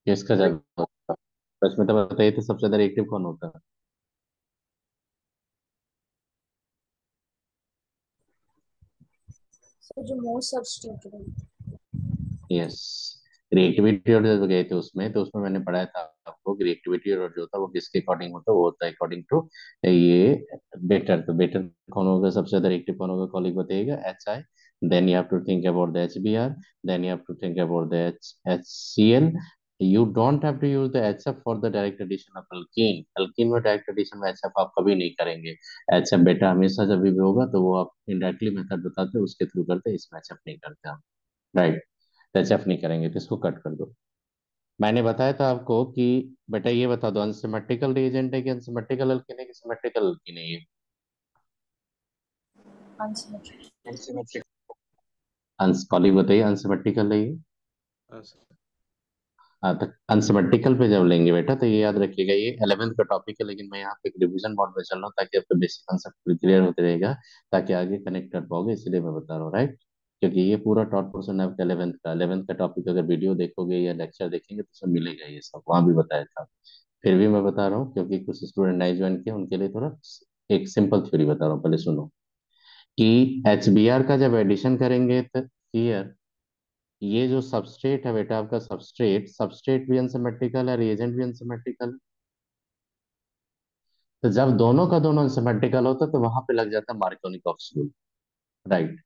किसका ज्यादा होता है? तो इसमें तो बताइए, तो सबसे ज्यादा रिएक्टिव कौन होता है? सर जो मोस्ट सब्स्टिट्यूटेड। यस। रिएक्टिविटी और जब गए थे उसमें, तो उसमें मैंने पढ़ाया था आपको कि रिएक्टिविटी और जो होता है वो किसके अकॉर्डिंग होता है, वो होता है अकॉर्डिंग टू ये बेटर। तो बेटर कौन होगा, सबसे ज्यादा रिएक्टिव कौन होगा, कॉलिग बताइएगा, HI। Then you have to think about the HBr। Then you have to think about the HCl। You don't have to use the HF for the direct addition of alkene. Alkene में direct addition में HF आप कभी नहीं करेंगे। HF बेटा हमेशा जब भी होगा तो वो आप इनडायरेक्टली मेथड बताते हैं, उसके थ्रू करते हैं, इसमें HF नहीं करते हम। राइट। टचअप नहीं करेंगे, तो इसको कट कर दो। मैंने बताया था आपको कि बेटा ये बता दो, अनसिमेट्रिकल रिएजेंट है कि अनसिमेट्रिकल अल्कीन है कि सिमेट्रिकल अल्कीन है ये? अनसिमेट्रिक। अनसिमेट्रिकल। कॉलिग बताइए, अनसिमेट्रिकल है ये? हाँ। हाँ, तो अनसिमेट्रिकल पे जब लेंगे बेटा, तो ये याद रखिएगा, ये 11th का टॉपिक है, लेकिन मैं यहाँ पे एक रिवीजन मोड में चल रहा हूँ ताकि आपका बेसिक कंसेप्ट क्लियर होते रहेगा, ताकि आगे कनेक्ट कर पाओगे, इसलिए मैं बता रहा हूँ। राइट। क्योंकि ये पूरा टॉप पोर्शन है आपका 11th का टॉपिक, अगर वीडियो देखोगे या लेक्चर देखेंगे तो सब मिलेगा, ये सब वहाँ भी बताया था। फिर भी मैं बता रहा हूँ क्योंकि कुछ स्टूडेंट नए ज्वाइन किए, उनके लिए थोड़ा एक सिंपल थ्योरी बता रहा हूँ, पहले सुनो। कि HBr का जब एडिशन करेंगे तो हियर, ये जो सबस्ट्रेट है बेटा आपका, सबस्ट्रेट सबस्ट्रेट भी अनसिमेट्रिकल है, रिएजेंट भी अनसिमेट्रिकल है। तो जब दोनों का दोनों अनसिमेट्रिकल होता है तो वहां पे लग जाता है मार्कोनिकॉफ रूल। राइट।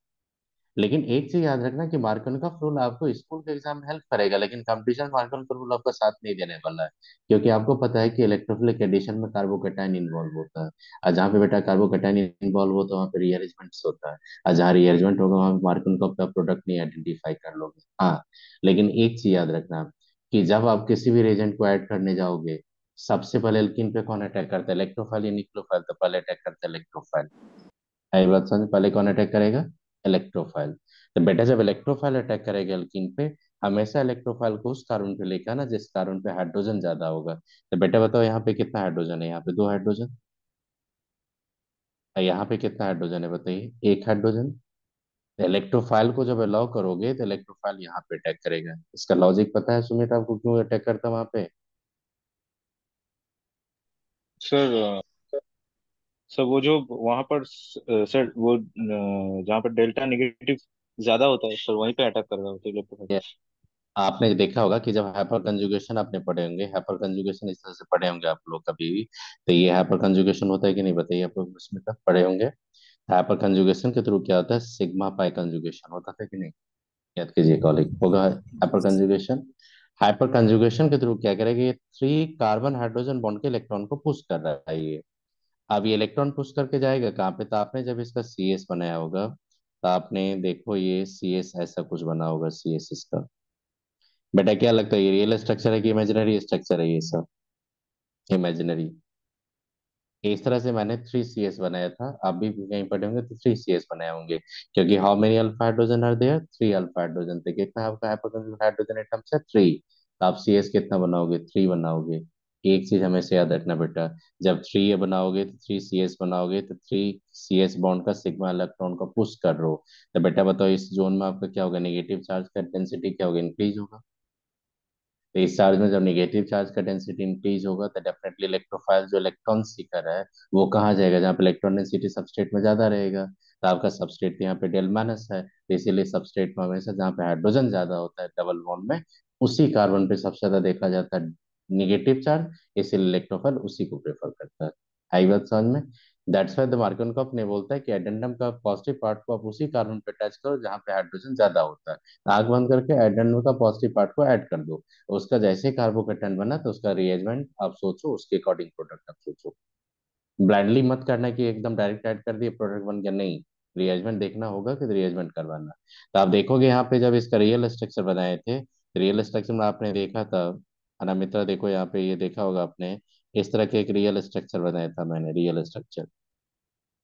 लेकिन एक चीज याद रखना कि मार्कोनिकॉफ रूल आपको स्कूल के एग्जाम में हेल्प करेगा, लेकिन कंपटीशन मार्कोनिकॉफ रूल आपका साथ नहीं देने वाला है। क्योंकि आपको पता है कि इलेक्ट्रोफिलिक एडिशन में कार्बोकैटायन इन्वॉल्व होता है, और जहाँ पे बेटा कार्बोकैटायन इन्वॉल्व होता है वहाँ पे रीअरेंजमेंट्स होता है, और जहाँ रीअरेंजमेंट होगा वहाँ पे मार्कोनिकॉफ का प्रोडक्ट नहीं आइडेंटिफाई कर लोगे। हाँ। लेकिन एक चीज याद रखना आप, कि जब आप किसी भी रेजेंट को ऐड करने जाओगे, सबसे पहले एल्कीन पे कौन अटैक करता है, इलेक्ट्रोफाइल या न्यूक्लियोफाइल? तो पहले अटैक करता है इलेक्ट्रोफाइल। आई बात समझ, पहले कौन अटैक करेगा? इलेक्ट्रोफाइल। तो बेटा जब इलेक्ट्रोफाइल अटैक करेगा एल्कीन पे, हमेशा इलेक्ट्रोफाइल को उस कार्बन पे लेकर आना जिस कार्बन पे हाइड्रोजन ज्यादा होगा। तो बेटा बताओ यहाँ पे कितना हाइड्रोजन है, यहाँ पे दो हाइड्रोजन। और यहाँ पे कितना हाइड्रोजन है बताइए, एक हाइड्रोजन। तो इलेक्ट्रोफाइल को जब अलाउ करोगे तो इलेक्ट्रोफाइल यहाँ पे अटैक करेगा। इसका लॉजिक पता है सुमित आपको, क्यों अटैक करता है वहां पे? सर सर वो जो वहां पर सर वो जहाँ पर डेल्टा नेगेटिव ज्यादा होता है सर, वहीं पे अटैक कर रहा होता है इलेक्ट्रोफाइल। ये आपने देखा होगा कि जब हाइपर कंजुगेशन आपने पढ़े होंगे, हाइपर कंजुगेशन इस तरह से पढ़े होंगे आप लोग कभी भी, तो ये हाइपर कंजुगेशन होता है कि नहीं बताइए, आप लोग उसमें तब पढ़े होंगे। हाइपर कंजुगेशन के थ्रू क्या होता है, सिग्मा पाई कंजुगेशन होता था कि नहीं? याद कीजिए, कॉलिग होगा हाइपर कंजुगेशन। हाइपर कंजुगेशन के थ्रू क्या करेगा, ये थ्री कार्बन हाइड्रोजन बॉन्ड के इलेक्ट्रॉन को पुश कर रहा है ये। अब ये इलेक्ट्रॉन पुश करके जाएगा कहाँ पे, तो आपने जब इसका CS बनाया होगा, तो आपने देखो ये CS ऐसा कुछ बना होगा, CS इसका। बेटा क्या लगता है, ये रियल स्ट्रक्चर है कि इमेजिनरी स्ट्रक्चर है ये सब? इमेजिनरी। इस तरह से मैंने 3CS बनाया था, आप भी कहीं पढ़े होंगे तो 3CS बनाए होंगे। क्योंकि how many alpha hydrogen are there, 3 alpha hydrogen थे, कितना आपका हाइपोथेटिकल हाइड्रोजन एटम्स है, 3। तो आप CS कितना बनाओगे, 3 बनाओगे। एक चीज हमेशा याद रखना बेटा, जब 3 बनाओगे तो 3CS बनाओगे, तो 3CS बॉन्ड का सिग्मा इलेक्ट्रॉन को पुश कर रहे हो। तो बेटा बताओ इस जोन में आपका क्या होगा, नेगेटिव चार्ज का डेंसिटी क्या होगा, इंक्रीज होगा। तो इस चार्ज में जब निगेटिव चार्ज का डेंसिटी इंक्रीज होगा, तो डेफिनेटली इलेक्ट्रोफाइल जो इलेक्ट्रॉन सीकर है, वो कहाँ जाएगा, जहाँ पे इलेक्ट्रॉन डेंसिटी सबस्ट्रेट में ज्यादा रहेगा। तो आपका सबस्ट्रेट यहाँ पे डेल माइनस है, तो इसीलिए सबस्ट्रेट में हमेशा जहाँ पे हाइड्रोजन ज्यादा होता है डबल बॉन्ड में, उसी कार्बन पे सबसे ज्यादा देखा जाता है निगेटिव चार्ज, इसीलिए इलेक्ट्रोफाइल उसी को प्रेफर करता है। आई बात समझ में? दैट्स वाई द मार्कनकॉफ ने बोलता है कि एडेंडम का पॉजिटिव पार्ट को आप उसी कार्बन पे अटैच करो जहाँ पे हाइड्रोजन ज्यादा होता है। आंख बंद करके एडेंडम का पॉजिटिव पार्ट को ऐड कर दो, उसका जैसे ही कार्बोकेटन बना तो उसका रिएजमेंट आप सोचो, उसके अकॉर्डिंग प्रोडक्ट आप सोचो। ब्लाइंडली मत करना कि एकदम डायरेक्ट ऐड कर दिए प्रोडक्ट बन गया, नहीं। रिएजमेंट देखना होगा कि रिएजमेंट करवाना। तो आप देखोगे यहाँ पे जब इसका रियल स्ट्रक्चर बनाए थे, रियल स्ट्रक्चर में आपने देखा था, अनामित्रा देखो यहाँ पे, ये देखा होगा आपने, इस तरह के एक रियल स्ट्रक्चर बनाया था मैंने, रियल स्ट्रक्चर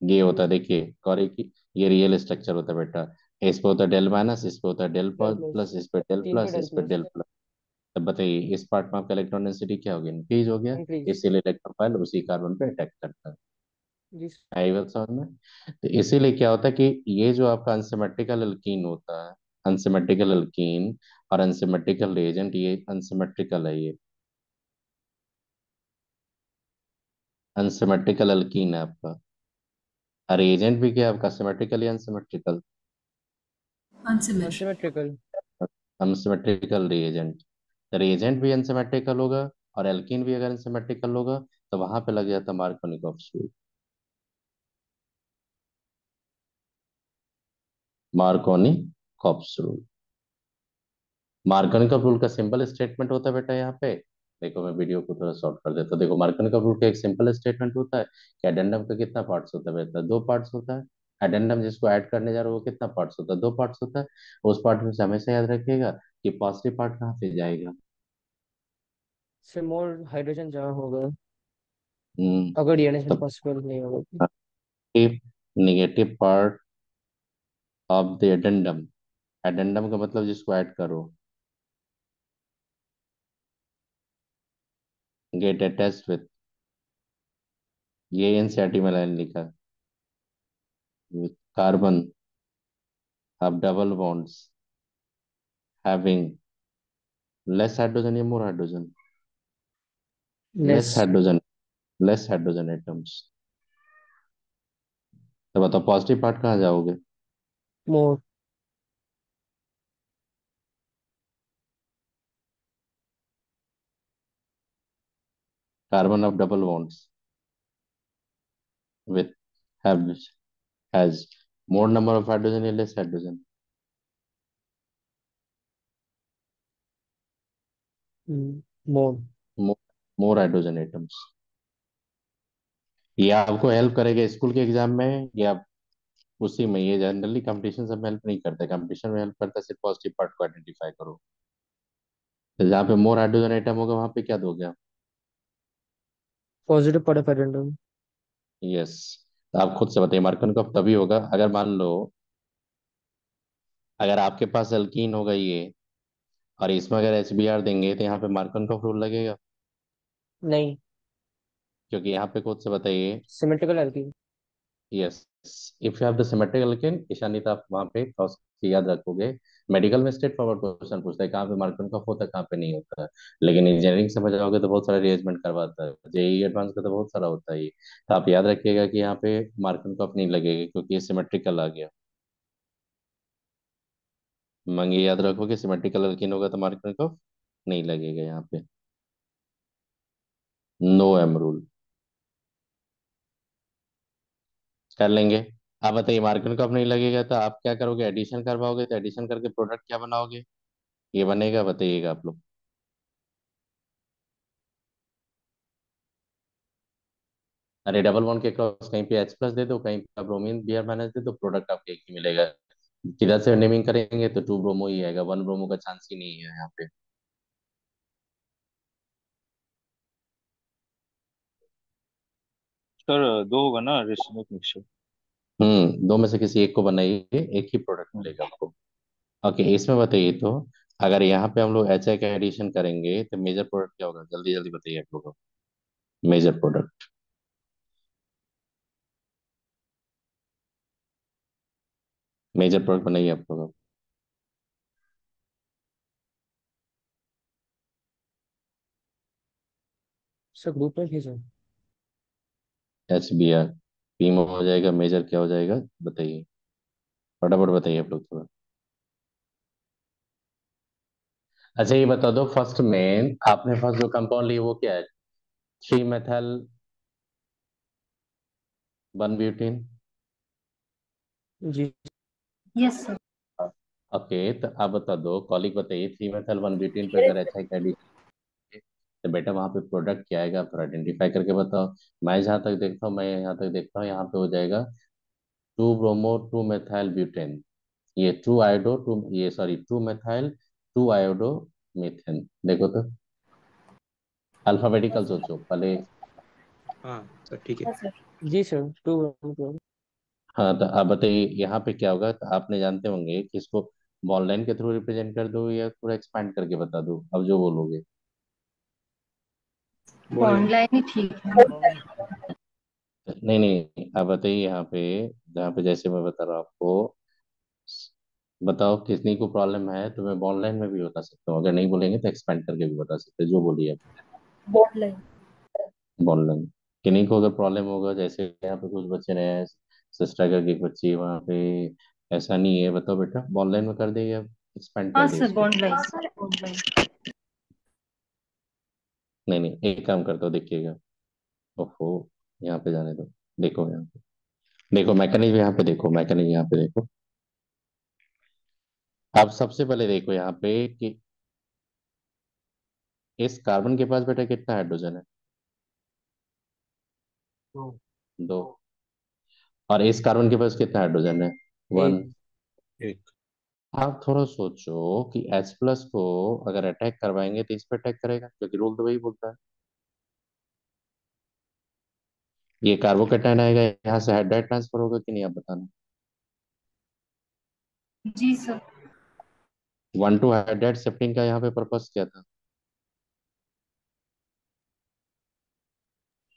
ये होता है, देखिए कॉरी की, ये रियल स्ट्रक्चर होता है बेटा। इस पे होता है डेल माइनस, इस पे होता है डेल डेल प्लस। प्लस, इस पे डेल तीन पे प्लस, डेल इस पे प्लस। Del plus. तब बताइए इस पार्ट में आपका इलेक्ट्रॉन डेंसिटी क्या हो गया, इंक्रीज हो गया। इंक्रीज। इसीलिए इलेक्ट्रोफाइल उसी कार्बन पे अटैक करता है। जी। आई बात समझ में? तो इसीलिए क्या होता है कि ये जो आपका अनसिमेट्रिकल एल्कीन होता है, अनसिमेट्रिकल अल्कीन और अनसिमेट्रिकल रिएजेंट, ये अनसिमेट्रिकल है, ये अनसिमेट्रिकल अल्कीन है आपका। रिएजेंट भी क्या है आपका, सिमेट्रिकल या unsymmetrical? Unsymmetric. Unsymmetrical. Unsymmetrical reagent, reagent भी अनसिमेट्रिकल होगा और एल्कीन भी अगर अनसिमेट्रिकल होगा तो वहां पे लग जाता है Markovnikov rule. Markovnikov rule, Markovnikov rule का सिंपल स्टेटमेंट होता है बेटा यहाँ पे। देखो मैं वीडियो को थोड़ा शॉर्ट कर देता हूँ। देखो मार्कोनिकॉफ रूल का एक सिंपल स्टेटमेंट होता है कि एडेंडम का कितना पार्ट्स होता है बेटा, दो पार्ट्स होता है। एडेंडम जिसको ऐड करने जा रहे हो वो कितना पार्ट्स होता है, दो पार्ट्स होता है। उस पार्ट में से हमेशा याद रखिएगा कि पॉजिटिव पार्ट कहाँ पे जाएगा। से मोर हाइड्रोजन जहाँ होगा, हम्म, अगर डीएनएस तो पॉसिबल नहीं होगा तो। Negative part of the addendum, addendum का मतलब जिसको ऐड करो, गेट अटैच्ड विथ, ये एनसीईआरटी में लाइन लिखा, with carbon of double bonds having less hydrogen या more hydrogen, less less. Hydrogen, less hydrogen atoms. तो बताओ पॉजिटिव पार्ट कहाँ जाओगे? More. Carbon of double bonds with have has more number of hydrogen या less hydrogen? More. More hydrogen atoms. ये आपको help करेगा school के एग्जाम में या उसी में? ये जनरली कंपटीशन सब में हेल्प नहीं करता, कंपटीशन में हेल्प करता है सिर्फ पॉजिटिव पार्ट को आइडेंटिफाई करो। तो जहाँ पे मोर हाइड्रोजन एटम होगा वहां पे क्या दोगे आप? Positive part of addendum. Yes. तो आप खुद से बताइए मार्कन कब तभी होगा अगर मान लो, अगर आपके पास एल्कीन होगा ये और इसमें अगर एच बी आर देंगे तो यहाँ पे मार्कन का रूल लगेगा। नहीं। क्योंकि यहाँ पे खुद से बताइए। Symmetrical alkene. Yes, if you have the symmetrical alkene ईशानित, आप वहाँ पे क्रॉस याद रखोगे। मेडिकल में स्ट्रेट फॉरवर्ड क्वेश्चन पूछता है कहाँ पे मार्कन कफ होता है कहाँ पे नहीं होता है। लेकिन इंजीनियरिंग समझ जाओगे तो बहुत सारा अरेंजमेंट करवाता है, जेई एडवांस का तो बहुत सारा होता है ये। तो आप याद रखिएगा कि यहाँ पे मार्कन कफ नहीं लगेगा क्योंकि ये सिमेट्रिकल आ गया। मंगे याद रखो कि सिमेट्रिकल एल्कीन होगा तो मार्कन कफ नहीं लगेगा यहाँ पे। नो एम रूल कर लेंगे। आप बताइए मार्कन कफ नहीं लगेगा तो आप क्या करोगे, एडिशन करवाओगे, तो एडिशन करके प्रोडक्ट क्या बनाओगे? ये बनेगा, बताइएगा आप लोग। अरे डबल बॉन्ड के क्रॉस कहीं पे एच प्लस दे दो, कहीं पे ब्रोमीन बी आर माइनस दे दो, प्रोडक्ट आपको एक ही मिलेगा। किधर से नेमिंग करेंगे तो टू ब्रोमो ही आएगा, वन ब्रोमो का चांस ही नहीं है यहाँ पे। सर दो होगा ना रेसिमिक मिक्सचर। दो में से किसी एक को बनाइए, एक ही प्रोडक्ट मिलेगा आपको। ओके, इसमें बताइए तो अगर यहाँ पे हम लोग एच आई का एडिशन करेंगे तो मेजर प्रोडक्ट क्या होगा, जल्दी जल्दी बताइए आप लोगों को। मेजर प्रोडक्ट, मेजर प्रोडक्ट बनाइए आप लोग। सर ग्रुप में खींचो। एच बी आर, पी में हो जाएगा, मेजर क्या हो जाएगा बताइए, फटाफट बताइए आप लोग थोड़ा। अच्छा ये बता दो, फर्स्ट में आपने फर्स्ट जो कंपाउंड ली वो क्या है, थ्री मेथल वन ब्यूटीन। जी। Yes, sir. ओके, तो आप बता दो कॉलिक बताइए, थ्री मेथल वन ब्यूटीन पे अगर एच आई का एडिशन है, तो बेटा वहाँ पे प्रोडक्ट क्या आएगा, आप थोड़ा आइडेंटिफाई करके बताओ। मैं जहाँ तक देखता हूँ, मैं यहाँ तक देखता हूँ यहाँ पे हो जाएगा two bromo two methyl butane, ये टू आयोडो टू, ये sorry two methyl two iodo methane. देखो तो अल्फाबेटिकल सोचो पहले। हाँ सर ठीक है। Yes, sir. जी सर, टू। हाँ तो आप बताइए यहाँ पे क्या होगा, तो आपने जानते होंगे कि इसको बॉल लाइन के थ्रू रिप्रेजेंट कर दो या थोड़ा एक्सपैंड करके बता दो, अब जो बोलोगे। बोल Bond रहे line ही ठीक है. नहीं नहीं, आप बताइए यहाँ पे, जहाँ पे जैसे मैं बता रहा हूँ आपको, बताओ कितनी को प्रॉब्लम है, तो मैं बॉन्ड लाइन में भी बता सकता हूँ, अगर नहीं बोलेंगे तो एक्सपेंड करके भी बता सकते हैं, जो बोलिए आप। Bond line. Bond line. किन्हीं को अगर प्रॉब्लम होगा, जैसे यहाँ पे कुछ बच्चे रहे, सिस्टर का एक बच्ची वहाँ पे, ऐसा नहीं है, बताओ बेटा बॉन्ड लाइन में कर दे या एक्सपेंड हाँ कर दे सर, इसको। Bond line. Bond line. नहीं नहीं, एक काम करता हूँ, देखिएगा। ओहो, यहाँ पे जाने दो। देखो यहाँ पे, देखो मैकेनिज्म यहाँ पे, देखो मैकेनिज्म यहाँ पे देखो। आप सबसे पहले देखो यहाँ पे कि इस कार्बन के पास बेटा कितना हाइड्रोजन है? दो। दो। और इस कार्बन के पास कितना हाइड्रोजन है? वन। एक। एक। आप थोड़ा सोचो कि H प्लस को अगर अटैक करवाएंगे तो इस पे अटैक करेगा, क्योंकि रूल तो वही बोलता है। ये कार्बोकेटायन आएगा, यहाँ से हाइड्राइड ट्रांसफर होगा कि नहीं, आप बताना। जी sir. One two hydride shifting का यहाँ पे पर्पस क्या था?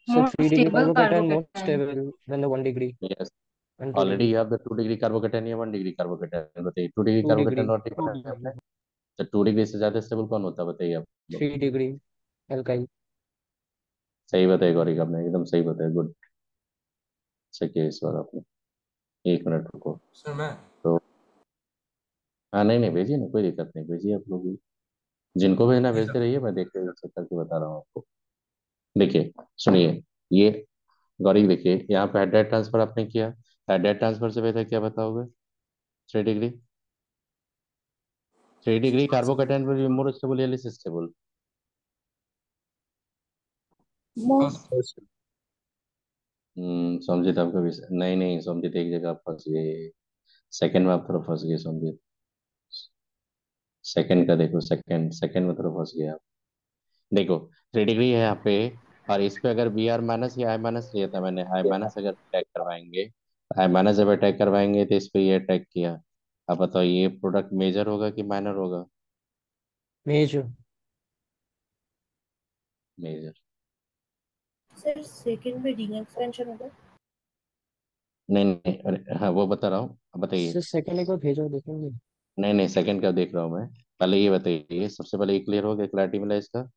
So more 3 degree stable carbocation more carbocation. stable than the 1 degree yes. and two already degree. You have the 2 degree carbocation या 1 डिग्री कार्बोकेटायन, बताइए। 2 डिग्री 2 degree. कार्बोकेटायन और Two बताया आपने। degree. तो 2 डिग्री से ज्यादा स्टेबल कौन होता है, बताइए आप लोग। 3 degree alkyl. सही बताया गौरी आपने, एकदम सही बताया, गुड। चेक किया इस बार आपने। एक मिनट रुको। सर मैं तो हाँ, नहीं नहीं, भेजिए ना, कोई दिक्कत नहीं, भेजिए आप लोग भी। जिनको भेजना नहीं भेजते सर। रहिए, मैं देख के चेक करके बता रहा हूँ आपको। देखिए, सुनिए, ये गौरी देखिए, यहाँ पे हेड ट्रांसफर आपने किया। हेड ट्रांसफर से बेहतर क्या बताओगे? 3 degree. 3 degree carbocation will be more stable या लेस स्टेबल? हाँ मोर। सर। समझित आपका विषय नहीं, नहीं समझित, एक जगह आप फंस गए। सेकंड में आप थोड़ा फंस गए समझित। सेकंड का देखो, सेकंड सेकंड में थोड़ा फंस गए आप। देखो, 3 डिग्री है यहाँ पे, और इस पे अगर बी आर माइनस या आई माइनस लिया था मैंने, आई माइनस अगर अटैक करवाएंगे, आई माइनस जब अटैक करवाएंगे तो इस पे ये अटैक किया। अब बताओ ये प्रोडक्ट मेजर होगा कि माइनर होगा? Major. मेजर। सर सेकंड में रिंग एक्सपेंशन होगा। नहीं नहीं, अरे हाँ वो बता रहा हूँ, अब बताइए। So second एक बार भेजो देखेंगे. नहीं नहीं, सेकंड का देख रहा हूँ मैं। पहले ये बताइए, सबसे पहले ये क्लियर हो गया, क्लैरिटी मिला इसका?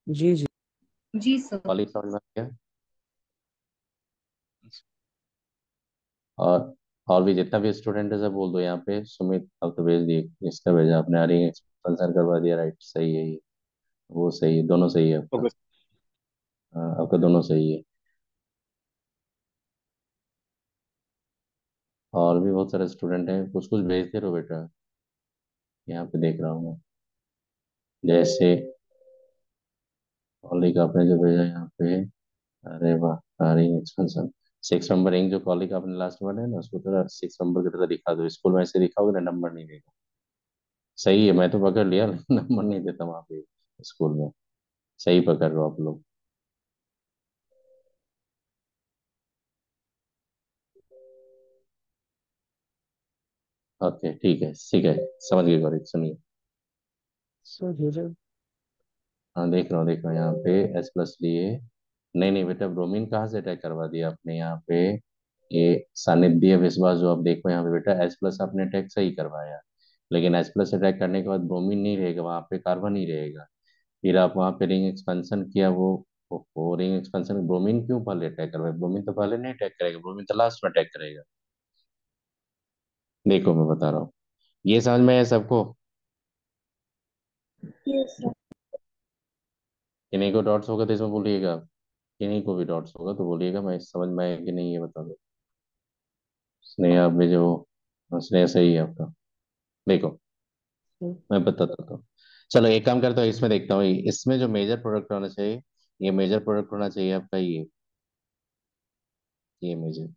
जी जी. जी सर। पॉली समझ में आ गया? और और भी जितना भी स्टूडेंट है सब बोल दो यहाँ पे। सुमित अब तो भेज दिए, इसका भेजा आपने, अरे एक्सपेंशन करवा दिया, राइट, सही है ये। वो सही है, दोनों सही है आपका। ओके। हाँ, आपका दोनों सही है। और भी बहुत सारे स्टूडेंट हैं, कुछ कुछ भेजते रहो बेटा। यहाँ पे देख रहा हूँ मैं, जैसे कॉलिक आपने जो भेजा यहाँ पे। अरे वाह, रिंग एक्सपेंशन। 6 नंबर रिंग जो कॉलिक आपने लास्ट में है ना, उसको थोड़ा 6 नंबर की तरह दिखा दो। स्कूल में ऐसे दिखाओगे ना, नंबर नहीं देगा। सही है, मैं तो पकड़ लिया, लेकिन नंबर नहीं देता वहाँ पे स्कूल में। सही पकड़ रहे हो आप लोग। ओके, ठीक है, ठीक है, समझ गए गौरी, सुनिए। So भेजो. हाँ, देख रहा हूँ यहाँ पे एस प्लस लिए। नहीं नहीं बेटा, ब्रोमीन कहाँ से अटैक करवा दिया आपने यहाँ पे? ये सानिध्य विश्वास जो आप देखो यहाँ पे बेटा, एस प्लस आपने अटैक सही करवाया। लेकिन एस प्लस अटैक करने के बाद ब्रोमीन नहीं रहेगा वहाँ पे, कार्बन ही रहेगा। फिर आप वहाँ पे रिंग एक्सपेंशन किया, वो रिंग एक्सपेंशन, ब्रोमीन क्यों पहले अटैक करवाए? ब्रोमीन तो पहले नहीं अटैक करेगा, ब्रोमीन तो लास्ट में अटैक करेगा। देखो मैं बता रहा हूँ, ये समझ में है सबको? Yes sir. किन्हीं को डॉट्स होगा तो इसमें बोलिएगा। किन्हीं को भी डॉट्स होगा तो बोलिएगा, मैं समझ में आया कि नहीं ये बता दो। स्नेहा आप भेजो। हाँ, स्नेहा सही है आपका। देखो मैं बताता हूँ। चलो एक काम करता हूँ, इसमें देखता हूँ, इसमें जो मेजर प्रोडक्ट होना चाहिए, ये मेजर प्रोडक्ट होना चाहिए आपका ये मेजर।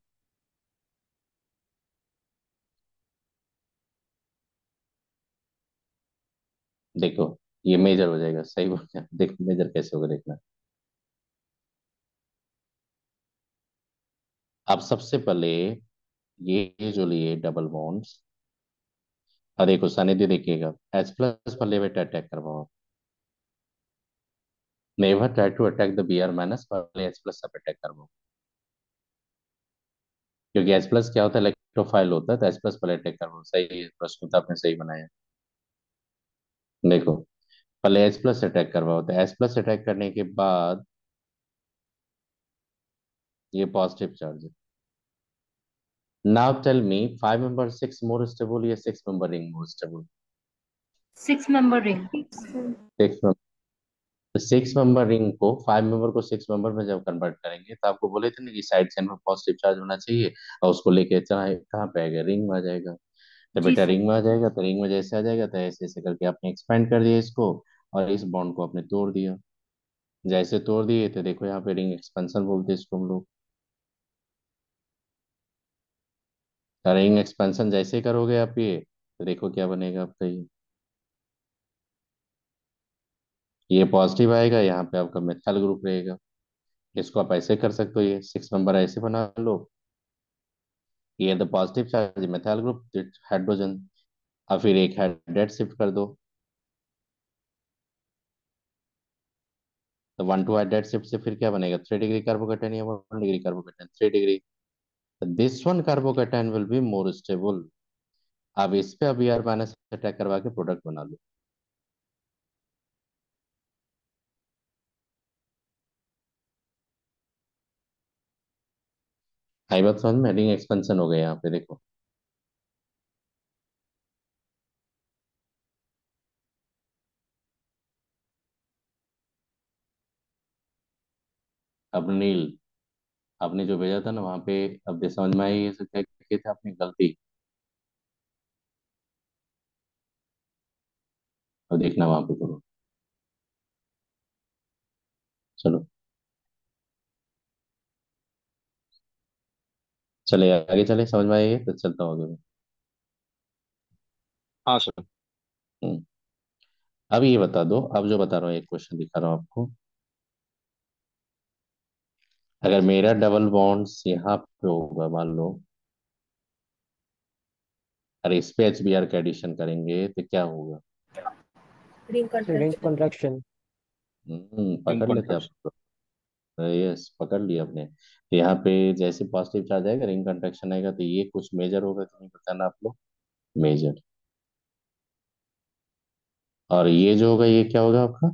देखो, ये मेजर हो जाएगा, सही बोल गया, देखो मेजर कैसे होगा देखना। आप सबसे पहले ये जो लिए डबल बॉन्ड्स, और देखो सानिध्य देखिएगा, H प्लस पर ले बेटा अटैक करवाओ। Never try to attack the B R minus, पहले H प्लस सब अटैक करवाओ। क्योंकि H प्लस क्या होता है, प्रोफाइल होता है तो एच प्लस पहले अटैक करवाओ। सही है, प्रश्न तो आपने सही बनाया। देखो, पहले एच प्लस अटैक करवाओ, तो एच प्लस अटैक करने के बाद ये पॉजिटिव चार्ज है। Now tell me, 5 member six more stable या 6 member ring more stable? 6 member ring. 6। तो 6 मेंबर रिंग को, 5 मेंबर को 6 मेंबर में जब कन्वर्ट करेंगे तो आपको बोले थे ना कि साइड चेन में पॉजिटिव चार्ज होना चाहिए, और उसको लेके चाहे कहाँ पे आएगा, रिंग में आ जाएगा। तो जी बेटा सर। रिंग में आ जाएगा, तो रिंग में जैसे आ जाएगा तो ऐसे ऐसे करके आपने एक्सपेंड कर दिया इसको, और इस बॉन्ड को आपने तोड़ दिया। जैसे तोड़ दिए तो देखो यहाँ पे रिंग एक्सपेंशन बोलते हैं इसको हम लोग। रिंग एक्सपेंशन जैसे करोगे आप ये, तो देखो क्या बनेगा आपका ये पॉजिटिव आएगा, यहाँ पे आपका मेथाइल ग्रुप रहेगा। इसको आप ऐसे कर सकते हो, ये 6 मेंबर ऐसे बना लो, ये the positive charge methyl group hydrogen, और फिर एक हाइड्रेट शिफ्ट कर दो। तो 1 2 हाइड्रेट शिफ्ट से फिर क्या बनेगा, 3 डिग्री कार्बोकेटाइन या 1 degree carbocation, 3 degree. This one carbocation will be more stable. अब इस पे अब आर माइनस अटैक करवा के प्रोडक्ट बना लो। आई बात समझ में, रिंग एक्सपेंशन हो गया यहाँ पे देखो। अब नील, आपने जो भेजा था ना वहां पे, अब ये समझ में आई ये सब क्या किए थे आपने गलती। अब देखना वहां पे करो। चलो, चले आगे, चले, समझ में आई है तो चलता हूँ आगे मैं। हाँ सर। हम्म। अब ये बता दो, अब जो बता रहा हूँ एक क्वेश्चन दिखा रहा हूँ आपको। अगर मेरा डबल बॉन्ड्स यहाँ पे होगा मान लो, अरे इस पे HBr का एडिशन करेंगे तो क्या होगा? Ring ring contraction. कंट्रैक्शन। इन पकड़ लेते आप। कॉन्ट्रैक्शन। यस, पकड़ लिया आपने। तो यहाँ पे जैसे पॉजिटिव चार्ज आएगा, रिंग कंट्रैक्शन आएगा, तो ये कुछ मेजर होगा तो नहीं बताना आप लोग, मेजर। और ये जो होगा ये क्या होगा आपका,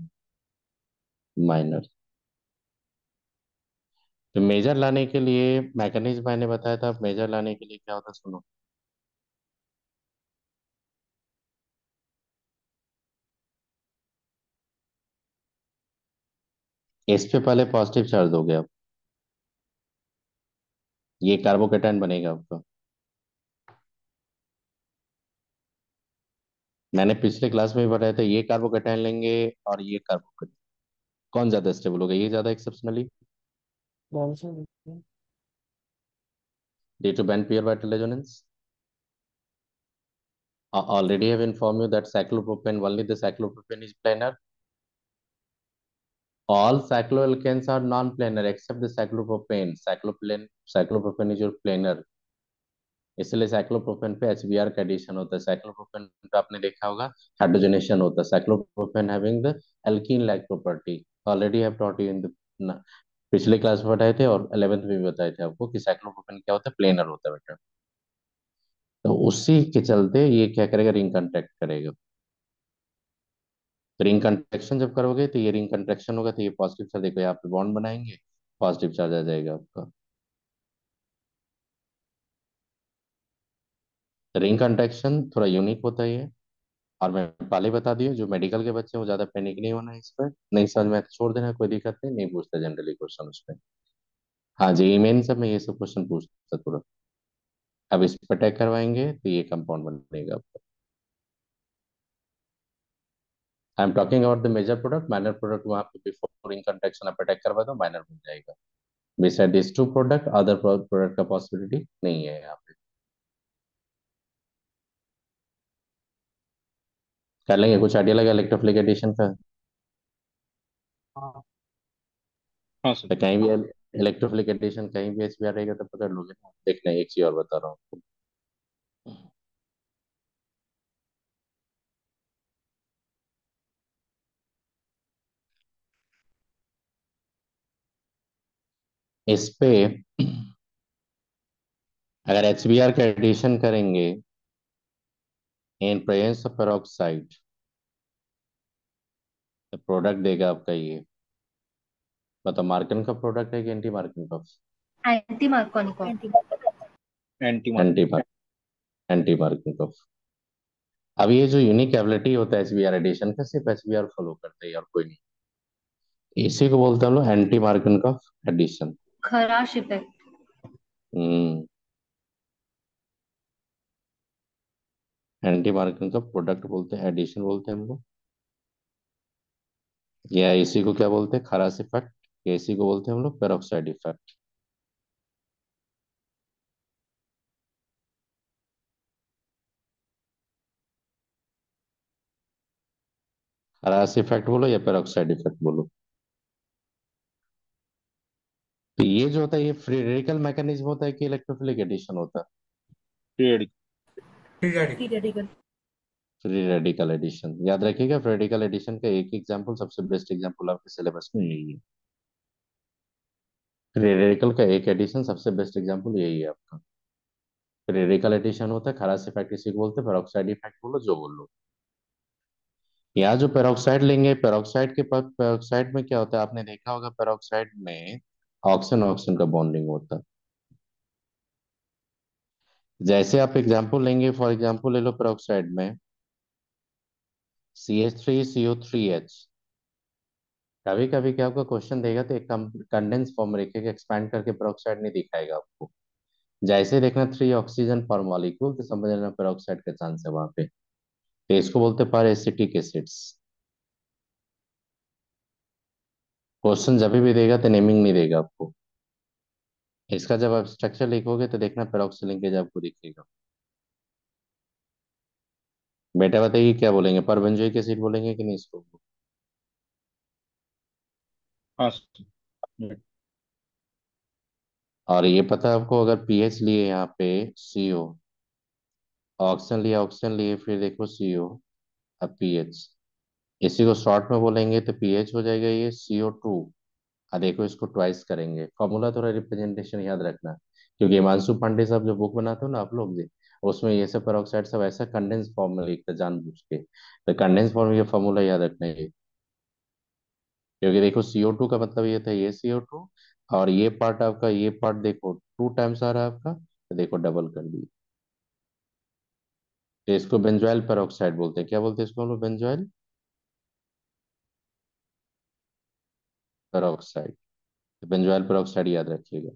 माइनर। तो मेजर लाने के लिए मैकेनिज्म मैंने बताया था, मेजर लाने के लिए क्या होता है, सुनो। इस पे पहले पॉजिटिव चार्ज हो गया, ये कार्बोकेटाइन बनेगा आपका। मैंने पिछले क्लास में भी बताया था, ये कार्बोकेटाइन लेंगे और ये कार्बोकेटाइन, कौन ज्यादा स्टेबल होगा, ये ज्यादा एक्सेप्शनली, कौन सा? Due to band pair vital resonance. Already have informed you that cyclopropane, only the cyclopropane is planar. All cycloalkanes are non-planar except the cyclopropane. Cyclopropane is your planar, इसलिए cyclopropane पे HBr का addition होता है। Cyclopropane पे आपने देखा होगा hydrogenation होता है। Cyclopropane having the alkene like property, already have taught you in the पिछले क्लास में बताए थे, और 11th में भी बताए थे आपको कि साइक्लोप्रोपेन क्या होता है, प्लेनर होता है बेटा। तो उसी के चलते ये क्या करेगा, रिंग कंट्रैक्ट करेगा। तो रिंग कंट्रैक्शन जब करोगे तो ये रिंग कंट्रैक्शन होगा, तो ये पॉजिटिव चार्ज, देखो यहाँ पे बॉन्ड बनाएंगे, पॉजिटिव चार्ज आ जाएगा आपका। रिंग कंट्रैक्शन थोड़ा यूनिक होता है ये, और मैं पहले ही बता दिया, जो मेडिकल के बच्चे हैं वो ज्यादा पैनिक नहीं होना है इस पर, नहीं समझ में आया तो छोड़ देना, कोई दिक्कत नहीं, नहीं पूछता जनरली क्वेश्चन उस पर। हाँ जी, मेन सब में ये सब क्वेश्चन पूछता तुरंत। अब इस पर अटैक करवाएंगे तो ये कंपाउंड बनेगा आपका। I am talking about the major product, minor product वहाँ पे बिफोर रिंग कंट्रैक्शन आप अटैक करवा दो, माइनर बन जाएगा। Beside this two product other product का पॉसिबिलिटी नहीं है यहाँ पे। कर लेंगे, कुछ आइडिया लगा इलेक्ट्रोफिलिक एडिशन का? हाँ। हाँ सर। तो कहीं भी इलेक्ट्रोफिलिक एडिशन कहीं भी HBr रहेगा तो पकड़ लोगे ना। देखना, एक चीज और बता रहा हूँ। इस पे अगर HBr का एडिशन करेंगे इन प्रेजेंस ऑफ पेरोक्साइड तो प्रोडक्ट देगा आपका ये। मतलब मार्कन का प्रोडक्ट है कि एंटी मार्कन का? Anti Markovnikov. Anti anti anti marking. Anti Markovnikov का। अब ये जो यूनिक एबिलिटी होता है HBr एडिशन का, सिर्फ HBr फॉलो करते हैं और कोई नहीं। इसी को बोलते हैं हम लोग एंटी मार्कन का एडिशन। खराश इफेक्ट। हम्म। एंटी मार्कन का प्रोडक्ट बोलते हैं, एडिशन बोलते हैं हम लोग। या इसी को क्या बोलते हैं? खराश इफेक्ट। या इसी को बोलते हैं हम लोग पेरोक्साइड इफेक्ट। खराश इफेक्ट बोलो या पेरोक्साइड इफेक्ट बोलो। तो ये जो होता है ये फ्री रेडिकल मैकेनिज्म होता है कि इलेक्ट्रोफिलिक एडिशन होता है? Period. Free radical. Free radical addition. याद रखिएगा, फ्री रेडिकल एडिशन का एक एग्जांपल, सबसे बेस्ट एग्जांपल आपके सिलेबस में यही है। फ्री रेडिकल का एक एडिशन सबसे बेस्ट एग्जांपल यही है आपका। फ्री रेडिकल एडिशन होता है, खराश इफेक्ट इसी को बोलते हैं, पेरोक्साइड इफेक्ट बोलो जो बोलो। यहाँ जो पेरोक्साइड लेंगे, पेरोक्साइड के पास, पेरोक्साइड में क्या होता है आपने देखा होगा, पेरोक्साइड में ऑक्सीजन ऑक्सीजन का बॉन्डिंग होता है। जैसे आप एग्जांपल लेंगे, फॉर एग्जांपल ले लो पेरोक्साइड में CH3CO3H। कभी कभी क्या आपका क्वेश्चन देगा तो एक कंडेंस फॉर्म लिखेगा, एक्सपैंड करके पेरोक्साइड नहीं दिखाएगा आपको। जैसे ही देखना 3 ऑक्सीजन पर मॉलिक्यूल तो समझ लेना पेरोक्साइड का चांस है वहां पे। तो इसको बोलते हैं पर एसिटिक एसिड्स। क्वेश्चन जब भी देगा तो नेमिंग नहीं देगा आपको। इसका जब आप स्ट्रक्चर लिखोगे तो देखना पेरोक्सिलिन के जब आपको दिखेगा। बेटा बताइए क्या बोलेंगे, पर बेंजोइक एसिड बोलेंगे कि नहीं इसको? हाँ सर। और ये पता है आपको, अगर पीएच लिए यहाँ पे CO, ऑक्सीजन लिए फिर देखो CO, अब पीएच, इसी को शॉर्ट में बोलेंगे तो पीएच हो जाएगा ये CO2। देखो इसको ट्वाइस करेंगे, फॉर्मूला थोड़ा रिप्रेजेंटेशन याद रखना। क्योंकि हिमांशु पांडे साहब जो बुक बनाते हो ना आप लोग जी, उसमें ये सब पेरोक्साइड सब ऐसा कंडेंस फॉर्म में लिखते हैं जानबूझ के, तो कंडेंस फॉर्म में ये फॉर्मूला याद रखना है। क्योंकि देखो CO2 का मतलब ये था ये CO2, और ये पार्ट आपका, ये पार्ट देखो 2 टाइम्स आ रहा है आपका, तो देखो डबल कर दिए। तो इसको बेंजोइल पेरोक्साइड बोलते हैं। क्या बोलते हैं इसको हम लोग? Benzoyl peroxide. तो बेंजोइल पेरोक्साइड याद रखिएगा।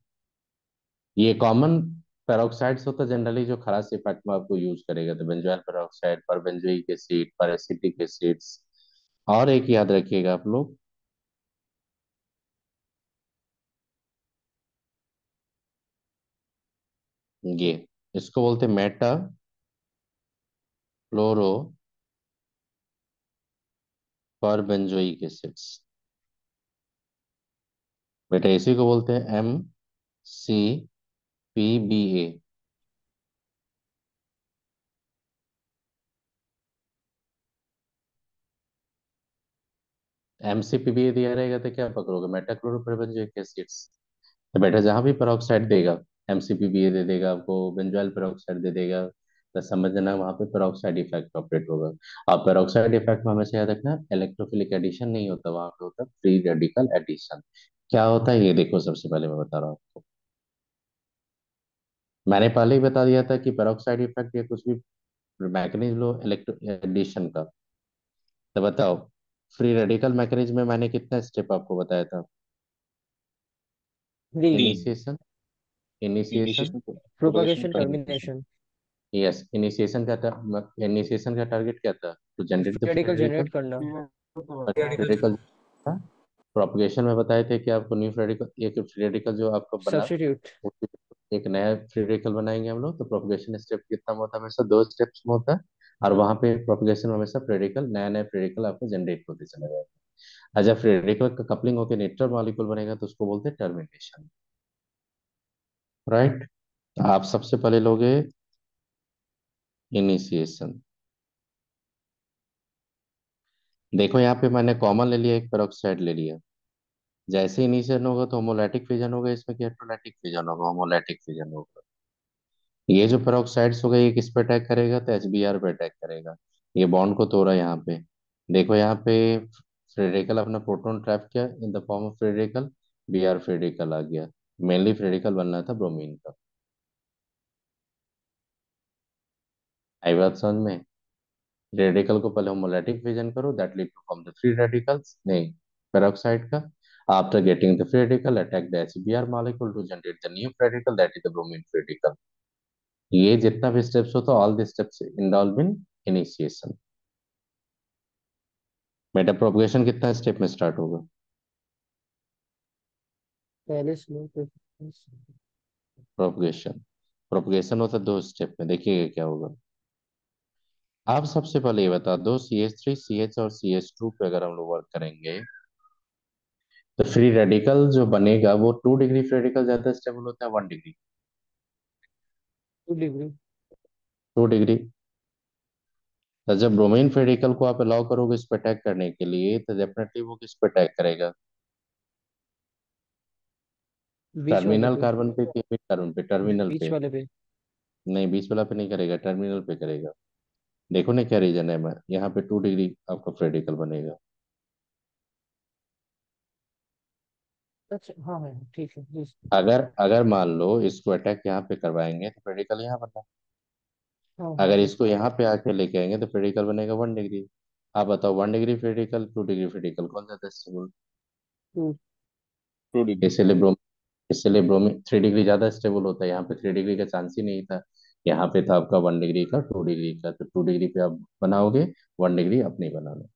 ये कॉमन पेरोक्साइड्स होता है जनरली जो खराश इफेक्ट में आपको यूज करेगा, तो बेंजोइल पेरोक्साइड, पर बेंजोइक एसिड, पर एसिटिक एसिड्स। और एक याद रखिएगा आप लोग, ये इसको बोलते हैं मेटा फ्लोरो पर बेंजोइक एसिड्स। बेटा इसी को बोलते हैं MCPBA। MCPBA दिया रहेगा तो क्या पकड़ोगे? मेटा क्लोरो पर बेंजोइक एसिड्स। तो बेटा जहां भी पेरोक्साइड देगा, MCPBA दे देगा आपको, बेंजोइल पेरोक्साइड दे देगा, तो समझना वहां पे पेरोक्साइड इफेक्ट ऑपरेट होगा। अब पेरोक्साइड इफेक्ट में हमेशा याद रखना, इलेक्ट्रोफिलिक एडिशन नहीं होता वहां पे, होता फ्री रेडिकल एडिशन। क्या होता है ये देखो, सबसे पहले मैं बता रहा हूँ आपको। मैंने पहले ही बता दिया था कि पेरोक्साइड इफेक्ट या कुछ भी मैकेनिज्म लो इलेक्ट्रो एडिशन का, तो बताओ फ्री रेडिकल मैकेनिज्म में मैंने कितना स्टेप आपको बताया था? Three. 3। Initiation, initiation, initiation, propagation, propagation termination. Termination. Yes. Initiation का था, इनिशिएशन का टारगेट क्या था? To generate the radical free generate करना। रेडिकल। प्रोपगेशन में बताए थे कि आपको न्यू फ्री रेडिकल, एक फ्री रेडिकल जो आपको बना, सब्स्टिट्यूट। एक नया फ्री रेडिकल बनाएंगे हम लोग, तो प्रोपगेशन स्टेप कितना होता है? हमेशा 2 स्टेप्स में होता है। और वहां पे प्रोपगेशन में हमेशा फ्री रेडिकल, नया नया फ्री रेडिकल आपको जनरेट होते चला जाएगा। और जब फ्री रेडिकल का कपलिंग होकर न्यूट्रल मॉलिक्यूल बनेगा तो उसको बोलते हैं टर्मिनेशन। राइट। आप सबसे पहले लोगे इनिशिएशन। देखो यहाँ पे मैंने कॉमन ले लिया, एक पेरोक्साइड ले लिया। जैसे इनिशिएशन होगा तो होमोलैटिक फिजन होगा, इसमें कि इलेक्ट्रोलाइटिक फिजन होगा? होमोलैटिक फिजन होगा। ये जो पेरोक्साइड्स होगा ये किस पे अटैक करेगा? तो HBr पे अटैक करेगा। ये बॉन्ड को तोड़ा यहाँ पे। देखो यहाँ पे फ्री रेडिकल अपना प्रोटॉन ट्रैप किया in the form of free radical, Br free radical आ गया। मेनली फ्री रेडिकल बनना था ब्रोमीन का। आई बात समझ में? रेडिकल को पहले होमोलैटिक फिजन करो, that lead to form the free radicals, नहीं, पेरोक्साइड का। After getting the free radical attack the HBr molecule to generate the new free radical, that is the bromine free radical. ये जितना भी steps होता है all the steps involve in initiation. Meta propagation कितना step में start होगा? पहले slow पे प्रोपगेशन प्रोपगेशन होता है 2 स्टेप में, देखिएगा क्या होगा। आप सबसे पहले ये बता दो, CH3 CH और CH2 पे अगर हम लोग वर्क करेंगे तो फ्री रेडिकल जो बनेगा वो 2 डिग्री फ्री रेडिकल ज्यादा स्टेबल होता है 1 डिग्री? 2 डिग्री। 2 डिग्री। तो जब ब्रोमीन फ्री रेडिकल को आप अलाउ करोगे इस पे अटैक करने के लिए तो डेफिनेटली वो किस पे अटैक करेगा? बीच वाले टर्मिनल पे। कार्बन पे कि मिड कार्बन पे? टर्मिनल बीच पे। वाले पे। नहीं, बीच वाला पे नहीं करेगा, टर्मिनल पे करेगा। देखो ना क्या रीजन है, मैं यहाँ पे 2 डिग्री आपका फ्री रेडिकल बनेगा। अच्छा हाँ हाँ ठीक है प्लीज। अगर अगर मान लो इसको अटैक यहाँ पे करवाएंगे तो पेडिकल यहाँ बना। हाँ हाँ अगर ठीक। इसको यहाँ पे आके लेके आएंगे तो पेडिकल बनेगा 1 डिग्री। आप बताओ 1 डिग्री पेडिकल 2 डिग्री पेडिकल कौन सा स्टेबल? 2। 2 डिग्री। इसलिए ब्रोम इसलिए ब्रोमीन 3 डिग्री ज्यादा स्टेबल होता है, यहाँ पे 3 डिग्री का चांस ही नहीं था। यहाँ पे था आपका 1 डिग्री का 2 डिग्री का, तो 2 डिग्री पे आप बनाओगे, 1 डिग्री आप नहीं बनाना।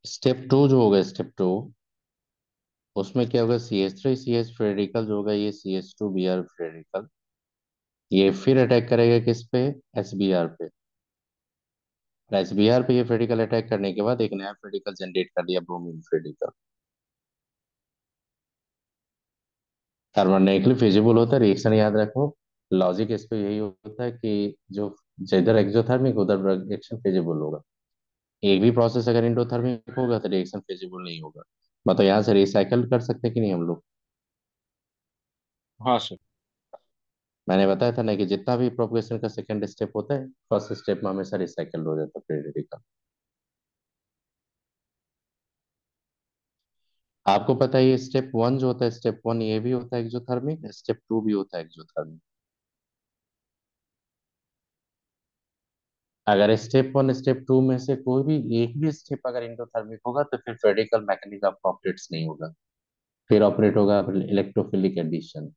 स्टेप 2 जो होगा, स्टेप 2 उसमें क्या होगा, CH3 CH रेडिकल जो होगा ये CH2 Br रेडिकल, ये फिर अटैक करेगा किस पे? HBr पे। HBr पे ये रेडिकल अटैक करने के बाद एक नया रेडिकल जनरेट कर दिया, ब्रोमीन रेडिकल। थर्मोडायनेमिकली फिजिबल होता है रिएक्शन, याद रखो। लॉजिक इस पे यही होता है कि जो जिधर एक्सोथर्मिक उधर रिएक्शन फिजिबल होगा। एक भी प्रोसेस अगर इंडोथर्मिक होगा तो रिएक्शन फिजिबल नहीं होगा। मतलब यहाँ से रिसाइकल कर सकते हैं कि नहीं हम लोग? हाँ सर। मैंने बताया था ना कि जितना भी प्रोपगेशन का सेकंड स्टेप होता है फर्स्ट स्टेप में हमेशा रिसाइकल हो जाता है फ्री रेडिकल। आपको पता है ये स्टेप 1 जो होता है, स्टेप 1 ये भी होता है एक्सोथर्मिक, स्टेप 2 भी होता है एक्सोथर्मिक। अगर स्टेप 1 स्टेप 2 में से कोई भी एक भी स्टेप अगर इंडोथर्मिक होगा तो फिर रेडिकल मैकेनिज्म आपका ऑपरेट्स नहीं होगा। फिर ऑपरेट होगा इलेक्ट्रोफिलिक एडिशन।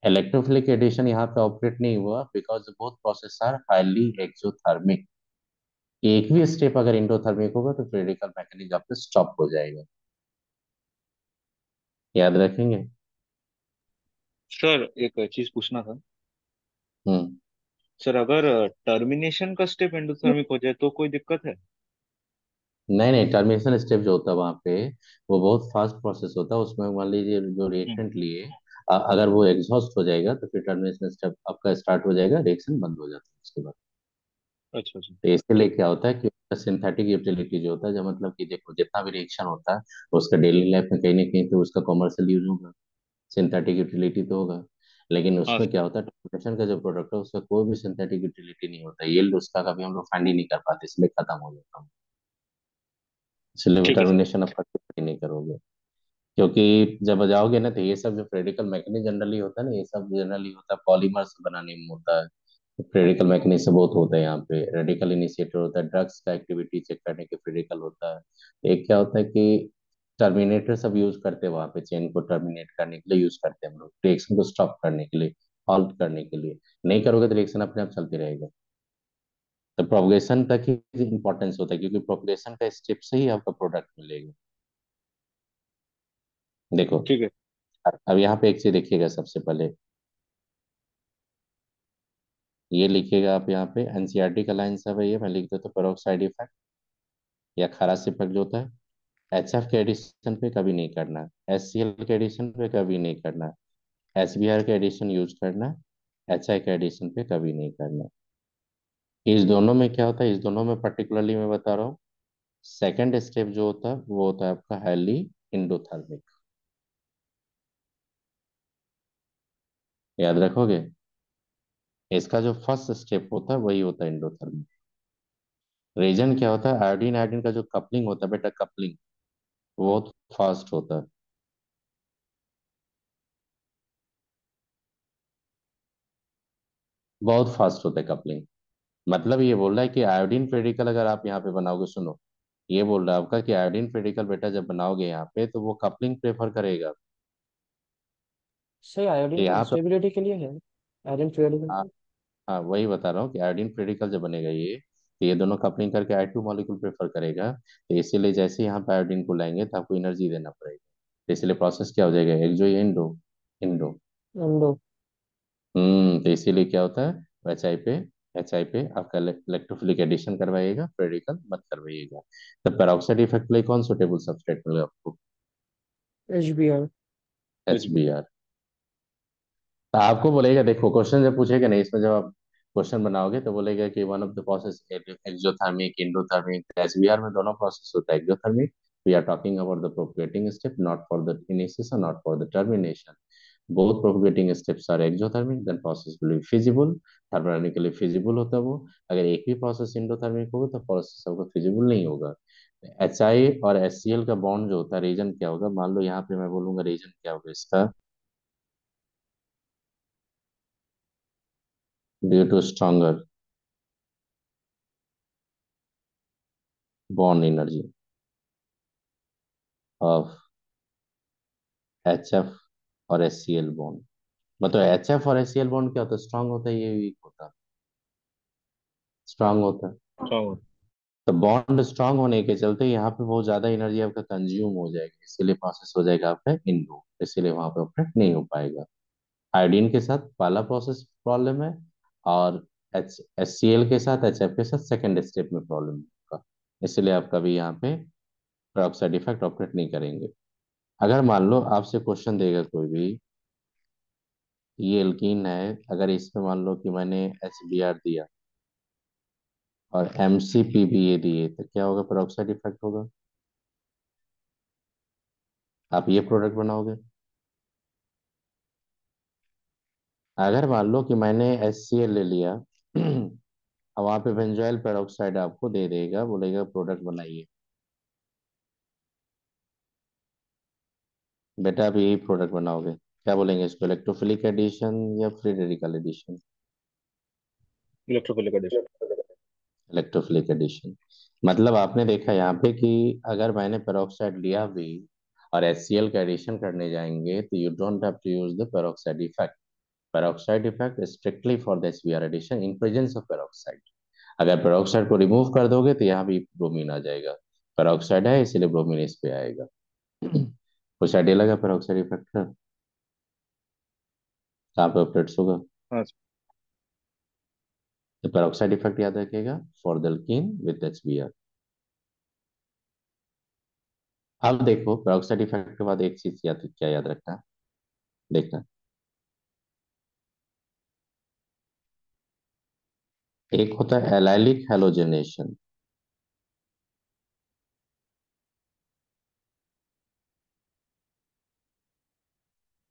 इलेक्ट्रोफिलिक एडिशन यहाँ पे ऑपरेट नहीं हुआ because both process are highly exothermic. एक भी स्टेप अगर इंडोथर्मिक होगा तो रेडिकल मैकेनिज्म आपका स्टॉप हो जाएगा। याद रखेंगे। सर एक चीज पूछना था। हम्म। सर अगर टर्मिनेशन का स्टेप एंडोथर्मिक हो जाए तो कोई दिक्कत है? नहीं नहीं, टर्मिनेशन स्टेप जो होता है वहां पे वो बहुत फास्ट प्रोसेस होता है। उसमें मान लीजिए जो हम्म। रिएक्टेंट लिए अगर वो एग्जॉस्ट हो जाएगा तो फिर टर्मिनेशन स्टेप आपका स्टार्ट हो जाएगा, रिएक्शन बंद हो जाता है उसके बाद। अच्छा अच्छा। तो इसके लिए क्या होता है कि सिंथेटिक यूटिलिटी जो होता है, जो मतलब कि देखो जितना भी रिएक्शन होता है उसका डेली लाइफ में कहीं ना कहीं तो उसका कॉमर्शियल यूज होगा, सिंथेटिक यूटिलिटी तो होगा। लेकिन हाँ उसमें सर। क्या होता है, टर्मिनेशन का जो प्रोडक्ट है उसका कोई भी सिंथेटिक यूटिलिटी नहीं होता, यील्ड उसका कभी हम लोग फाइंड ही नहीं कर पाते, इसलिए खत्म हो जाता है। इसलिए ठीक है सर। टर्मिनेशन आप कभी नहीं करोगे। क्योंकि जब जाओगे ना तो ये सब जो रेडिकल मैकेनिज्म जनरली होता है ना, ये सब जनरली होता है पॉलीमर से बनाने में होता है। रेडिकल मैकेनिज्म बहुत होता है यहाँ पे, रेडिकल इनिशिएटर होता है, ड्रग्स का एक्टिविटी चेक करने के रेडिकल होता है। एक क्या होता है कि टर्मिनेटर सब यूज करते हैं वहां पे, चेन को टर्मिनेट करने के लिए यूज करते हैं हम लोग, रिएक्शन को स्टॉप करने के लिए, हॉल्ट करने के लिए। नहीं करोगे तो रिएक्शन अपने आप चलती रहेगा। तो प्रोपगेशन तक ही इंपॉर्टेंस होता है क्योंकि प्रोपगेशन का स्टेप से ही आपका प्रोडक्ट मिलेगा। देखो ठीक है। अब यहाँ पे एक चीज देखिएगा सबसे पहले, ये लिखिएगा आप यहाँ पे एनसीईआरटी का लाइन सब है, ये मैं लिख देता हूँ, पेरोक्साइड इफेक्ट या खाराश इफेक्ट जो होता है HF के एडिशन पे कभी नहीं करना, HCl के एडिशन पे कभी नहीं करना, HBr के एडिशन यूज करना, HI के एडिशन पे कभी नहीं करना। इस दोनों में क्या होता है, इस दोनों में पर्टिकुलरली मैं बता रहा हूँ, सेकेंड स्टेप जो होता है वो होता है आपका हाईली इंडोथर्मिक। याद रखोगे? इसका जो फर्स्ट स्टेप होता है वही होता है एंडोथर्मिक। रीजन क्या होता है? आयोडीन आयोडीन का जो कपलिंग होता है बेटा, कपलिंग बहुत फास्ट होता है। बहुत फास्ट होता है कपलिंग। मतलब ये बोल रहा है कि आयोडीन पेडिकल अगर आप यहाँ पे बनाओगे, सुनो, ये बोल रहा है आपका कि आयोडीन पेडिकल बेटा जब बनाओगे यहाँ पे तो वो कपलिंग प्रेफर करेगा। सही, तो आयोडीन यहाँ पे स्टेबिलिटी के लिए है, आयरन फ्लूइड। हाँ, हाँ वही बता रहा हूँ कि आयोडीन पेडिकल जब बनेगा ये, तो ये दोनों कपलिंग करके आई टू मॉलिक्यूल प्रेफर करेगा। तो इसीलिए जैसे ही यहाँ पे आयोडीन को लाएंगे तो आपको एनर्जी देना पड़ेगा। तो इसलिए प्रोसेस क्या हो जाएगा, एक्सो या इंडो? इंडो। एंडो। तो इसीलिए क्या होता है, एच आई पे आपका इलेक्ट्रोफिलिक एडिशन करवाइएगा, पेडिकल मत करवाइएगा। तो पेरोक्साइड इफेक्ट के लिए कौन सुटेबल सबस्ट्रेट मिलेगा आपको? HBr। H B R. तो आपको बोलेगा, देखो क्वेश्चन जब पूछेगा नहीं इसमें, जब आप क्वेश्चन बनाओगे तो बोलेगा कि one of the process exothermic endothermic, SBR में दोनों प्रोसेस होता है exothermic. We are talking about the propagating step, not for the initiation, not for the termination. both propagating steps are exothermic, then process will be feasible, thermodynamically feasible होता है वो। अगर एक भी प्रोसेस इंडोथर्मिक होगा तो प्रोसेस आपको feasible नहीं होगा। एच आई और एस सी एल का बॉन्ड जो होता है, रीजन क्या होगा, मान लो यहाँ पे मैं बोलूंगा रीजन क्या होगा इसका, due to stronger bond energy of H F और एस सी एल बॉन्ड। मतलब एच एफ और एस सी एल बॉन्ड क्या होता है, स्ट्रांग होता है, ये वीक होता है, स्ट्रांग होता है। अच्छा। तो बॉन्ड स्ट्रांग होने के चलते यहाँ पे बहुत ज्यादा एनर्जी आपका कंज्यूम हो जाएगी, इसीलिए प्रोसेस हो जाएगा आपका इंडो, इसीलिए वहां पे ऑपरेट नहीं हो पाएगा। आयोडीन के साथ पहला प्रोसेस प्रॉब्लम है, और एच सी एल के साथ, एच एफ के साथ सेकेंड स्टेप में प्रॉब्लम होगा। इसलिए आप कभी यहाँ पे पेरोक्साइड इफेक्ट ऑपरेट नहीं करेंगे। अगर मान लो आपसे क्वेश्चन देगा कोई भी, ये एल्कीन है, अगर इसमें मान लो कि मैंने एच बी आर दिया और एम सी पी भी ये दिए, तो क्या होगा, पेरोक्साइड इफेक्ट होगा। आप ये प्रोडक्ट बनाओगे। अगर मान लो कि मैंने HCl ले लिया और वहां पे बेंजोइल पेरोक्साइड आपको दे देगा, बोलेगा प्रोडक्ट बनाइए, बेटा आप यही प्रोडक्ट बनाओगे, क्या बोलेंगे इसको, इलेक्ट्रोफिलिक एडिशन या free radical addition? Electrophilic addition. Electrophilic addition. मतलब आपने देखा यहाँ पे कि अगर मैंने पेरोक्साइड लिया भी और HCl का एडिशन करने जाएंगे तो you don't have to use the peroxide effect. Peroxide effect strictly for the HBr addition in presence of peroxide. अगर पेरोक्साइड को रिमूव कर दोगे तो यहाँ भी ब्रोमीन आ जाएगा। पेरोक्साइड है इसीलिए ब्रोमीन इस पे आएगा। कुछ आइडिया लगा पेरोक्साइड इफेक्ट का, कहाँ पे ऑपरेट्स होगा? हाँ तो पेरोक्साइड इफेक्ट याद रखिएगा for the alkene with HBr। अब देखो पेरोक्साइड इफेक्ट के बाद एक चीज याद, क्या याद रखना, देखना, एक होता है एलाइलिक हैलोजेनेशन।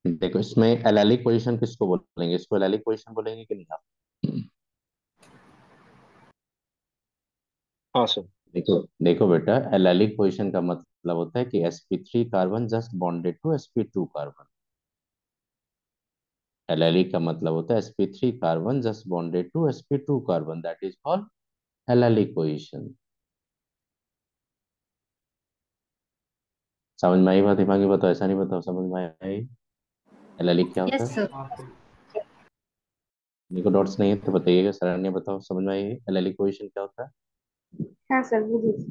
देखो इसमें एलाइलिक पोजीशन किसको बोलेंगे, इसको एलाइलिक पोजीशन बोलेंगे कि नहीं आप? हाँ सर। देखो, देखो बेटा, एलाइलिक पोजीशन का मतलब होता है कि sp3 carbon just bonded to sp2 carbon. Allylic का मतलब होता है sp3 carbon just bonded to sp2 carbon, that is called allylic position. समझ में आई बात? दिमागी बताओ, ऐसा नहीं बताओ, समझ में आई? एलाइलिक क्या होता यस है? सर। हाँ सर। निको डॉट्स नहीं है तो बताइएगा, शरण्य बताओ, समझ में आई एलाइलिक पोजीशन क्या होता है? হ্যাঁ স্যার বুঝেছি।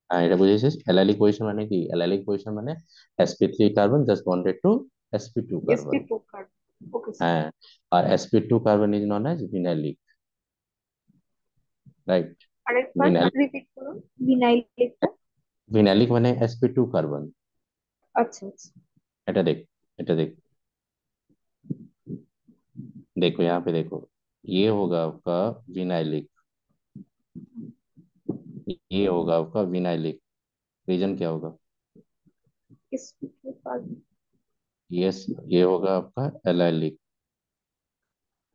हाँ, এটা বুঝেছিস एलाइलिक पोजीशन माने কি, एलाइलिक पोजीशन माने sp3 carbon just bonded to sp2 SP carbon. Two card. Okay sir. हाँ, और sp2 carbon is known as vinylic, right? আরেকবার विनाइलिक, রিপিট করুন। ভিনাইল একটা। विनाइलिक माने sp2 कार्बन। আচ্ছা আচ্ছা। এটা देख, এটা देख, देखो यहाँ पे देखो, ये होगा आपका विनाइलिक, ये होगा आपका विनाइलिक। रीजन क्या होगा? SP two card. यस, ये होगा आपका एलाइलिक।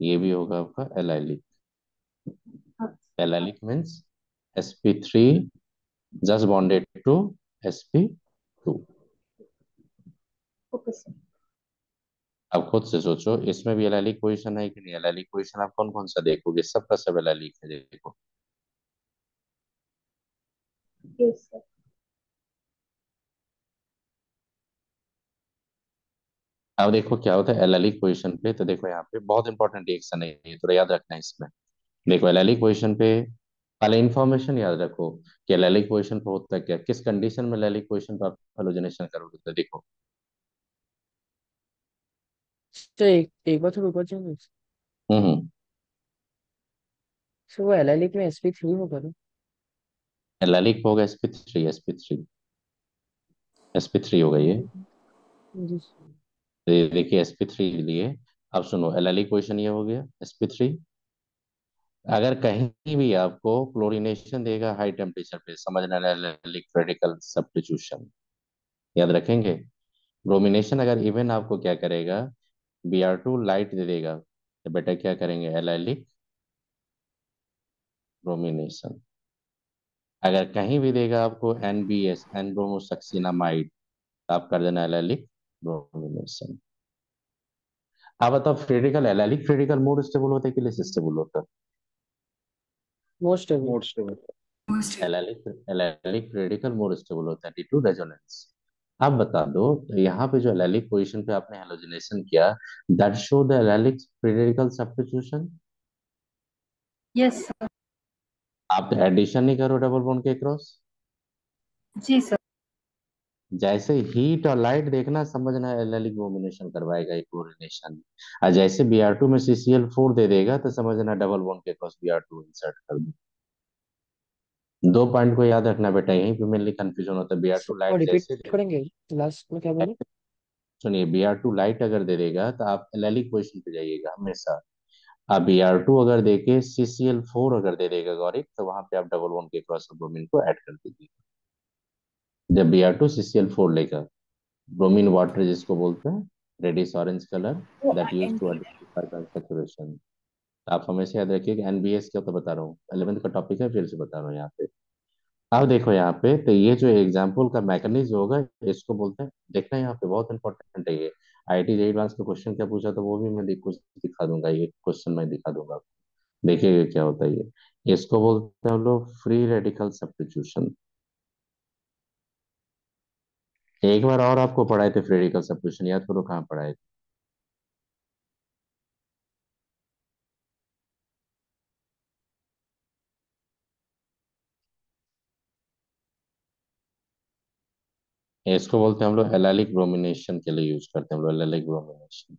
ये भी होगा आपका allylic. Allylic means sp3 just bonded to sp2। Okay sir. अब खुद से सोचो, इसमें भी एलाइलिक पोजीशन है कि नहीं? एलाइलिक पोजीशन आप कौन कौन सा देखोगे? सबका सब एलाइलिक है, देखो। Yes sir. अब देखो क्या होता है एलाइलिक पोजीशन पे, तो देखो यहाँ पे बहुत इंपॉर्टेंट रिएक्शन है ये, थोड़ा याद रखना है इसमें। देखो एलाइलिक पोजीशन पे पहले इंफॉर्मेशन याद रखो कि एलाइलिक पोजीशन पे होता है क्या, किस कंडीशन में एलाइलिक पोजीशन पे आप हेलोजनेशन करोगे। तो देखो तो एक बार थोड़ा ऊपर जाएंगे। हम्म। सो वो एलएलई में sp3 में करूँ। एलाइलिक होगा sp3, sp3, sp3 होगा ये। जी। तो ये देखिए sp3 लिए। अब सुनो एलाइलिक पोजीशन ये हो गया sp3। अगर कहीं भी आपको क्लोरीनेशन देगा हाई टेम्परेचर पे, समझना एलाइलिक रेडिकल सब्स्टिट्यूशन, याद रखेंगे। ब्रोमिनेशन अगर इवन आपको क्या करेगा, Br2 लाइट दे देगा, तो बेटा क्या करेंगे, एलाइलिक ब्रोमिनेशन। अगर कहीं भी देगा आपको NBS, एन ब्रोमोसक्सिनामाइड, तो आप कर देना एलाइलिक ब्रोमिनेशन। अब बताओ critical allylic critical more stable होता है कि लेस स्टेबल होता मोस्ट अभी। More stable. है? Allylic allylic critical more stable होता है ड्यू टू रेजोनेंस। आप बता दो, तो यहाँ पे जो एलाइलिक पोजीशन पे आपने हेलोजिनेशन किया, that show the allylic critical substitution. Yes sir. आप तो एडिशन नहीं करो डबल बॉन्ड के क्रॉस। जी सर। जैसे हीट और लाइट देखना समझना एल्डेलिक ब्रोमिनेशन करवाएगा एक क्लोरीनेशन। और जैसे Br2 में CCl4 दे देगा तो समझना डबल बॉन्ड के क्रॉस Br2 इंसर्ट कर दो। दो पॉइंट को याद रखना बेटा, यहीं पे मेनली कंफ्यूजन होता है। Br2 और लाइट रिपीट जैसे दे करेंगे लास्ट में क्या बोले। सुनिए Br2 लाइट अगर दे देगा तो आप एल्डेलिक पोजीशन पे जाइएगा हमेशा। आप Br2 अगर देके CCl4 अगर दे देगा गौरी, तो वहां पे आप डबल बॉन्ड के क्रॉस ब्रोमीन को ऐड कर दीजिए। जब Br2 CCl4 लेगा, ब्रोमीन वाटर जिसको बोलते हैं, रेडिश ऑरेंज कलर, वो that use to NP. Identify saturation. आप हमेशा याद रखिए कि एनबीएस क्या, तो बता रहा हूँ 11th का टॉपिक है, फिर से बता रहा हूँ यहाँ पे। अब देखो यहाँ पे, तो ये जो एग्जाम्पल का मैकेनिज्म होगा, इसको बोलते हैं, देखना यहाँ पे बहुत इंपॉर्टेंट है ये। आईआईटी जेईई एडवांस का क्वेश्चन क्या पूछा, तो वो भी मैं कुछ दिखा दूंगा, ये क्वेश्चन मैं दिखा दूंगा आपको। देखिएगा क्या होता है ये। इसको बोलते हैं हम लोग फ्री रेडिकल सब्स्टिट्यूशन। एक बार और आपको पढ़ाए थे फ्री रेडिकल सब्स्टिट्यूशन, याद करो कहाँ पढ़ाए थे। इसको बोलते हैं हम लोग एलाइलिक ब्रोमिनेशन के लिए यूज करते हैं हम लोग, एलाइलिक ब्रोमिनेशन।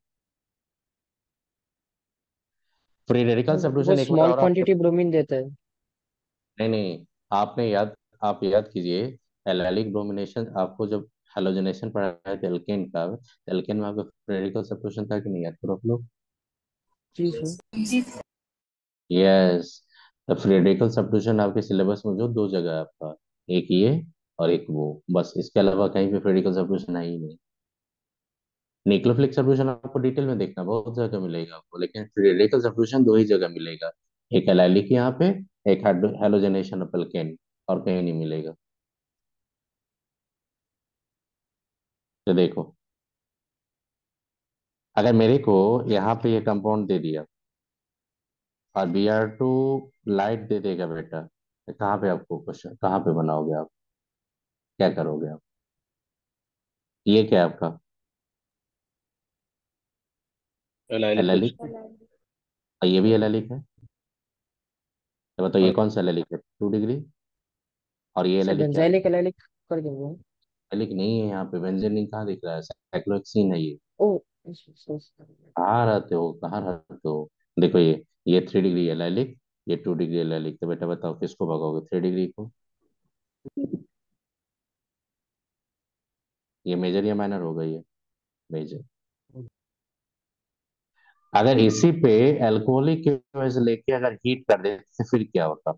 फ्री रेडिकल वो सब्स्टिट्यूशन एक बार स्मॉल और आपको। क्वांटिटी ब्रोमीन देता है। नहीं नहीं, आपने याद, आप याद कीजिए। एलाइलिक ब्रोमिनेशन आपको जब हेलोजनेशन पढ़ाया था एल्केन का, तो एल्केन में आपका फ्री रेडिकल सब्स्टिट्यूशन था कि नहीं, याद करो आप लोग। जी सर। जी सर। यस। तो फ्री रेडिकल सब्स्टिट्यूशन आपके सिलेबस में जो दो जगह है आपका, एक ये और एक वो, बस इसके अलावा कहीं पे फ्री रेडिकल सब्स्टिट्यूशन है ही नहीं। न्यूक्लियोफिलिक सब्स्टिट्यूशन आपको डिटेल में देखना, बहुत जगह मिलेगा आपको, लेकिन फ्री रेडिकल सब्स्टिट्यूशन दो ही जगह मिलेगा। एक एलाइलिक यहाँ पे, एक हेलोजनेशन ऑफ एल्केन, और कहीं नहीं मिलेगा। तो देखो, अगर मेरे को यहाँ पे ये कंपाउंड दे दिया और Br2 लाइट दे देगा बेटा, तो कहाँ पे आपको क्वेश्चन, कहाँ पे बनाओगे आप, क्या करोगे आप? ये क्या है आपका एलाइलिक एलाइलिक, पोजीशन। और ये भी एलाइलिक है। तो बताओ ये हाँ। कौन सा एलाइलिक है, 2 डिग्री, और ये सर एलाइलिक क्या है? बेंजाइलिक एलाइलिक कर देंगे। एलाइलिक नहीं है, यहाँ पे बेंजीन कहाँ दिख रहा है, साइक्लोहेक्सीन है ये। ओ कहाँ रहते हो, कहाँ रहते हो? देखो ये 3 डिग्री एलाइलिक, ये 2 डिग्री एलाइलिक, तो बेटा बताओ किसको भगाओगे, 3 डिग्री को? ये मेजर या माइनर होगा, ये मेजर। अगर इसी पे अल्कोहलिक की वजह से लेके अगर हीट कर देते तो फिर क्या होता?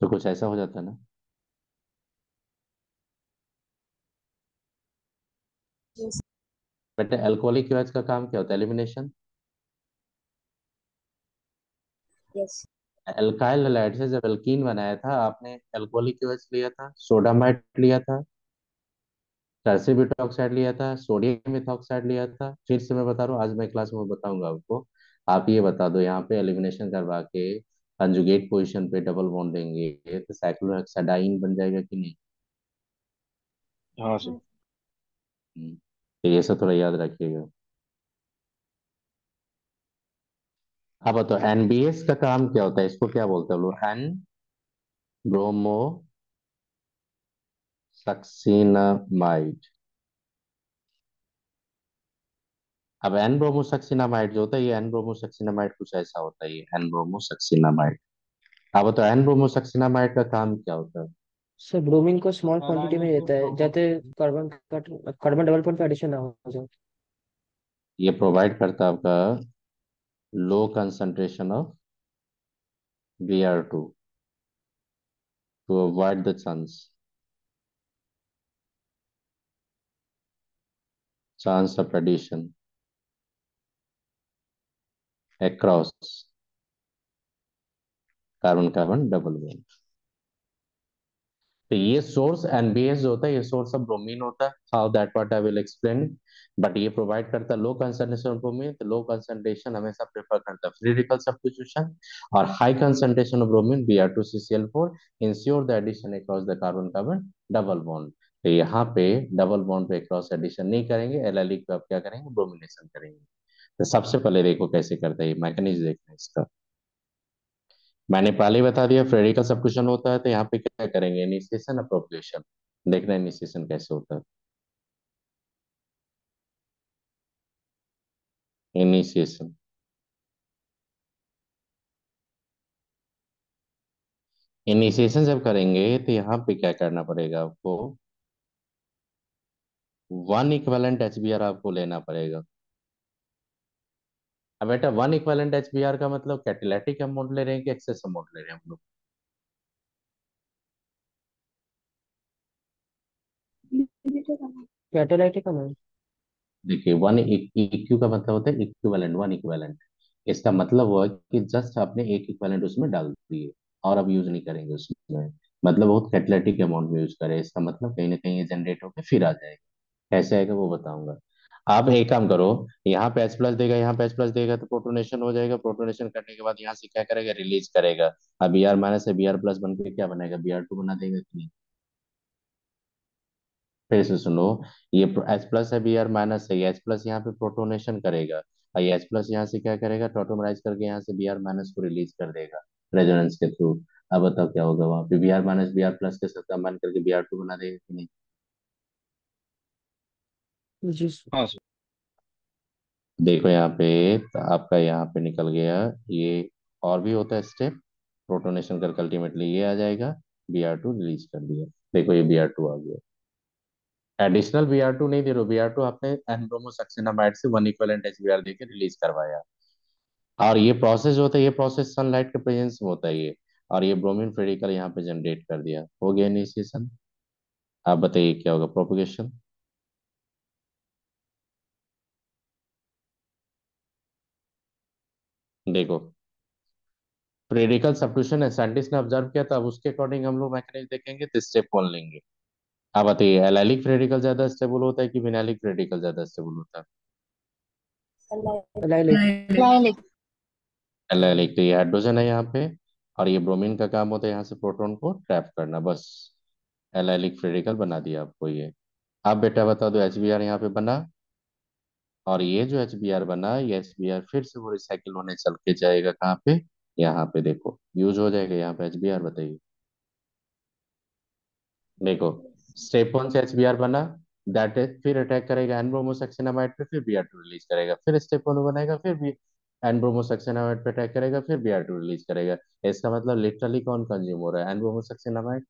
तो कुछ ऐसा हो जाता ना। बेटा अल्कोहलिक की वजह का काम क्या होता है, एलिमिनेशन। यस। एल्काइल हैलाइड से जब एल्कीन बनाया था आपने एल्कोहलिक OH लिया था, सोडामाइट लिया था, टर्सी ब्यूटाऑक्साइड लिया था, सोडियम मिथॉक्साइड लिया था। फिर से मैं बता रहा हूँ, आज मैं क्लास में बताऊंगा आपको। आप ये बता दो यहाँ पे एलिमिनेशन करवा के कंजुगेट पोजीशन पे डबल बॉन्ड देंगे तो साइक्लोहेक्साडाइन बन जाएगा कि नहीं? हाँ सर। तो ये सब थोड़ा याद रखिएगा। अब बताओ एनबीएस का काम क्या होता है, इसको क्या बोलते हैं लोग? N bromo succinimide. अब एन ब्रोमोसक्सिनामाइड जो होता है, ये एन ब्रोमोसक्सिनामाइड कुछ ऐसा होता है, ये एन ब्रोमोसक्सिनामाइड। अब तो एन ब्रोमोसक्सिनामाइड का काम क्या होता है? सर ब्रोमीन को स्मॉल क्वांटिटी में देता है जाते कार्बन कार्बन डबल बॉन्ड पे एडिशन ना हो जाए। ये प्रोवाइड करता है आपका low concentration of Br2 to avoid the chance of addition across carbon carbon double bond. तो ये सोर्स एनबीएस जो होता है, ये सोर्स ऑफ ब्रोमीन होता है। How that what I will explain. But ये प्रोवाइड करता है लो कंसंट्रेशन ऑफ ब्रोमीन, तो लो कंसंट्रेशन हमेशा प्रेफर करता है फ्री रेडिकल सब्स्टिट्यूशन। और high concentration of bromine Br2CCl4 ensure the addition across the carbon carbon double bond. तो यहाँ पे डबल बॉन्ड पे क्रॉस एडिशन नहीं करेंगे, एल्लाइलिक पे आप क्या करेंगे? ब्रोमिनेशन करेंगे। तो सबसे पहले देखो कैसे करते हैं, मैकेनिज्म देखना है इसका। मैंने पहले ही बता दिया फ्रेडी का सब क्वेश्चन होता है, तो यहाँ पे क्या करेंगे? Initiation appropriation. देखना इनिशिएशन कैसे होता है। इनिशिएशन इनिशिएशन जब करेंगे तो यहाँ पे क्या करना पड़ेगा आपको? 1 इक्विवेलेंट HBr आपको लेना पड़ेगा। अब बेटा 1 इक्विवेलेंट HBr का मतलब कैटालिटिक अमाउंट ले रहे हैं कि एक्सेस अमाउंट ले रहे हैं हम लोग? Catalytic amount. देखिए वन इक्यू का मतलब होता है इक्विवेलेंट, 1 इक्विवेलेंट। इसका मतलब हुआ कि जस्ट आपने एक इक्विवेलेंट उसमें डाल दिए और अब यूज नहीं करेंगे उसमें। मतलब बहुत कैटलेटिक अमाउंट में यूज करें, इसका मतलब कहीं ना कहीं ये जनरेट होकर फिर आ जाएगा। कैसे आएगा वो बताऊंगा। आप एक काम करो, यहाँ पे H+ देगा, यहाँ पे H+ देगा तो प्रोटोनेशन हो जाएगा। प्रोटोनेशन करने के बाद यहाँ से क्या करेगा? रिलीज करेगा। अब Br- से Br+ बन के क्या बनाएगा? Br2 बना देगा कि नहीं? फिर से सुनो, ये H+ है, Br- है, ये H+ यहाँ पे प्रोटोनेशन करेगा और ये H+ यहाँ से क्या करेगा? टोटोमराइज करके यहाँ से Br- को रिलीज कर देगा रेजोनेंस के थ्रू। अब बताओ क्या होगा वहां पे? Br- Br+ के साथ कंबाइन करके Br2 बना देगा कि नहीं? जी सर। हाँ सर। देखो यहाँ पे तो आपका यहाँ पे निकल गया ये। और भी होता है स्टेप, प्रोटोनेशन करके अल्टीमेटली ये आ जाएगा। Br2 रिलीज कर दिया। देखो ये Br2 आ गया। एडिशनल Br2 नहीं दे रहे, Br2 आपने एनब्रोमोसक्सिनामाइड से 1 इक्विवेलेंट HBr देके रिलीज करवाया। और ये प्रोसेस जो होता है, ये प्रोसेस सनलाइट के प्रेजेंस में होता है ये। और ये ब्रोमीन रेडिकल यहाँ पे जनरेट कर दिया, हो गया इनिशिएशन। आप बताइए क्या होगा प्रोपोगेशन? देखो रेडिकल सब्स्टिट्यूशन है, साइंटिस्ट ने ऑब्जर्व किया था, अब उसके अकॉर्डिंग हम लोग मैकेनिज्म देखेंगे तो स्टेप 1 लेंगे। आप बताइए एलाइलिक रेडिकल ज्यादा स्टेबल होता है कि विनाइलिक रेडिकल ज्यादा स्टेबल होता है? लाइलिक। लाइलिक। एलाइलिक। तो ये हाइड्रोजन है यहाँ पे, और ये ब्रोमीन का काम होता है यहाँ से प्रोटॉन को ट्रैप करना, बस। एलाइलिक रेडिकल बना दिया आपको ये। आप बेटा बता दो HBr यहाँ पे बना, और ये जो HBr बना, ये HBr फिर से वो रिसाइकिल होने चल के जाएगा कहाँ पे? यहाँ पे देखो यूज हो जाएगा यहाँ पे HBr। बताइए। देखो स्टेप 1 से HBr बना, दैट इज फिर अटैक करेगा एनब्रोमोसक्सिनामाइड पे, फिर Br2 रिलीज करेगा। फिर स्टेप 1 बनाएगा, फिर भी एनब्रोमोसक्सिनामाइड पे अटैक करेगा, फिर Br2 रिलीज करेगा। इसका मतलब लिटरली कौन कंज्यूम हो रहा है? एनब्रोमोसक्सिनामाइड।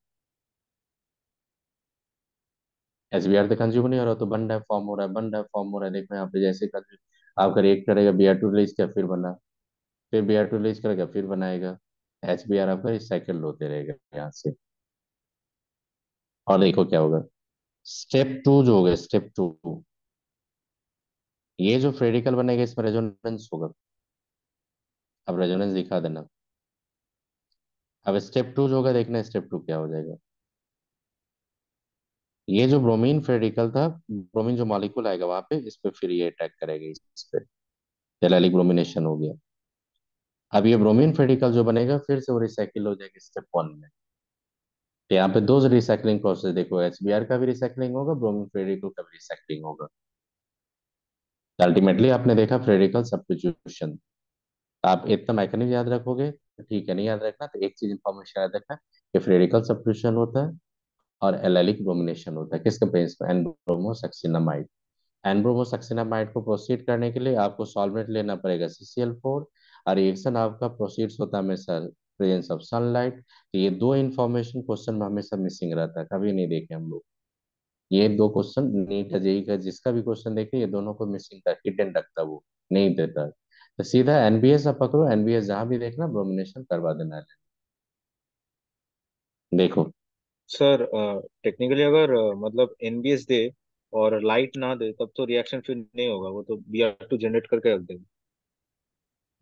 HBr तो कंज्यूम नहीं हो रहा, तो बन रहा है, फॉर्म हो रहा है, बन रहा है, फॉर्म हो रहा है। देखो यहाँ पे जैसे आपका रिएक्ट करेगा, Br2 रिलीज किया फिर बना, फिर Br2 रिलीज करेगा फिर बनाएगा। HBr आपका रिसाइकिल होते रहेगा यहाँ से। और देखो क्या होगा, स्टेप 2 जो होगा, स्टेप 2, ये जो फ्रेडिकल बनेगा इसमें रेजोनेंस होगा। अब रेजोनेंस दिखा देना। अब स्टेप टू जो होगा, देखना स्टेप टू क्या हो जाएगा। ये जो ब्रोमीन फेरिकल था, ब्रोमीन जो मॉलिक्यूल आएगा वहां पे, इस पे फिर ये अटैक करेगा इस पे, एलाइलिक ब्रोमिनेशन हो गया। अब ये ब्रोमीन फेरिकल जो बनेगा फिर से वो रिसाइकिल हो जाएगा स्टेप वन में। तो यहाँ पे दो रिसाइकलिंग प्रोसेस देखो, HBr का भी रिसाइकलिंग होगा, ब्रोमीन फेरिकल का भी रिसाइकलिंग होगा। अल्टीमेटली आपने देखा फेरिकल सब्स्टिट्यूशन। आप इतना मैकेनिज्म याद रखोगे तो ठीक है, नहीं याद रखना तो एक चीज इंफॉर्मेशन याद रखना कि फेरिकल सब्स्टिट्यूशन होता है और एलाइलिक ब्रोमिनेशन होता है। किसके बेस पे? एनब्रोमोसक्सिनामाइड। एनब्रोमोसक्सिनामाइड को प्रोसीड करने के लिए आपको सॉल्वेंट लेना पड़ेगा CCl4, और रिएक्शन आपका प्रोसीड्स होता है हमेशा प्रेजेंस ऑफ सनलाइट। तो ये दो इंफॉर्मेशन क्वेश्चन में हमेशा मिसिंग रहता है, कभी नहीं देखे हम लोग। ये दो क्वेश्चन नीट जेई का जिसका भी क्वेश्चन देखे, ये दोनों को मिसिंग का हिडन रखता है, वो नहीं देता है। तो सीधा एनबीएस आप पकड़ो, एनबीएस जहां भी देखना ब्रोमिनेशन करवा देना है। देखो, सर टेक्निकली अगर मतलब एनबीएस दे और लाइट ना दे तब तो रिएक्शन फिर नहीं होगा, वो तो Br2 जनरेट करके रख देगा।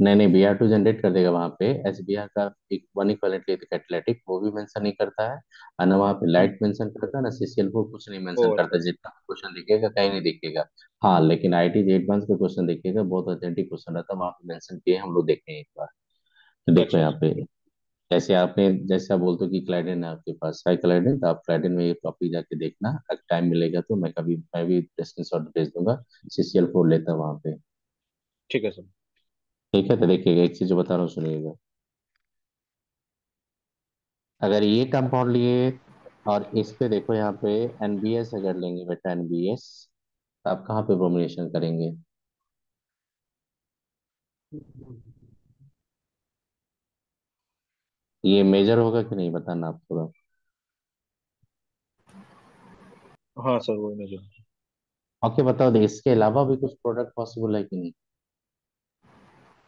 नहीं नहीं, Br2 जनरेट कर देगा वहां पे। HBr का एक वन इक्वलेंटली कैटालिटिक वो भी मेंशन नहीं करता है, और ना वहाँ पे हम्म। लाइट मेंशन करता है, ना CCl4 कुछ नहीं ओ मेंशन करता। अच्छा। जितना क्वेश्चन दिखेगा कहीं नहीं दिखेगा। हाँ, लेकिन IIT एडवांस का क्वेश्चन देखिएगा, बहुत ऑथेंटिक क्वेश्चन रहता है, वहाँ पे मेंशन किए हम लोग देखे हैं एक बार। तो देखो अच्छा यहाँ अच्छा। पे, जैसे आप बोलते हो कि क्लाइडेन है आपके पास, साई क्लाइडेन, तो आप क्लाइडेन में ये टॉपिक जाके देखना, अगर टाइम मिलेगा तो मैं भी स्क्रीनशॉट भेज दूंगा। CCl4 लेता है वहाँ पे। ठीक है सर। ठीक है, तो देखिएगा एक चीज जो बता रहा हूँ सुनिएगा। अगर ये कंपाउंड लिए और इस पे देखो यहाँ पे NBS अगर लेंगे बेटा, NBS, तो आप कहाँ पे ब्रोमिनेशन करेंगे? ये मेजर होगा कि नहीं बताना आप थोड़ा। हाँ सर वही मुझे। ओके, बताओ दे, इसके अलावा भी कुछ प्रोडक्ट पॉसिबल है कि नहीं?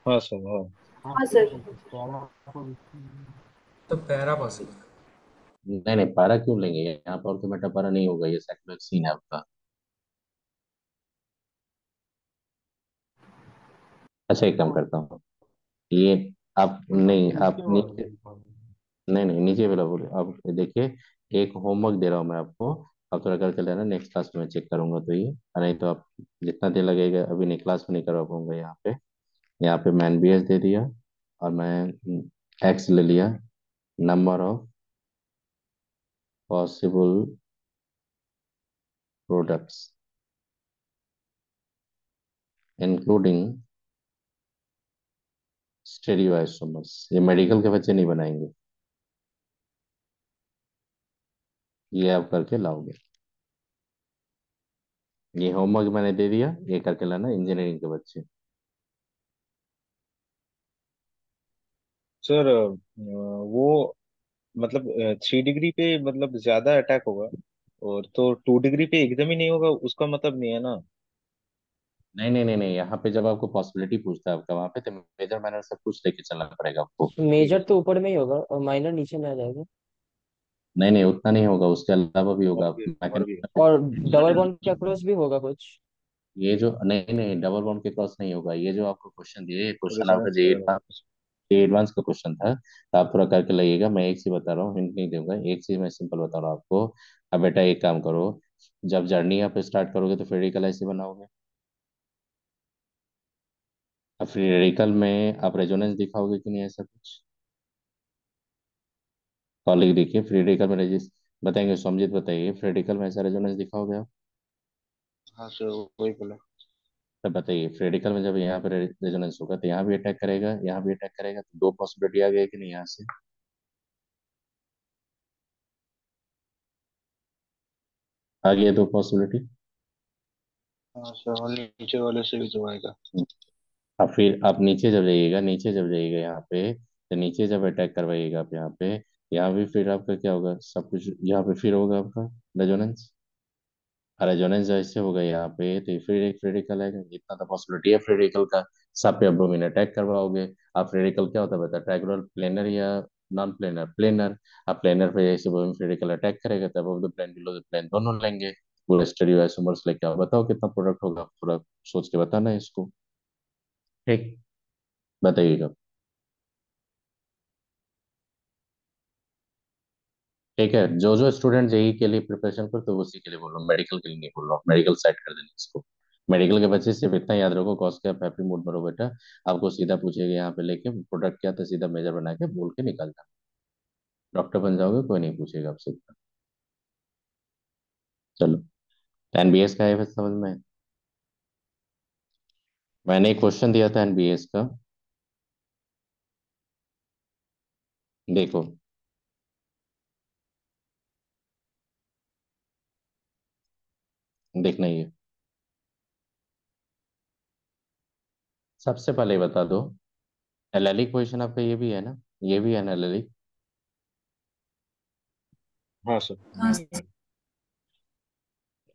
हाँ सर हाँ। हाँ सर। तो पैरा पॉसिबल है। नहीं नहीं, पारा क्यों लेंगे यहाँ पर? तो बेटा पारा नहीं होगा, ये साइक्लोहेक्सीन है आपका। अच्छा, एक काम करता हूँ, ये आप नहीं, आप नीचे, नहीं नहीं नीचे वाला बोले आप देखिए। एक होमवर्क दे रहा हूँ मैं आपको, आप थोड़ा करके लेना, नेक्स्ट क्लास में चेक करूंगा तो ये, नहीं तो आप जितना देर लगेगा अभी नहीं, क्लास में नहीं करवा पाऊंगा यहाँ पे। यहाँ पे मैं NBS दे दिया, और मैं एक्स ले लिया, number of possible products including stereoisomers. ये मेडिकल के बच्चे नहीं बनाएंगे, ये आप करके लाओगे। ये होमवर्क मैंने दे दिया, ये करके लाना इंजीनियरिंग के बच्चे। सर वो मतलब 3 डिग्री पे मतलब ज्यादा अटैक होगा, और तो 2 डिग्री पे एकदम ही नहीं होगा उसका मतलब नहीं है ना। नहीं नहीं नहीं नहीं, यहाँ पे जब आपको पॉसिबिलिटी पूछता है आपका, वहाँ पे तो मेजर माइनर सब कुछ लेके चलना पड़ेगा आपको। मेजर तो ऊपर में ही होगा और माइनर नीचे में आ जाएगा। नहीं नहीं, उतना नहीं होगा, उसके अलावा भी होगा। और भी है। और डबल बॉन्ड के अक्रॉस भी होगा कुछ। ये जो, नहीं नहीं, डबल बॉन्ड के क्रॉस नहीं होगा। ये जो आपको क्वेश्चन दिए, ये क्वेश्चन आपका रेजोनेंस जे वगैरह एडवांस, का कुछ। जे एडवांस का क्वेश्चन था, तो आप थोड़ा करके लाइएगा। मैं एक चीज बता रहा हूँ, हिंट नहीं दूंगा, एक चीज मैं सिंपल बता रहा हूँ आपको। अब बेटा एक काम करो, जब जर्नी आप स्टार्ट करोगे तो फिर ऐसे बनाओगे। अब फिर में आप रेजोनेंस दिखाओगे कि नहीं, ऐसा कुछ कॉलेज देखिए। फ्रेडिकल में रजिस बताएंगे, समझित बताइए, फ्रेडिकल में ऐसा रेजोनेंस दिखाओगे आप? हाँ सर वही बोला। तब बताइए, फ्रेडिकल में जब यहाँ पे रेजोनेंस होगा तो यहाँ भी अटैक करेगा, यहाँ भी अटैक करेगा, तो दो पॉसिबिलिटी आ गई कि नहीं यहाँ से? आ गया दो पॉसिबिलिटी। हाँ सर और नीचे वाले से भी तो आएगा। अब फिर आप नीचे जब जाइएगा, नीचे जब जाइएगा यहाँ पे, तो नीचे जब अटैक करवाइएगा आप यहाँ पे, यहाँ भी फिर आपका क्या होगा, सब कुछ यहाँ पे फिर होगा आपका रेजोनेंस। रेजोनेंस जैसे होगा यहाँ पे, तो फिर एक फ्रेडिकल आएगा। इतना तो पॉसिबिलिटी है फ्रेडिकल का। सब पे एब्डोमेन अटैक करवाओगे आप। फ्रेडिकल क्या होता है बता, ट्राइगोनल प्लेनर या नॉन प्लेनर? प्लेनर। आप प्लेनर पे जैसे फ्रेडिकल अटैक करेगा, top of the plane below the plane दोनों लेंगे। पूरा स्टेरियोआइसोमर्स लेके आओ, बताओ कितना प्रोडक्ट होगा, पूरा सोच के बताना है इसको। ठीक, बताइएगा। ठीक है, जो जो स्टूडेंट जेई के लिए प्रिपरेशन कर तो उसी के लिए बोल रहा हूँ, मेडिकल के लिए नहीं बोल रहा हूँ। मेडिकल साइड कर देना इसको। मेडिकल के बच्चे सिर्फ इतना याद रखो, कॉस का हैप्पी मूड में रहो बेटा। आपको सीधा पूछेगा यहाँ पे लेके प्रोडक्ट क्या था, सीधा मेजर बना के बोल के निकल जाना। डॉक्टर बन जाओगे, कोई नहीं पूछेगा आपसे इतना। चलो, एनबीएस का है फिर समझ में। मैंने एक क्वेश्चन दिया था एनबीएस का, देखो। देखना ये, सबसे पहले बता दो, एलएलई क्वेश्चन आपका ये भी है ना, ये भी है ना एलएलई। हाँ सर। हाँ सर।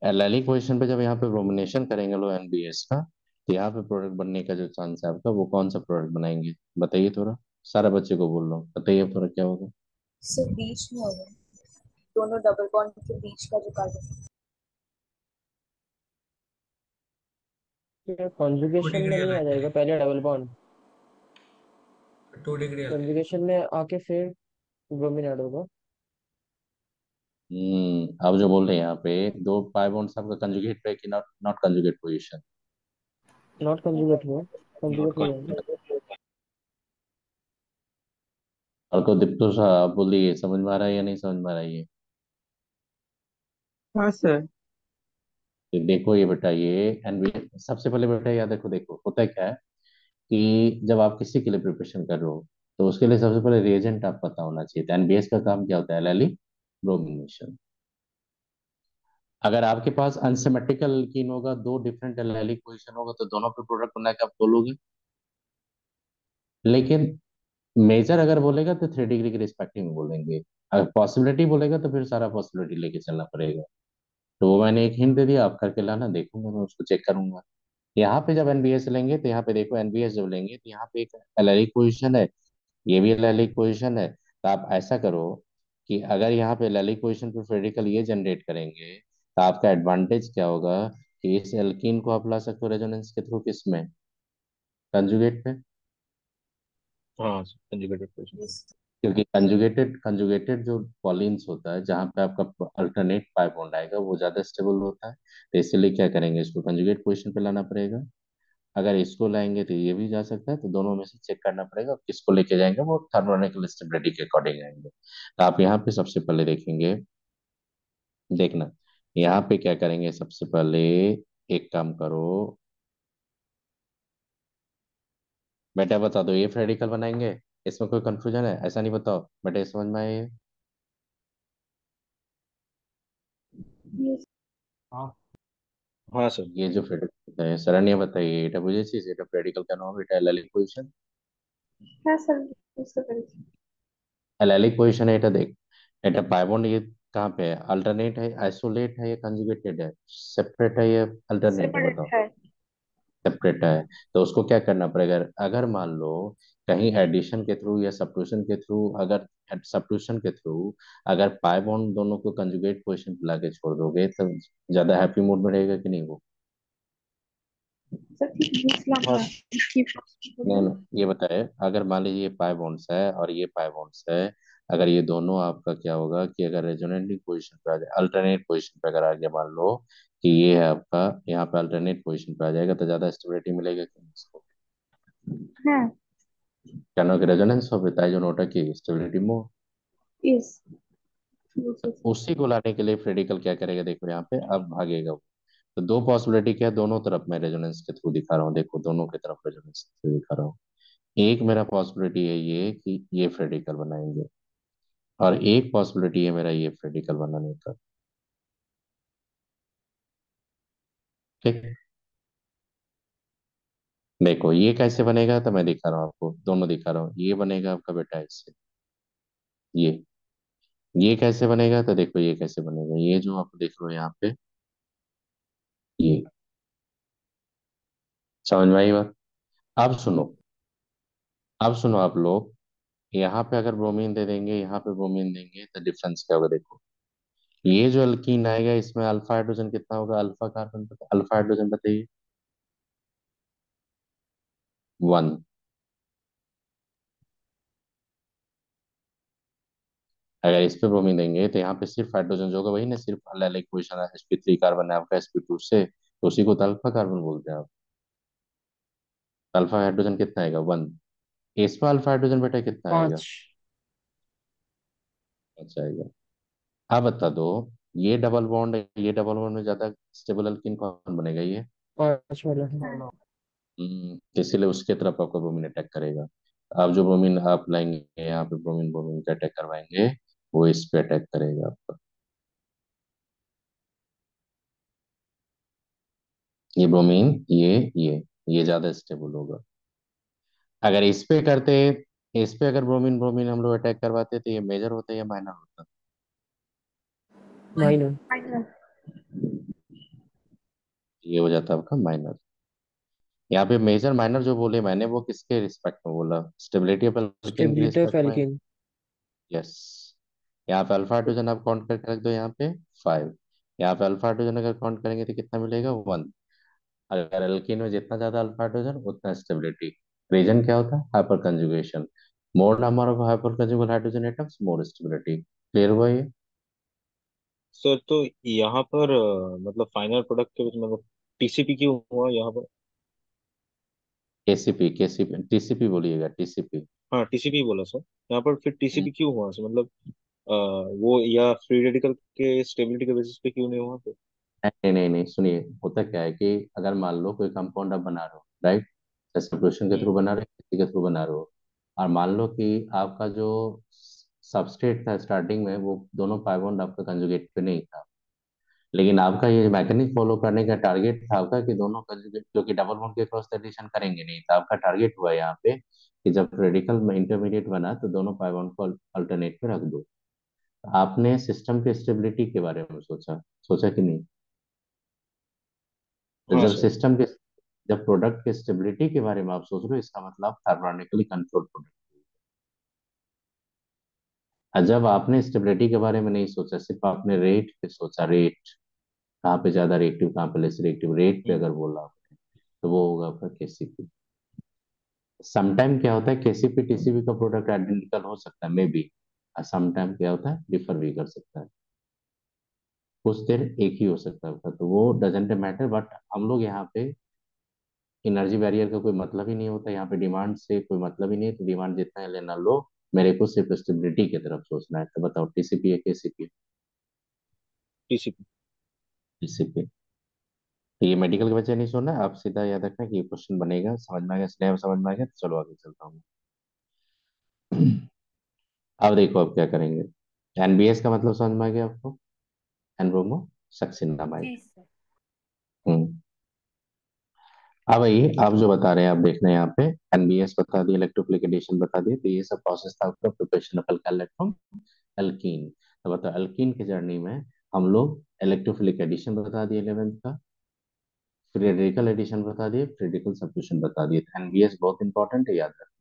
एलएलई क्वेश्चन पे जब यहाँ पे ब्रोमिनेशन करेंगे लोग एनबीएस का, तो यहाँ पे प्रोडक्ट बनने का जो चांस है आपका, वो कौन सा प्रोडक्ट बनाएंगे बताइए थोड़ा। सारा बच्चे को बोल रहा हूँ, बताइए थोड़ा क्या होगा। सर बीच में होगा, दोनों डबल बॉन्ड के बीच का जो कार्बन। टू कॉन्जुगेशन में डिग्री नहीं आ अलग जाएगा, है। पहले डबल बॉन्ड, 2 डिग्री अलग है। कॉन्जुगेशन में आके फिर ब्रोमीन ऐड होगा। अब जो बोल रहे हैं यहाँ पे, दो पाई बॉन्ड्स आपका कंजुगेट पे कि not, not conjugate position. Not conjugate में, नॉट कंजुगेट में जाएंगे। कॉन्जुगेट। और को दीप्तो साहब आप बोलिए, समझ में आ रहा है या नहीं समझ में आ रहा है ये। हाँ सर। तो देखो ये बेटा, ये एनबीए सबसे पहले बेटा याद रखो, देखो होता है क्या है कि जब आप किसी के लिए प्रिपरेशन कर रहे हो, तो उसके लिए सबसे पहले रिएजेंट आप पता होना चाहिए। तो एनबीएस का काम क्या होता है, एलएलई ब्रोमिनेशन। अगर आपके पास अनसिमेट्रिकल कीन होगा, दो डिफरेंट एलएलई पोजीशन होगा, तो दोनों पे प्रोडक्ट बना के आप बोलोगे। लेकिन मेजर अगर बोलेगा तो 3 डिग्री के रिस्पेक्टिव में बोलेंगे। अगर पॉसिबिलिटी बोलेगा तो फिर सारा पॉसिबिलिटी लेके चलना पड़ेगा। तो वो मैंने एक हिंट दे दिया, आप करके लाना, देखूंगा मैं उसको, चेक करूंगा। यहाँ पे जब एनबीएस लेंगे तो यहाँ पे देखो, एनबीएस जब लेंगे तो यहाँ पे एक एलएलई पोजीशन है, ये भी एलएलई पोजीशन है। तो आप ऐसा करो कि अगर यहाँ पे एलएलई पोजीशन पे फेडिकल ये जनरेट करेंगे, तो आपका एडवांटेज क्या होगा कि इस एल्कीन को आप ला सकते हो रेजोनेंस के थ्रू, किस में, कंजुगेट पे। हाँ सर, कंजुगेटेड पोजीशन। क्योंकि कंजुगेटेड कंजुगेटेड जो कॉलिन्स होता है, जहाँ पे आपका अल्टरनेट पाई बॉन्ड आएगा, वो ज्यादा स्टेबल होता है। तो इसलिए क्या करेंगे, इसको कंजुगेट पोजीशन पे लाना पड़ेगा। अगर इसको लाएंगे तो ये भी जा सकता है, तो दोनों में से चेक करना पड़ेगा, किसको लेके जाएंगे वो थर्मोनिकल स्टेबिलिटी के अकॉर्डिंग आएंगे। तो आप यहाँ पे सबसे पहले देखेंगे, देखना यहाँ पे क्या करेंगे सबसे पहले। एक काम करो बेटा, बता दो ये रेडिकल बनाएंगे, इसमें कोई कंफ्यूजन है, ऐसा नहीं, बताओ बेटा, ये समझ में आए ये? यस। हाँ। हाँ सर। ये जो रेडिकल है, शरण्य बताइए, এটা বুঝেছিস এটা रेडिकल का नाम, এটা एलिलिक पोजीशन। हाँ सर, বুঝতে পেরেছি। एलिलिक पोजीशन है, এটা देख, এটা पाई बॉन्ड ये कहाँ पे है, अल्टरनेट है, आइसोलेट है, या कंजुगेटेड है, सेपरेट है, या अल्टरनेट है, सेपरेट बताओ। है। सेपरेट है। तो उसको क्या करना पड़ेगा, अगर मान लो कहीं एडिशन के थ्रू या सब्स्टिट्यूशन के थ्रू, अगर सब्स्टिट्यूशन के थ्रू अगर पाई बॉन्ड दोनों को कंजुगेट पोजीशन पे लाके छोड़ दोगे, तो ज्यादा हैप्पी मूड में रहेगा कि नहीं वो। सर ठीक बुझলাম हाँ না কি প্রশ্ন नहीं করলেন? नहीं, ये बताए, अगर मान लीजिए ये पाई बॉन्ड्स है और ये पाई बॉन्ड्स है, अगर ये दोनों आपका क्या होगा कि अगर रेजोनेटिंग पोजीशन पे आ जाए, अल्टरनेट पोजीशन पे अगर आ गया, मान लो कि ये है आपका, यहाँ पे अल्टरनेट पोजीशन पे आ जाएगा, तो ज्यादा स्टेबिलिटी मिलेगा कि नहीं इसको। হ্যাঁ। কেন কি রেজোনেন্স হবে, তাই জন্য ওটা কি স্টেবিলিटी मोर। ইয়েস, বুঝেছি। उसी को लाने के लिए फ्रेडिकल क्या करेगा, देखो यहाँ पे अब भागेगा वो। तो दो पॉसिबिलिटी क्या है, दोनों तरफ मैं रेजोनेंस के थ्रू दिखा रहा हूँ, देखो दोनों की तरफ रेजोनेंस के थ्रू दिखा रहा हूँ। एक मेरा पॉसिबिलिटी है ये कि ये फ्रेडिकल बनाएंगे, और एक पॉसिबिलिटी है मेरा ये फ्रेडिकल बनाने का। ठीक, देखो ये कैसे बनेगा, तो मैं दिखा रहा हूँ आपको, दोनों दिखा रहा हूँ। ये बनेगा आपका बेटा इससे, ये कैसे बनेगा, तो देखो ये कैसे बनेगा, ये जो आप देख रहे हो यहाँ पे, ये समझ में आई बात। अब सुनो, अब सुनो आप लोग, यहाँ पे अगर ब्रोमीन दे देंगे, यहाँ पे ब्रोमीन देंगे, तो डिफरेंस क्या होगा, देखो। ये जो अल्कीन आएगा, इसमें अल्फा हाइड्रोजन कितना होगा, अल्फा कार्बन, अल्फा हाइड्रोजन बताइए, 1। अगर इस पे ब्रोमीन देंगे तो यहाँ पे सिर्फ हाइड्रोजन जो होगा वही ना, सिर्फ अलग पोजिशन sp3 कार्बन है आपका sp2 से, तो उसी को तो अल्फा कार्बन बोलते हैं आप। अल्फा हाइड्रोजन कितना आएगा, 1। इसमें अल्फा हाइड्रोजन बेटा कितना आएगा, 5। 5 आएगा। आप बता दो, ये डबल बॉन्ड है, ये डबल बॉन्ड में ज्यादा स्टेबल अल्कीन कौन बनेगा, ये। 5 वाला है। हाँ। तो इसीलिए उसके तरफ आपका ब्रोमीन अटैक करेगा। आप जो ब्रोमीन आप लाएंगे यहाँ पे, ब्रोमीन ब्रोमीन का अटैक करवाएंगे, वो इस पे अटैक करेगा आपका। ये ब्रोमीन, ये ज्यादा स्टेबल होगा। अगर इस पे करते, इस पे अगर ब्रोमीन ब्रोमीन हम लोग अटैक करवाते तो ये मेजर होता है या माइनर होता। माइनर। फाइनल। ये हो जाता है आपका माइनर। यहाँ पे मेजर माइनर जो बोले मैंने, वो किसके रिस्पेक्ट में बोला, स्टेबिलिटी ऑफ एल्कीन के स्टेबिलिटी ऑफ रिस्पेक्ट में। एल्कीन। यस। यहाँ पे अल्फा हाइड्रोजन आप काउंट करके रख दो, यहाँ पे 5। यहाँ पे अल्फा हाइड्रोजन अगर काउंट करेंगे तो कितना मिलेगा, 1। अगर एल्कीन में जितना ज्यादा अल्फा हाइड्रोजन उतना स्टेबिलिटी। रीजन क्या होता है, hyper conjugation. More number of hyper conjugal hydrogen atoms, more stability. Clear हुआ ये। सर तो यहाँ पर मतलब फाइनल प्रोडक्ट के बीच मतलब टीसीपी क्यों हुआ यहाँ पर? केसीपी, केसीपी टीसीपी बोलिएगा, टीसीपी। हाँ टीसीपी बोला सर। यहाँ पर फिर टीसीपी क्यों हुआ सर, मतलब वो या फ्री रेडिकल के स्टेबिलिटी के बेसिस पे क्यों नहीं हुआ फिर? नहीं नहीं नहीं, सुनिए, होता क्या है कि अगर मान लो कोई कंपाउंड आप बना रहे हो, राइट, सब्स्टिट्यूशन के हम्म। थ्रू बना रहे हो, किसी के थ्रू बना रहे हो, और मान लो कि आपका जो सबस्ट्रेट था स्टार्टिंग में, वो दोनों पाई बॉन्ड आपका कंजुगेट पे नहीं था, लेकिन आपका ये मैकेनिज्म फॉलो करने का टारगेट था आपका कि दोनों कंजुगेट, क्योंकि डबल बॉन्ड के क्रॉस एडिशन करेंगे नहीं, तो आपका टारगेट हुआ यहाँ पे कि जब रेडिकल में इंटरमीडिएट बना तो दोनों पाई बॉन्ड को अल्टरनेट पे रख दो। आपने सिस्टम की स्टेबिलिटी के बारे में सोचा, सोचा कि नहीं। तो हाँ जब सर। सिस्टम के, जब प्रोडक्ट की स्टेबिलिटी के बारे में आप सोच रहे हो, इसका मतलब थर्मोडायनेमिकली कंट्रोल प्रोडक्ट। और जब आपने स्टेबिलिटी के बारे में नहीं सोचा, सिर्फ आपने रेट पे सोचा, रेट कहाँ पे ज्यादा रिएक्टिव, कहाँ पे लेस रिएक्टिव, रेट पे हम्म। अगर बोला आपने, तो वो होगा आपका केसीपी। समटाइम क्या होता है, केसीपी टीसीपी का प्रोडक्ट आइडेंटिकल हो सकता है मे बी, और समटाइम क्या होता है, डिफर भी कर सकता है, कुछ देर एक ही हो सकता है आपका, तो वो डजेंट मैटर। बट हम लोग यहाँ पे एनर्जी बैरियर का कोई मतलब ही नहीं होता, यहाँ पे डिमांड से कोई मतलब ही नहीं है, तो डिमांड जितना है लेना लो, मेरे को सिर्फ स्टेबिलिटी की तरफ सोचना है। तो बताओ टीसीपी है केसीपी। टीसीपी। टीसीपी। तो ये मेडिकल के बच्चे नहीं सुनना, आप सीधा याद रखना कि ये क्वेश्चन बनेगा, समझ में आ गया, स्नेह समझ में आ गया, तो चलो आगे चलता हूँ। अब देखो अब क्या करेंगे। एनबीएस का मतलब समझ में आ गया आपको, एनब्रोमो सक्सिनामाइड। जी सर। हम्म। अब आइए, आप जो बता रहे हैं, आप देख रहे हैं यहाँ पे, एनबीएस बता दिए, इलेक्ट्रोफिलिक एडिशन बता दिए, तो ये सब प्रोसेस था आपका preparation of alkyl from alkene. तो बताओ एल्कीन की जर्नी में हम लोग इलेक्ट्रोफिलिक एडिशन बता दिए 11th का, फिर रेडिकल एडिशन बता दिए, फिर रेडिकल सब्स्टिट्यूशन बता दिए। एनबीएस बहुत इंपॉर्टेंट है, याद रखना।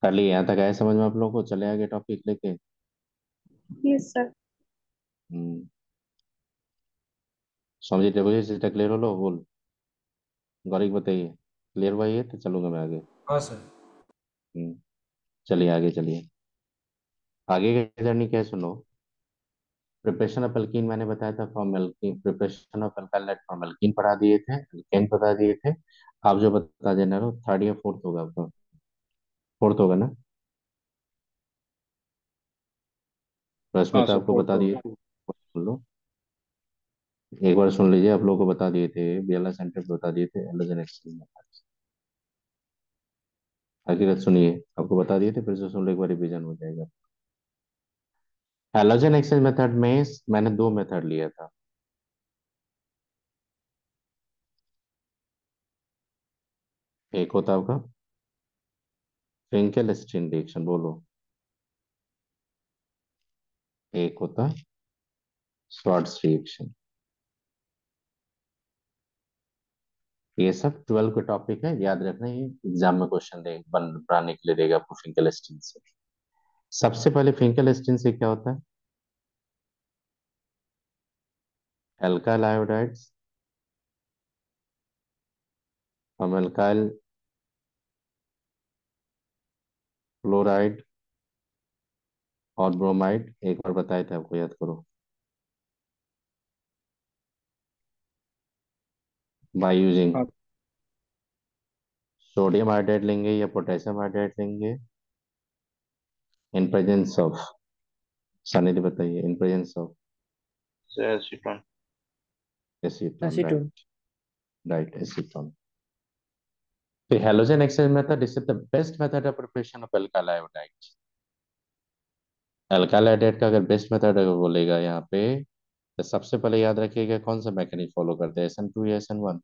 कर लिए, यहाँ तक आए समझ में आप लोगों को, चले आगे टॉपिक लेके। Yes sir. हम्म। समझी टेबल सिस्टम क्लियर हो लो, बोल गौरी को बताइए, क्लियर हुआ ये, तो चलूंगा मैं आगे। हाँ सर। हम्म। चलिए आगे चलिए। आगे की जर्नी क्या है सुनो। प्रिपरेशन ऑफ एल्कीन मैंने बताया था, from alkene, preparation of alkyl from alkene पढ़ा दिए थे, एल्केन बता दिए थे। आप जो बता देना, रो थर्ड या फोर्थ होगा आपका, फोर्थ होगा ना, हाँ रश्मिता सर आपको फोर्थ बता होगा। दिए थे, सुन लो एक बार, सुन लीजिए, आप लोगों को बता दिए थे, बियला सेंटर पे बता दिए थे एलोजन एक्सचेंज मेथड। हकीकत सुनिए, आपको बता दिए थे, फिर से सुन लो एक बार, रिवीजन हो जाएगा। एलोजन एक्सचेंज मेथड में मैंने दो मेथड लिया था। एक होता आपका फ्रेंकेल स्टीन रिएक्शन, बोलो। एक होता शॉर्ट्स रिएक्शन। ये सब 12 के टॉपिक है, याद रखना, ये एग्जाम में क्वेश्चन दे बनाने के लिए देगा आपको फ्रेंकेल स्टीन से। सबसे पहले फ्रेंकेल स्टीन से क्या होता है, एल्काइल आयोडाइड्स हम एल्काइल क्लोराइड और ब्रोमाइड एक बार बताए थे आपको, याद करो। बाय यूजिंग हाँ सोडियम आयोडाइड लेंगे या पोटेशियम आयोडाइड लेंगे, इन प्रेजेंस ऑफ, सनी बताइए, in presence of sir, acetone. Acetone, acetone. Right. Right, acetone. तो halogen exchange method is the best method of preparation of alkyl iodide. Alkyl iodide का अगर best method अगर बोलेगा यहाँ पे, तो सबसे पहले याद रखिएगा कौन सा मैकेनिक फॉलो करते हैं, SN2 या SN1।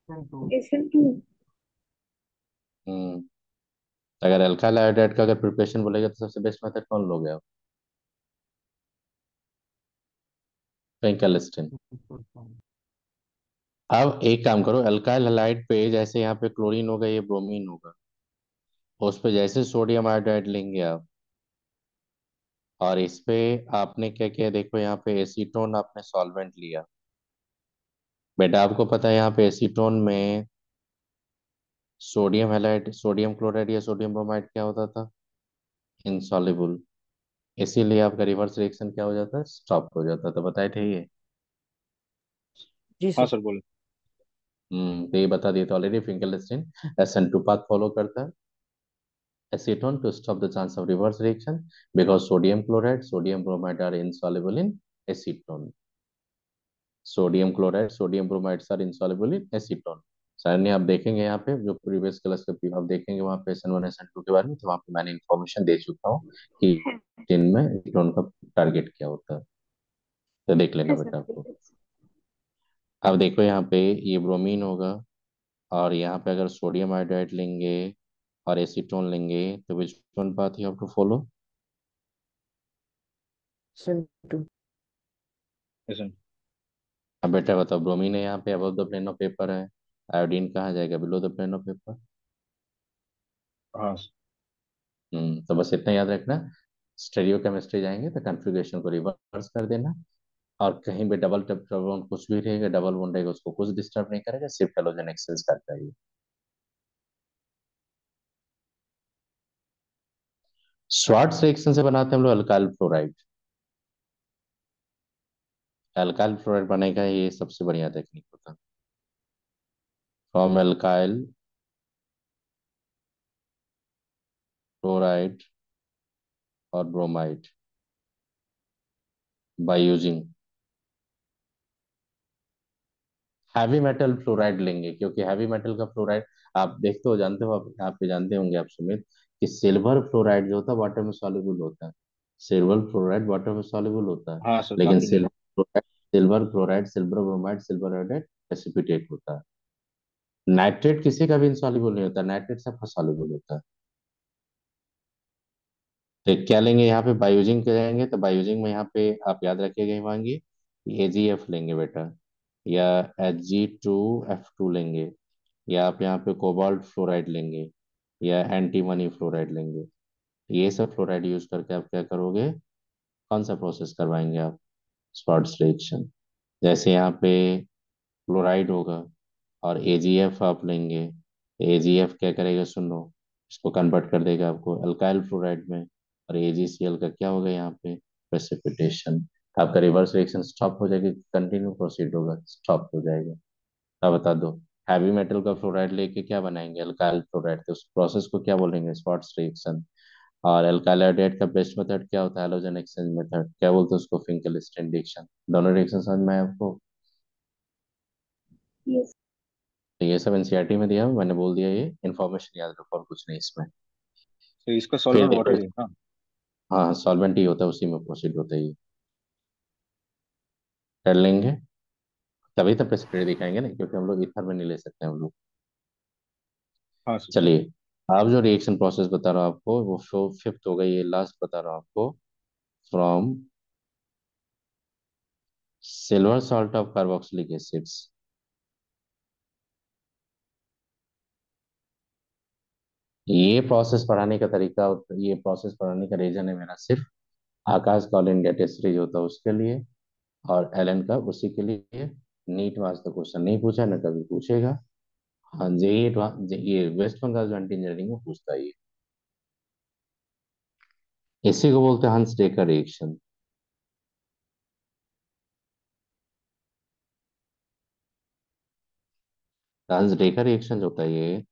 SN2। हम्म। अगर अल्काइल आयोडाइड का अगर प्रिपरेशन बोलेगा तो सबसे बेस्ट मेथड कौन लोगे आप? फिंकलिस्टीन। अब एक काम करो, अल्काइल हैलाइड पे जैसे यहाँ पे क्लोरीन होगा, ये ब्रोमीन होगा, उस पे जैसे सोडियम आयोडाइड लेंगे आप, और इस पे आपने क्या किया, देखो यहाँ पे एसीटोन आपने सॉल्वेंट लिया। बेटा आपको पता है यहाँ पे एसीटोन में सोडियम हैलाइड, सोडियम क्लोराइड या सोडियम ब्रोमाइड क्या होता था, इनसॉल्युबल। इसीलिए आपका रिवर्स रिएक्शन क्या हो जाता है, स्टॉप हो जाता था, बताए थे ये। जी हाँ सर। सर, बोले। तो ये बता दिए तो ऑलरेडी, फिंकलिस्टीन SN2 पाथ फॉलो करता है, acetone to stop the chance of reverse reaction because sodium chloride, sodium bromide are insoluble in acetone. Sodium chloride, sodium bromides are insoluble in acetone. Sir आप देखेंगे यहाँ पे जो प्रीवियस क्लास के आप देखेंगे वहाँ पे SN1 SN2 के बारे में, तो वहाँ पे मैंने इन्फॉर्मेशन दे चुका हूँ कि इनमें एसीटोन का टारगेट क्या होता है, तो देख लेना है सर। बेटा आपको। अब देखो यहाँ पे ये ब्रोमीन होगा, और यहाँ पे अगर सोडियम आयोडाइड लेंगे और एसीटोन लेंगे, तो which one path you have to follow? SN2। SN। अब बेटा बताओ, ब्रोमीन है यहाँ पे above the plane of paper है, आयोडीन कहाँ जाएगा, below the plane of paper. हाँ तो बस इतना याद रखना, स्टेरियो केमिस्ट्री जाएंगे तो कॉन्फ़िगरेशन को रिवर्स कर देना, और कहीं भी डबल डबल बॉन्ड कुछ भी रहेगा, डबल बॉन्ड रहेगा, उसको कुछ डिस्टर्ब नहीं करेगा, सिर्फ हेलोजन एक्सचेंज करता है ये। श्वार्ट्ज रिएक्शन से बनाते हैं हम लोग अल्काइल फ्लोराइड। अल्काइल फ्लोराइड बनेगा, ये सबसे बढ़िया टेक्निक होता है। फ्रॉम अल्काइल फ्लोराइड और bromide by using heavy metal fluoride लेंगे, क्योंकि हैवी मेटल का फ्लोराइड आप देखते हो, जानते हो, आप भी जानते होंगे आप सुमित, कि सिल्वर फ्लोराइड जो होता है वाटर में सॉल्युबल होता है। सिल्वर फ्लोराइड वाटर में सॉल्युबल होता है, हाँ सर, लेकिन काफी नहीं। Silver chloride, silver bromide, silver iodide precipitate होता है। नाइट्रेट किसी का भी इंसॉल्युबल नहीं होता, नाइट्रेट सबका सॉल्युबल होता है। तो क्या लेंगे यहाँ पे, बायोजिंग करेंगे, तो बायोजिंग में यहाँ पे आप याद रखिएगा हिमांगी, AgF लेंगे बेटा, या Hg2F2 लेंगे, या आप यहाँ पे कोबाल्ट फ्लोराइड लेंगे, या एंटीमनी फ्लोराइड लेंगे। ये सब फ्लोराइड यूज करके आप क्या करोगे, कौन सा प्रोसेस करवाएंगे आप, स्पॉट्स रिएक्शन। जैसे यहाँ पे क्लोराइड होगा और AgF आप लेंगे, AgF क्या करेगा, सुनो, इसको कन्वर्ट कर देगा आपको अल्काइल फ्लोराइड में, और AgCl का क्या होगा यहाँ पे, प्रेसिपिटेशन। आपका रिवर्स रिएक्शन स्टॉप हो जाएगी, कंटिन्यू प्रोसीड होगा, स्टॉप हो जाएगा। अब बता दो, हैवी मेटल का फ्लोराइड लेके क्या बनाएंगे, अल्काइल फ्लोराइड, तो उस प्रोसेस को क्या बोलेंगे, स्पॉट्स रिएक्शन। और अल्काइल हाइड्राइड का बेस्ट मेथड क्या होता है, हैलोजन एक्सचेंज मेथड, क्या बोलते हैं उसको, फिंकलिस्टीन रिएक्शन। दोनों रिएक्शन समझ में आए आपको? यस। तो ये सब एनसीईआरटी में दिया हुआ, मैंने बोल दिया, ये इन्फॉर्मेशन याद रखो और कुछ नहीं इसमें। तो इसका फिर सॉल्वर देखो, वाटर है ना? हाँ सॉल्वेंट ही होता है, उसी में प्रोसीड होता है ये, कर लेंगे। तभी तो प्रेसिपिटेट दिखाएंगे ना, क्योंकि हम लोग इथर में नहीं ले सकते हम लोग। हाँ सर। चलिए, आप जो रिएक्शन प्रोसेस बता रहा हूँ आपको, वो फिफ्थ हो गई, ये लास्ट बता रहा हूँ आपको। From silver salt of carboxylic acids, ये प्रोसेस पढ़ाने का तरीका, ये प्रोसेस पढ़ाने का रीजन है मेरा सिर्फ, आकाश का ऑल इंडिया टेस्ट सीरीज होता है उसके लिए, और एलन का उसी के लिए। नीट में आज तक क्वेश्चन नहीं पूछा, न कभी पूछेगा। हाँ ये वेस्ट बंगाल जो एंटी इंजीनियरिंग में पूछता है ये। इसी को बोलते हैं हंस डेकर रिएक्शन। हंस डेकर रिएक्शन जो होता है ये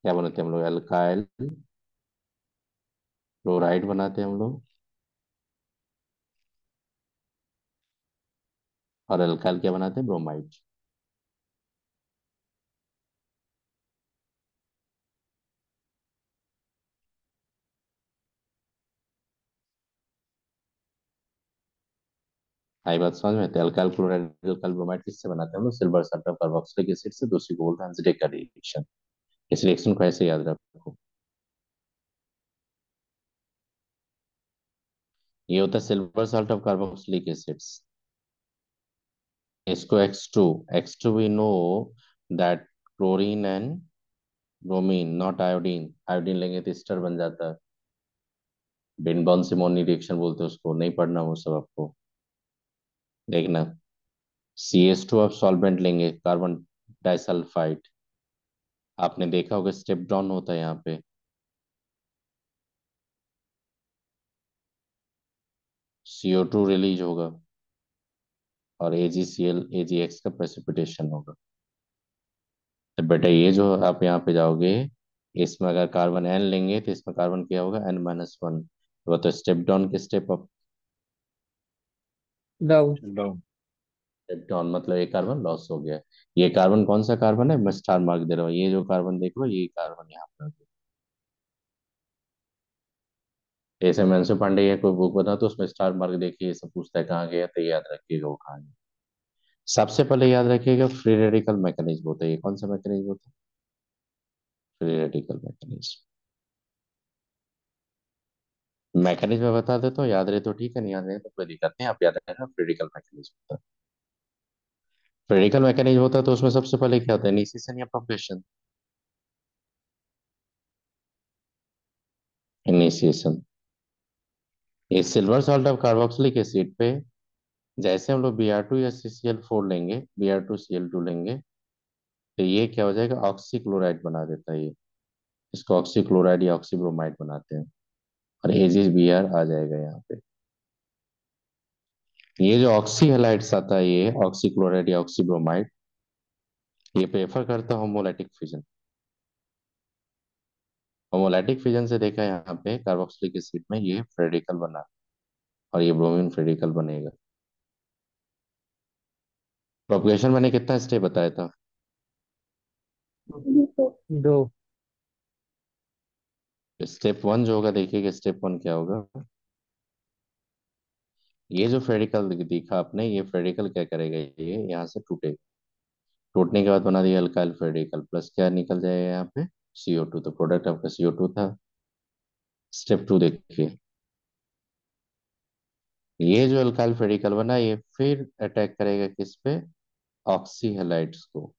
क्या बनाते हैं हम लोग, एल्काइल क्लोराइड बनाते हैं हम लोग, और एल्काइल क्या बनाते हैं, ब्रोमाइड। आई बात समझ में, तो अल्काइल क्लोराइड अल्काइल ब्रोमाइड किससे बनाते हैं हम लोग, सिल्वर सल्फर कार्बोक्सिलिक एसिड से। दूसरी को बोलते हैं हंस डेकर रिएक्शन। इस रिएक्शन को ऐसे याद रखो, ये होता है silver salt of carboxylic acids. इसको X2, X2 we know that chlorine and bromine, not iodine. Iodine लेंगे तो एस्टर बन जाता है, बेन सिमोनी रिएक्शन बोलते हैं उसको, नहीं पढ़ना वो सब आपको। देखना, CH2 आप सॉल्वेंट लेंगे, कार्बन डाइसल्फाइड, आपने देखा होगा स्टेप डाउन होता है यहाँ पे, CO2 रिलीज होगा और AgCl AgX का प्रेसिपिटेशन होगा। तो बेटा ये जो आप यहाँ पे जाओगे, इसमें अगर कार्बन N लेंगे तो इसमें कार्बन क्या होगा, N-1। तो स्टेप डाउन के step up. Down. Down. Step down मतलब एक कार्बन लॉस हो गया। ये कार्बन कौन सा कार्बन है, मैं स्टार मार्क दे रहा हूँ, ये जो कार्बन देख लो ये कार्बन यहाँ पर। ऐसे मनसुख पांडे या कोई बुक बता तो उसमें स्टार मार्क देखिए, ये सब पूछता है कहाँ गया, तो याद रखिएगा वो कहाँ गया। सबसे पहले याद रखिएगा फ्री रेडिकल मैकेनिज्म होता है, ये कौन सा मैकेनिज्म होता है, फ्री रेडिकल मैकेनिज्म। मैकेनिज्म बता दे तो याद रहे तो ठीक है, नहीं याद रहे तो कोई दिक्कत नहीं, आप याद रखना फ्री रेडिकल मैकेनिज्म होता है। फ्री रेडिकल मैकेनिज्म होता है तो उसमें सबसे पहले क्या होता है, इनिशिएशन या प्रोपेगेशन। इनिशिएशन। ये silver salt of carboxylic acid पे जैसे हम लोग Br2 या CCl4 लेंगे, Br2Cl2 लेंगे, तो ये क्या हो जाएगा, ऑक्सी क्लोराइड बना देता है ये। इसको ऑक्सी क्लोराइड या ऑक्सी ब्रोमाइड बनाते हैं, और AgBr आ जाएगा यहाँ पे। ये जो ऑक्सी हेलाइड्स आता है, ये ऑक्सी क्लोराइड या ऑक्सी ब्रोमाइड, ये प्रेफर करता है होमोलाइटिक फिजन। होमोलाइटिक फिजन से देखा यहाँ पे कार्बोक्सिलिक एसिड में ये रेडिकल बना, और ये ब्रोमीन रेडिकल बनेगा। प्रोपगेशन मैंने कितना स्टेप बताया था, तो दो। स्टेप वन जो होगा देखिएगा, स्टेप वन क्या होगा, ये जो फेडिकल दिखा आपने, ये फेडिकल क्या करेगा, ये यहाँ से टूटेगा। टूटने के बाद बना दिया अल्काइल फेडिकल, प्लस क्या निकल जाएगा यहाँ पे, CO2। तो प्रोडक्ट आपका CO2 था। स्टेप टू देखिए, ये जो अल्काइल फेडिकल बना, ये फिर अटैक करेगा किस पे, ऑक्सी हेलाइड्स को।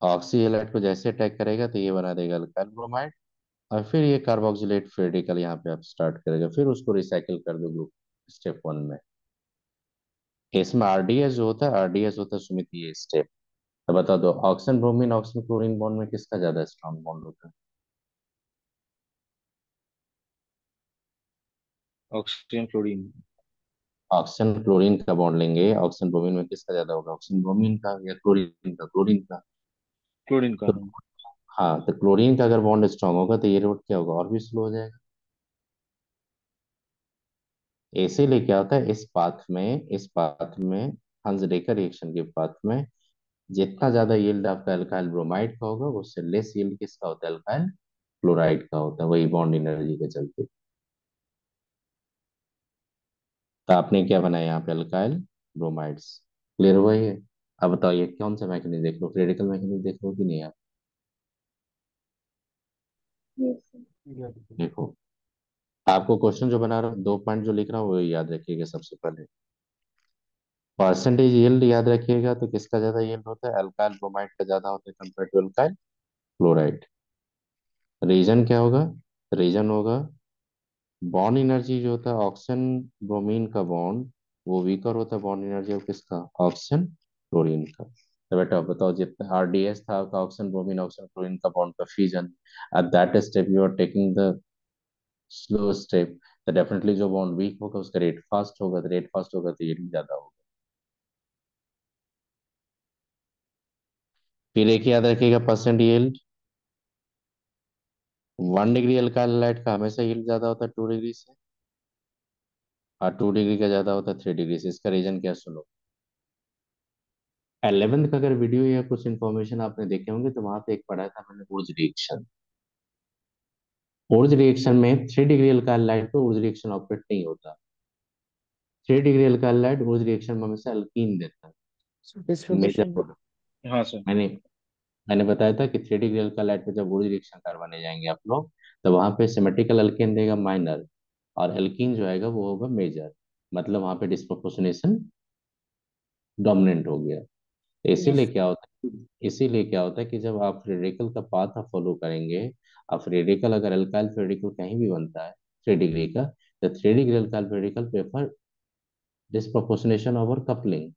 ऑक्सी हेलाइड को जैसे अटैक करेगा तो ये बना देगा अल्काइल ब्रोमाइड, और फिर ये कार्बोक्सिलेट फेडिकल यहाँ पे आप स्टार्ट करेगा, फिर उसको रिसाइकिल कर दो ग्रुप स्टेप वन में। इसमें RDS जो होता है, RDS होता है सुमित ये स्टेप। तो बता दो, oxygen bromine oxygen chlorine bond में किसका ज्यादा स्ट्रॉन्ग बॉन्ड होता है, ऑक्सीजन क्लोरीन। ऑक्सीजन क्लोरीन का बॉन्ड लेंगे, ऑक्सीजन ब्रोमीन में किसका ज्यादा होगा, ऑक्सीजन ब्रोमीन का या क्लोरीन का, क्लोरीन का। क्लोरीन का, तो हाँ। हाँ, तो क्लोरीन का अगर बॉन्ड स्ट्रांग होगा तो ये रोड क्या होगा, और भी स्लो हो जाएगा। इसीलिए क्या होता है इस पाथ में हंस डेकर रिएक्शन के पाथ में जितना ज्यादा यील्ड आपका अल्काइल ब्रोमाइड का होगा, उससे लेस यील्ड किसका होता है, अल्काइल क्लोराइड का होता है, वही बॉन्ड एनर्जी के चलते। तो आपने क्या बनाया यहाँ पे, अल्काइल ब्रोमाइड्स। क्लियर हुआ ये। अब बताओ ये कौन सा मैकेनिज्म देख लो, क्रिटिकल मैकेनिज्म देख लो कि नहीं आप, यस सर। देखो। आपको क्वेश्चन जो बना रहा हूँ, दो पॉइंट जो लिख रहा हूँ वो याद रखिएगा सबसे पहले। परसेंटेज यील्ड याद रखिएगा, तो किसका ज्यादा यील्ड होता है, अल्काइल ब्रोमाइड का ज्यादा होता है compare to alkyl chloride. Reason क्या होगा, रीजन होगा बॉन्ड एनर्जी जो होता है, ऑक्सीजन ब्रोमीन का बॉन्ड वो वीकर होता है बॉन्ड एनर्जी ऑफ किसका, ऑक्सीजन क्लोरीन का। तो बेटा बताओ, जितना RDS था आपका, ऑक्सीजन ब्रोमीन ऑक्सीजन क्लोरीन का बॉन्ड का fusion, at that step you are taking the slow step, तो डेफिनेटली जो बॉन्ड वीक होगा उसका रेट फास्ट होगा, तो रेट फास्ट होगा तो यील्ड ज्यादा होगा। फिर एक याद रखिएगा, percent yield, 1 degree alkyl halide का हमेशा यील्ड ज्यादा होता है 2 डिग्री से, और 2 डिग्री का ज्यादा होता है 3 डिग्री से। इसका रीजन क्या, सुनो। 11th का अगर वीडियो या कुछ इन्फॉर्मेशन आपने देखे होंगे तो वहां पे एक पढ़ा था मैंने, वुर्ज रिएक्शन। वुर्ज रिएक्शन में 3 डिग्री अल्काइल हैलाइड पे वुर्ज रिएक्शन ऑपरेट नहीं होता। 3 डिग्री अल्काइल हैलाइड वुर्ज रिएक्शन में हमेशा अल्कीन देता है, मेजर डिसलोकेशन। प्रोडक्ट। हाँ सर। मैंने मैंने बताया था कि 3 डिग्री अल्काइल हैलाइड पे जब वुर्ज रिएक्शन करवाने जाएंगे आप लोग, तो वहां पे सिमेट्रिकल अल्केन देगा माइनर, और एल्कीन जो आएगा वो होगा मेजर, मतलब वहां पे डिस्प्रोपोर्शनेशन डोमिनेंट हो गया। यस। इसीलिए क्या होता है कि जब आप रेडिकल का पाथ आप फॉलो करेंगे, आप रेडिकल अगर अल्काइल रेडिकल कहीं भी बनता है 3 डिग्री का, तो 3 degree alkyl radical prefer disproportionation over coupling.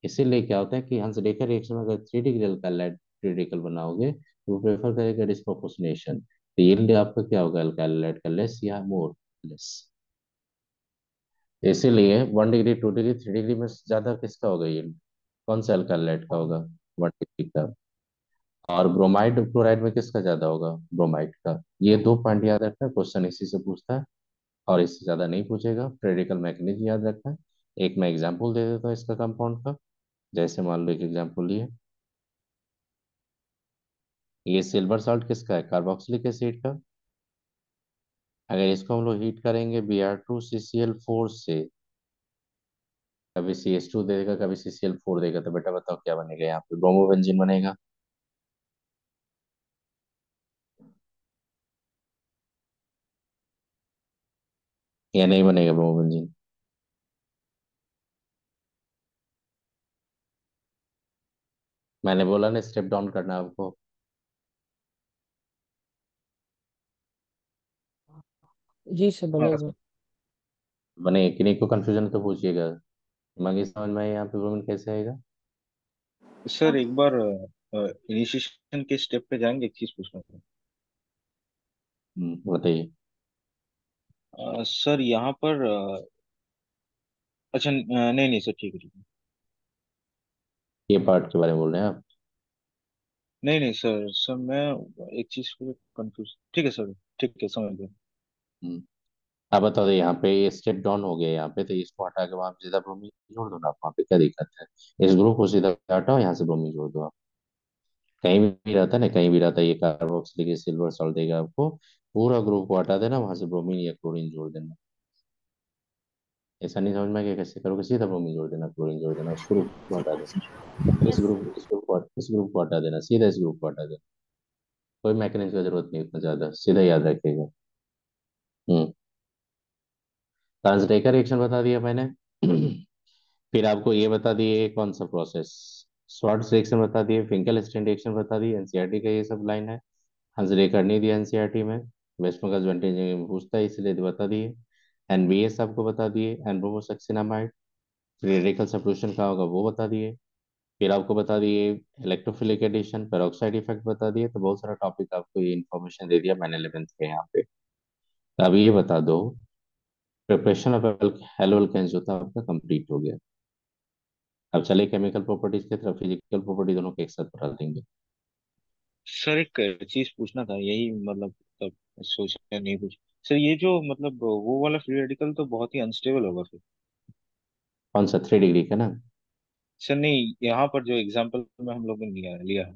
इसीलिए क्या होता है कि हंस डेकर रिएक्शन में अगर 3 डिग्री अल्काइल रेडिकल बनाओगे तो वो प्रेफर करेगा डिस्प्रोपोर्शनेशन, तो यील्ड आपका क्या होगा अल्काइल का, लेस या मोर, लेस। इसीलिए 1 डिग्री 2 डिग्री 3 डिग्री में ज्यादा किसका होगा यील्ड, कौन सा अल्काइल का होगा, 1 डिग्री का। और ब्रोमाइड क्लोराइड में किसका ज्यादा होगा, ब्रोमाइड का। ये दो पॉइंट याद रखना है, क्वेश्चन इसी से पूछता है, और इससे ज्यादा नहीं पूछेगा। रेडिकल मैकेनिज्म याद रखना है। एक मैं एग्जांपल दे देता हूँ इसका कंपाउंड का। जैसे मान लो एक एग्जांपल लिए, ये सिल्वर सॉल्ट किसका है, कार्बोक्सिलिक एसिड का। अगर इसको हम लोग हीट करेंगे Br2CCl4 से, कभी CH2 देगा कभी CCl4 देगा, तो बेटा बताओ क्या बनेगा, यहाँ पे ब्रोमोबेंजीन बनेगा या नहीं बनेगा ब्रोमोबेंजीन। मैंने बोला ना स्टेप डाउन करना है आपको। जी सर, हाँ बनेगा। सर। बने कि नहीं, को कंफ्यूजन तो पूछिएगा। दिमागी समझ में आए यहाँ पे ब्रोमीन कैसे आएगा। सर एक बार इनिशिएशन के स्टेप पे जाएंगे, एक चीज पूछना था। बताइए। सर यहाँ पर अच्छा नहीं नहीं सर, ठीक है ठीक है। ये पार्ट के बारे में बोल रहे हैं आप। नहीं नहीं सर, सर मैं एक चीज को कंफ्यूज, ठीक है सर, ठीक है समझ गया। हम्म, आप बता दो, यहाँ पे ये स्टेप डाउन हो गया यहाँ पे, तो इसको हटा के वहां पे सीधा ब्रोमीन जोड़ दो ना आप, वहाँ पे क्या दिक्कत है। इस ग्रुप को सीधा हटाओ, यहाँ से ब्रोमीन जोड़ दो आप। कहीं भी रहता है ना, कहीं भी रहता है, ये कार्बोक्सिलिक सिल्वर सॉल्ट देगा आपको। पूरा ग्रुप को हटा देना, वहां से ब्रोमीन या क्लोरीन जोड़ देना। ऐसा नहीं समझ में आया कैसे करोगे, सीधा ब्रोमीन जोड़ देना, क्लोरीन जोड़ देना, उस ग्रुप को हटा देना। Yes sir. इस ग्रुप को हटा देना, सीधा इस ग्रुप को हटा देना। कोई मैकेनिज्म की जरूरत नहीं उतना ज्यादा, सीधा याद रखिएगा। हम्म। ट्रांसडेकर रिएक्शन बता दिया मैंने। फिर आपको ये बता दिए कौन सा प्रोसेस, शॉर्ट रिएक्शन बता दिए, फिंकल स्टैंड रिएक्शन बता दिए, एनसीईआरटी का ये सब लाइन है। हंसडेकर नहीं दिया एनसीईआरटी में, वेस्ट बंगाल ज्वाइंट इंजीनियरिंग में पूछता है इसलिए तो बता दिए। एनबीएस आपको बता दिए, एनब्रोमोसक्सिनामाइड। रेडिकल सब्स्टिट्यूशन का होगा वो बता दिए। फिर आपको बता दिए इलेक्ट्रोफिलिक एडिशन, पेरोक्साइड इफेक्ट बता दिए। तो बहुत सारा टॉपिक आपको ये इन्फॉर्मेशन दे दिया मैंने 11th के यहाँ पे। तो अब ये बता दो, प्रिपरेशन ऑफ हेलो एल्केन्स जो था आपका कंप्लीट हो गया। अब चले केमिकल प्रॉपर्टीज की तरफ, फिजिकल प्रॉपर्टी दोनों के एक साथ बता देंगे। सर एक चीज पूछना था, यही मतलब तब सोचा नहीं कुछ। सर ये जो मतलब वो वाला फ्री रेडिकल तो बहुत ही अनस्टेबल होगा फिर। कौन सा, 3 डिग्री का ना। सर नहीं, यहाँ पर जो एग्जांपल में हम लोगों ने लिया लिया है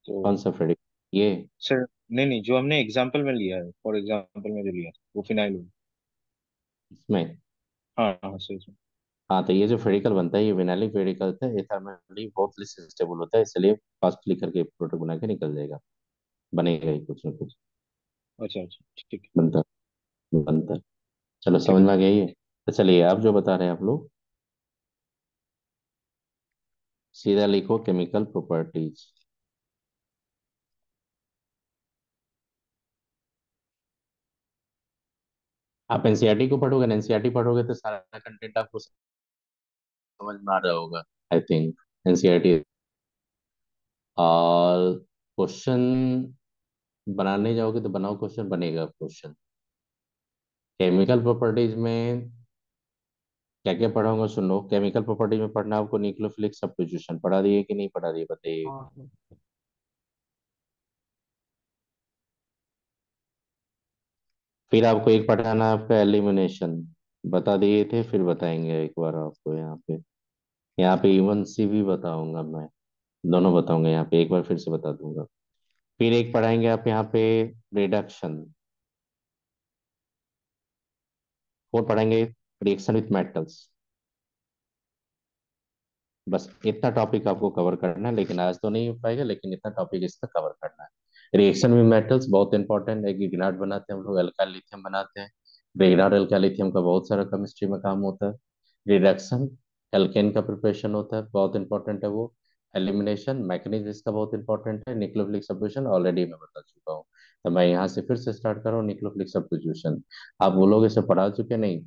तो। कौन सा फ्रेडिक, ये। सर नहीं नहीं, जो हमने एग्जांपल में लिया है, फॉर एग्जांपल में जो लिया है, वो फिनाइल। इसमें। हाँ हाँ सर सर। हाँ, तो ये जो फेडिकल बनता है ये विनाइलिक फेडिकल होता है, एथरमली बहुत स्टेबल होता है, इसलिए फास्टली करके प्रोडक्ट बना के निकल जाएगा, बनेगा ही कुछ ना कुछ। अच्छा अच्छा ठीक। बनता बनता है। चलो ठीक समझ है। में आ गया ये। तो चलिए आप जो बता रहे हैं आप लोग सीधा लिखो केमिकल प्रॉपर्टीज। आप एनसीईआरटी को पढ़ोगे ना, एनसीईआरटी पढ़ोगे तो सारा कंटेंट आपको समझ में आ रहा होगा, आई थिंक। एनसीईआरटी। और क्वेश्चन बनाने जाओगे तो बनाओ, क्वेश्चन बनेगा क्वेश्चन। केमिकल प्रॉपर्टीज में क्या क्या पढ़ाऊंगा सुन लो। केमिकल प्रॉपर्टीज में पढ़ना आपको न्यूक्लियोफिलिक सब्स्टिट्यूशन पढ़ा दिए कि नहीं पढ़ा दिए बताइए। हाँ। फिर आपको एक पढ़ाना है आपका एलिमिनेशन, बता दिए थे, फिर बताएंगे एक बार आपको यहाँ पे। यहाँ पे इवन सी भी बताऊंगा मैं, दोनों बताऊंगा यहाँ पे, एक बार फिर से बता दूंगा। फिर एक पढ़ाएंगे आप यहाँ पे रिडक्शन, और पढ़ेंगे रिएक्शन विथ मेटल्स। बस इतना टॉपिक आपको कवर करना है, लेकिन आज तो नहीं हो पाएगा, लेकिन इतना टॉपिक इसका कवर करना है। रिएक्शन विथ मेटल्स बहुत इंपॉर्टेंट है कि गिनाट बनाते हैं हम लोग, अल्काइल लिथियम बनाते हैं। गिनाट अल्काइल लिथियम का बहुत सारा केमिस्ट्री में काम होता है। रिडक्शन एल्केन का प्रिपरेशन होता है, बहुत इंपॉर्टेंट है वो। एलिमिनेशन मैकेनिज्म इसका बहुत इंपॉर्टेंट है। न्यूक्लियोफिलिक सब्स्टिट्यूशन ऑलरेडी मैं बता चुका हूँ, तो मैं यहाँ से फिर से स्टार्ट कर रहा हूँ। न्यूक्लियोफिलिक सब्स्टिट्यूशन आप वो लोग इसे पढ़ा चुके नहीं,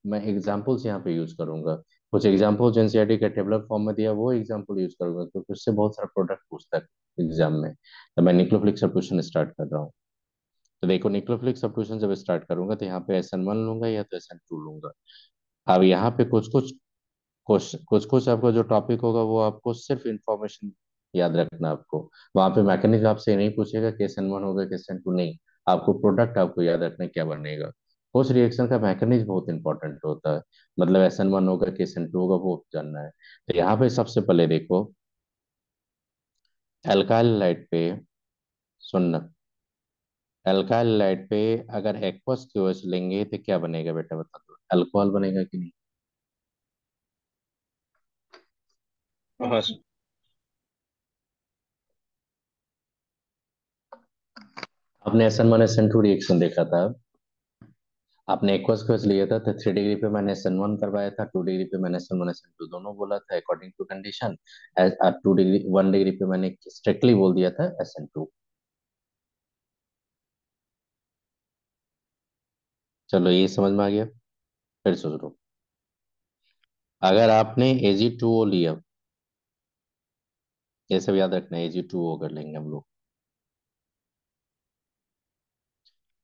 मैं एग्जाम्पल्स यहाँ पे यूज करूंगा। कुछ एग्जाम्पल जो एनसीईआरटी के टेबलर फॉर्म में दिया वो एग्जाम्पल यूज करूंगा, क्योंकि उससे बहुत सारा प्रोडक्ट पूछता है एग्जाम में। तो मैं न्यूक्लियोफिलिक सब्स्टिट्यूशन स्टार्ट कर रहा हूँ। तो देखो न्यूक्लियोफिलिक सब्स्टिट्यूशन जब स्टार्ट करूंगा तो यहाँ पे SN1 लूंगा या तो SN2 लूंगा। अब यहाँ पे कुछ कुछ आपका जो टॉपिक होगा वो आपको सिर्फ इंफॉर्मेशन याद रखना आपको। वहां पे मैकेनिज्म आपसे ये नहीं पूछेगा कि SN1 होगा कि SN2, नहीं। आपको प्रोडक्ट आपको याद रखना है क्या बनेगा। उस रिएक्शन का मैकेनिज्म बहुत इंपॉर्टेंट होता है, मतलब SN1 होगा कि SN2 होगा वो जानना है। तो यहाँ पे सबसे पहले देखो एल्काइल लाइट पे, सुनना, एल्काइल लाइट पे अगर एक्वस क्यूएस लेंगे तो क्या बनेगा बेटा बता दो, अल्कोहल बनेगा कि नहीं। हाँ yes, सर। आपने SN1 SN2 रिएक्शन देखा था, आपने एक्वस क्यूएस लिया था तो 3 डिग्री पे मैंने SN1 करवाया था, 2 डिग्री पे मैंने SN1 SN2 दोनों बोला था according to condition. 2 degree 1 degree पे मैंने स्ट्रिक्टली बोल दिया था SN2। चलो ये समझ में आ गया। फिर सोच लो, अगर आपने AG2O लिया, ये सब याद रखना है, AG2O कर लेंगे हम लोग।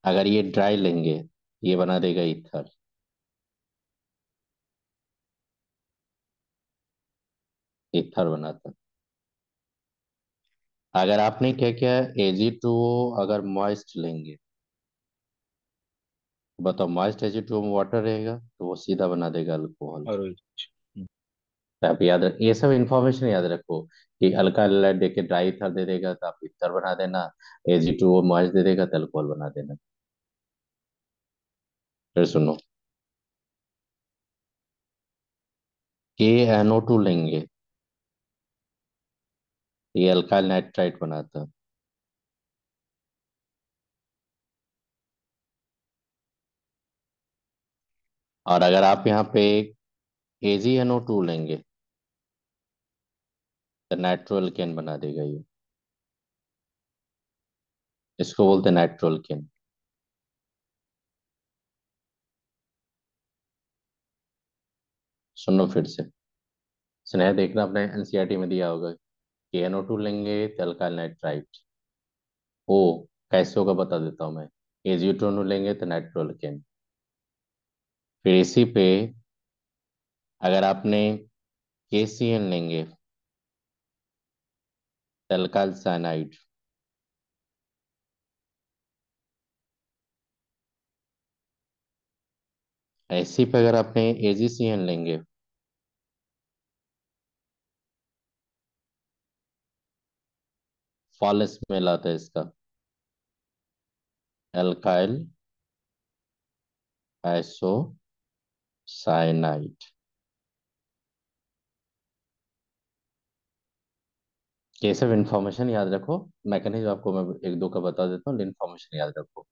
अगर ये ड्राई लेंगे ये बना देगा ईथर, ईथर बनाता। अगर आपने क्या किया, AG2O अगर मॉइस्ट लेंगे, बताओ मॉइस्ट AG2O में वाटर रहेगा तो वो सीधा बना देगा अल्कोहल। और तो आप याद रख, ये सब इंफॉर्मेशन याद रखो कि हल्का लाइट दे के ड्राई ईथर दे देगा तो आप ईथर बना देना, AG2O मॉइस्ट दे देगा तो अल्कोहल बना देना। फिर सुनो, KNO2 लेंगे, ये अल्काइल नाइट्राइट बनाता है। और अगर आप यहाँ पे AgNO2 लेंगे तो नाइट्रो एल्केन बना देगा ये, इसको बोलते हैं नाइट्रो एल्केन। सुनो फिर से, स्नेह देखना अपने एनसीईआरटी में दिया होगा कि NO2 लेंगे तो अल्काइल नाइट्राइट, ओ कैसे होगा बता देता हूँ मैं। AgNO2 लेंगे तो नाइट्रो एल्केन। फिर इसी पे अगर आपने KCN लेंगे तो अल्काइल साइनाइड। इसी पे अगर आपने AgCN लेंगे, फॉल स्मेल आता है इसका, अल्काइल आइसोसाइनाइड। ये सब इन्फॉर्मेशन याद रखो। मैकेनिज्म आपको मैं एक दो का बता देता हूँ, इन्फॉर्मेशन याद रखो।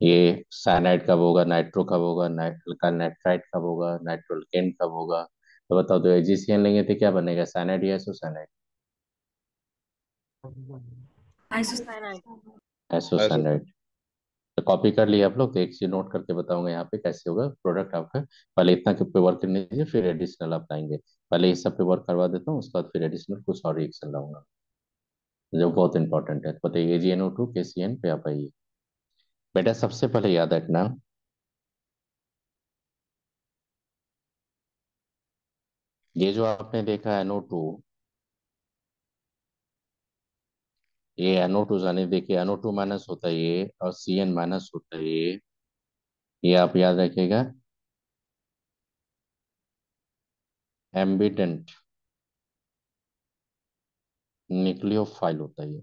ये साइनाइड कब होगा, नाइट्रो कब होगा, अल्काइल नाइट्राइट कब होगा, नाइट्रोलकेन कब होगा। तो बताओ, तो AgCN लेंगे तो क्या बनेगा, साइनाइड या आइसोसाइनाइड। आइसोसाइनाइड। ऐसा। आइसोसाइनाइड। तो कॉपी कर लिया आप लोग, तो एक चीज नोट करके बताऊंगा यहाँ पे कैसे होगा प्रोडक्ट आपका। पहले इतना के पे वर्क करने दीजिए, फिर एडिशनल आप लाएंगे। पहले इस सब पे वर्क करवा देता हूँ, उसके बाद फिर एडिशनल कुछ और रिएक्शन लाऊंगा जो बहुत इंपॉर्टेंट है। तो बताइए AgNO2 KCN पे आप आइए। बेटा सबसे पहले याद रखना, ये जो आपने देखा NO2, ये NO2 जाने देखिए, NO2 माइनस होता है ये, और CN माइनस होता है ये आप याद रखिएगा। एम्बिडेंट न्यूक्लियोफाइल होता है ये।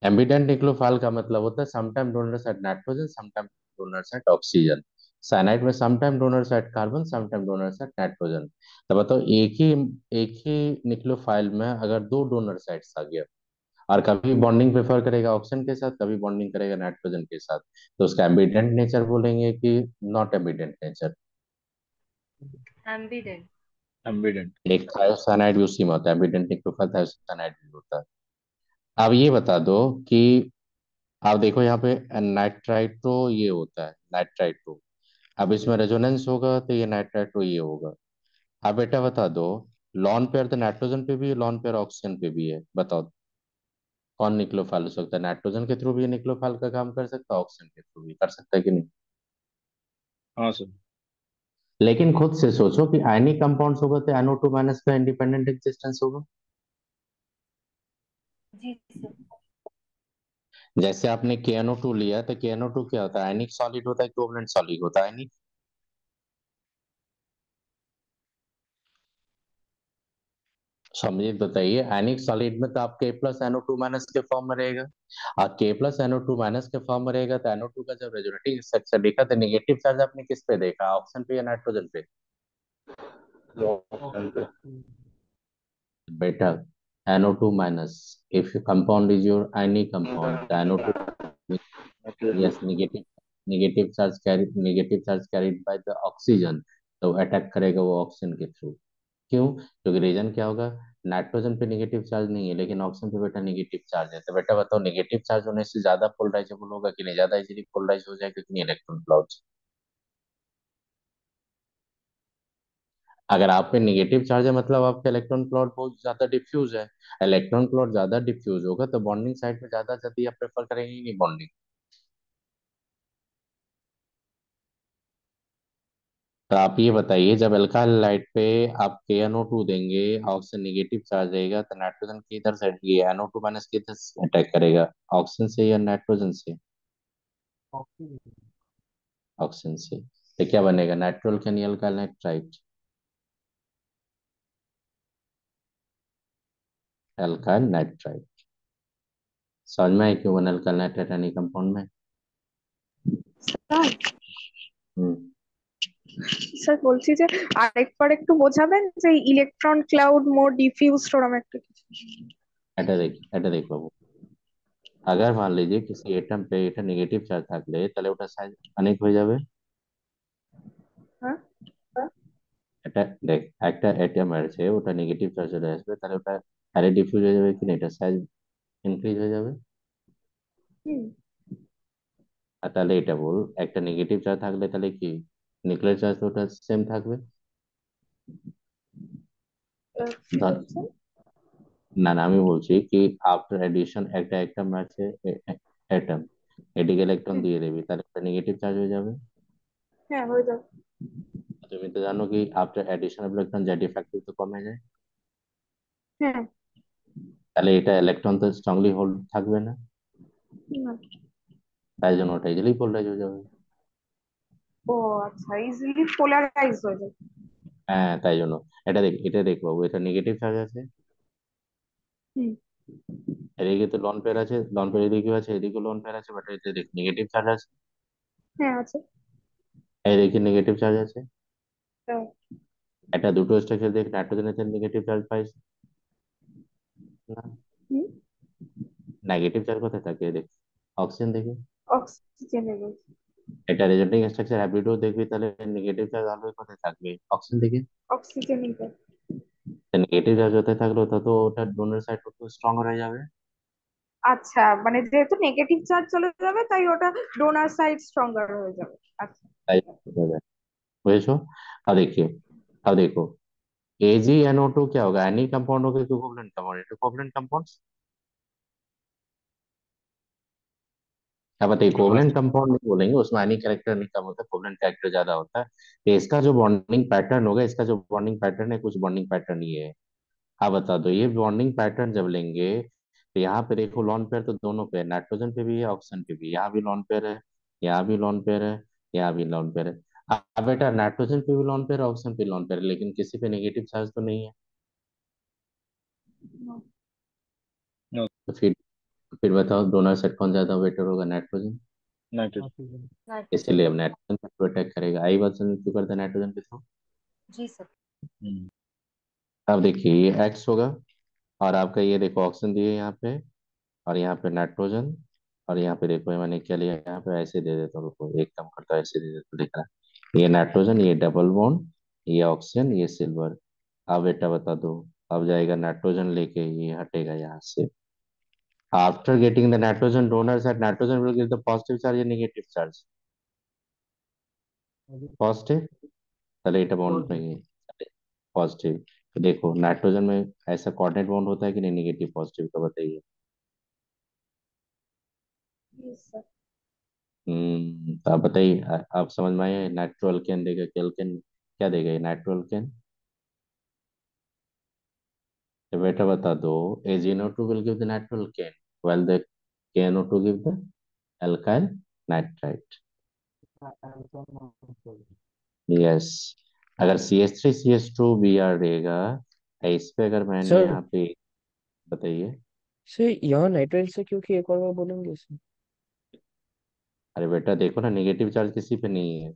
एम्बिडेंट न्यूक्लियोफाइल का मतलब होता है sometime donors at nitrogen, sometime donors at oxygen. Cyanide में sometime donors at carbon, sometime donors at nitrogen. तो बताओ एक ही न्यूक्लियोफाइल में अगर दो डोनर साइट्स आ गया, और कभी बॉन्डिंग प्रेफर करेगा ऑक्सीजन के साथ, कभी बॉन्डिंग करेगा नाइट्रोजन के साथ, तो उसका एम्बिडेंट नेचर बोलेंगे कि not ambient nature. Ambient. Ambient. एक थायोसाइनाइड भी उसी में होता है, एम्बिडेंट न्यूक्लियोफाइल थायोसाइनाइड भी होता है। अब ये बता दो कि आप देखो यहाँ पे नाइट्राइट्रो ये होता है नाइट्राइट्रो। अब इसमें रेजोनेंस होगा तो ये नाइट्राइट्रो ये होगा। अब बेटा बता दो, लॉन पेयर तो नाइट्रोजन पे भी है, लॉन पेयर ऑक्सीजन पे भी है, बताओ कौन न्यूक्लियोफाइल हो सकता है? नाइट्रोजन के थ्रू भी न्यूक्लियोफाइल का काम कर सकता है, ऑक्सीजन के थ्रू भी कर सकता है कि नहीं? हाँ सर। लेकिन खुद से सोचो कि आयनिक कंपाउंड्स होगा तो NO2 माइनस का इंडिपेंडेंट एक्सिस्टेंस होगा। जी सर। जैसे आपने KNO2 लिया तो KNO2 क्या होता है? आयनिक सॉलिड होता है, कोवलेंट सॉलिड होता है नहीं? समझिए बताइए, आयनिक सॉलिड में तो आप K+NO2 माइनस के फॉर्म में रहेगा, और K+NO2 माइनस के फॉर्म में रहेगा तो NO2 का जब रेजोनेटिव स्ट्रक्चर देखा तो नेगेटिव चार्ज आपने किस पे देखा, ऑक्सीजन पे या नाइट्रोजन पे? ऑप्शन पे। बेटा NO2 minus, if your compound is your ionic compound, the NO2, yes, negative charge carried by the oxygen, तो अटैक करेगा वो ऑक्सीजन के थ्रू। क्यों? क्योंकि रीजन क्या होगा, नाइट्रोजन पे नेगेटिव चार्ज नहीं है लेकिन ऑक्सीजन पे बेटा नेगेटिव चार्ज है। तो बेटा बताओ नेगेटिव चार्ज होने से ज्यादा पोलराइजेबल होगा कि नहीं, ज्यादा इजीली पोलराइज हो जाएगा कि नहीं इलेक्ट्रॉन क्लाउड्स? अगर आप पे नेगेटिव चार्ज है मतलब आपका इलेक्ट्रॉन क्लाउड बहुत ज्यादा डिफ्यूज है। इलेक्ट्रॉन क्लाउड ज्यादा डिफ्यूज होगा तो बॉन्डिंग साइड में ज्यादा जल्दी आप प्रेफर करेंगे नहीं बॉन्डिंग? तो आप ये बताइए, जब अल्काइल लाइट पे आप KNO2 देंगे, ऑक्सीजन नेगेटिव चार्ज रहेगा, तो नाइट्रोजन की इधर से ये NO2 माइनस की इधर से अटैक करेगा, ऑक्सीजन से या नाइट्रोजन से? ऑक्सीजन से। तो क्या बनेगा, नाइट्रोल के नहीं अल्काइल नाइट्राइट? Alkyl nitrite. समझ में आया क्यों बना अल्काइल नाइट्राइट यानी कंपाउंड में? স্যার हम्म। স্যার বলছি যে আরেকবার একটু বোঝাবেন যে ইলেকট্রন ক্লাউড মোর ডিফিউজ ওরম একটা কিছু। এটা দেख बाबू, अगर मान लीजिए किसी एटम पे এটা নেগেটিভ চার্জ থাকলে তাহলে ওটা সাইজ অনেক হয়ে যাবে। হ্যাঁ। এটা দেখ, একটা এটম আছে ওটা নেগেটিভ চার্জ চলে আসবে, তাহলে ওটা আরে ডিফিউজ হয়ে যাবে কি না, এটা সাইজ ইনক্রিজ হয়ে যাবে। হুম। আর তাহলে এটা বল, একটা নেগেটিভ চার্জ থাকলে তাহলে কি নিউক্লিয়ার চার্জ ওটা সেম থাকবে? কি ধর, বলছেন? না না আমি বলছি কি আফটার এডিশন একটা এটম আছে, এটম এদিকে ইলেকট্রন হুম। দিয়ে দেবে তাহলে একটা নেগেটিভ চার্জ হয়ে যাবে। হ্যাঁ হয়ে যাবে। তুমি তো জানো কি after edition of electron Z effective তো কমে যায়, হ্যাঁ। তাহলে এটা ইলেকট্রন তো স্ট্রংলি হোল্ড থাকবে না, না। তাই জন্য ওটা ইজিলি পোলারাইজ হয়ে যাবে। ও আচ্ছা, ইজিলি পোলারাইজ হয়ে যাবে। হ্যাঁ তাই জন্য এটা দেখ বাবু, এটা নেগেটিভ চার্জ আছে, হুম। এদিকে তো লন পেয়ার আছে, লন পেয়ার এদিকে আছে, এদিকে লন পেয়ার আছে, বাট এটা দেখ নেগেটিভ চার্জ আছে, হ্যাঁ আছে। এদিকে নেগেটিভ চার্জ আছে। হ্যাঁ। এটা দুটো স্ট্রাকচার দেখ, নাইট্রোজেনের নেগেটিভ চার্জ পাইছে না, হুম। নেগেটিভ চার্জ কোথায় থাকে দেখ, অক্সিজেন দেখি। অক্সিজেনে গেছে। এটা রেজোনেটিং স্ট্রাকচার হ্যাবিটও দেখবি তাহলে নেগেটিভ চার্জ আলো কোথায় থাকবে, অক্সিজেন দেখি। অক্সিজেনে গেছে। নেগেটিভ চার্জ হতে থাকলে ওটা তো ওটা ডোনার সাইড তো স্ট্রং হয়ে যাবে। আচ্ছা, মানে যেহেতু নেগেটিভ চার্জ চলে যাবে তাই ওটা ডোনার সাইড স্ট্রঙ্গার হয়ে যাবে। আচ্ছা। বুঝেছো? अब देखिए, अब देखो, AgNO2 क्या होगा? एनी कंपाउंड होगा कि कोवलेंट कंपाउंड? Covalent compound. क्या बताइए, हाँ कोवलेंट सर। कंपाउंड नहीं बोलेंगे, उसमें एनी कैरेक्टर नहीं कम होता, कोवलेंट कैरेक्टर ज्यादा होता है। तो इसका जो बॉन्डिंग पैटर्न होगा, इसका जो बॉन्डिंग पैटर्न है, कुछ बॉन्डिंग पैटर्न ये है। आप बता दो, ये बॉन्डिंग पैटर्न जब लेंगे तो यहाँ पे देखो लॉन पेयर तो दोनों पे है, नाइट्रोजन पे भी है, ऑक्सीजन पे भी। यहाँ भी लॉन पेयर है, यहाँ भी लॉन पेयर है, यहाँ भी लॉन पेयर है। अब बेटा नाइट्रोजन पे भी लॉन पेयर है, ऑक्सीजन पे लॉन पेयर है, लेकिन किसी पे नेगेटिव चार्ज तो नहीं है। नो। तो फिर बताओ डोनर सेट कौन ज्यादा बेटर होगा? नाइट्रोजन। नाइट्रोजन। ऑक्सीजन। नाइट्रोजन। इसीलिए हम नाइट्रोजन पे अटैक करेगा। आई बात समझ क्यों करते हैं नाइट्रोजन पे थ्रो? जी सर। हम्म। अब देखिए ये एक्स होगा, और आपका ये देखो ऑक्सीजन दिए यहाँ पे, और यहाँ पे नाइट्रोजन, और यहाँ पे देखो मैंने क्या लिया, यहाँ पे ऐसे दे देता हूँ, रुको एक कम करता हूँ, ऐसे दे देता हूँ, देखना। ये नाइट्रोजन, ये डबल बॉन्ड, ये ऑक्सीजन, ये सिल्वर। अब बेटा बता दो, अब जाएगा नाइट्रोजन लेके, ये हटेगा यहाँ से। After getting the nitrogen donor set, nitrogen will give the positive charge या नेगेटिव चार्ज? पॉजिटिव। चलो एटा बॉन्ड में पॉजिटिव। पॉजिटिव। तो देखो नाइट्रोजन में ऐसा कोऑर्डिनेट बॉन्ड होता है कि नहीं, नेगेटिव पॉजिटिव का? बताइए। जी सर। तो आप बताइए, आप समझ में आए? नाइट्रो अल्केन देगा कि अल्केन? क्या देगा ये नाइट्रो अल्केन? तो बेटा बता दो, AgNO2 will give the natural alkane, while the KNO2 give the alkyl nitrite. Yes. अगर CH3CH2Br देगा, इस पे अगर मैंने सर, यहाँ पे, बताइए। सर यहाँ नाइट्रोजन से क्योंकि एक और बार बोलेंगे सर। अरे बेटा देखो ना, नेगेटिव चार्ज किसी पे नहीं है।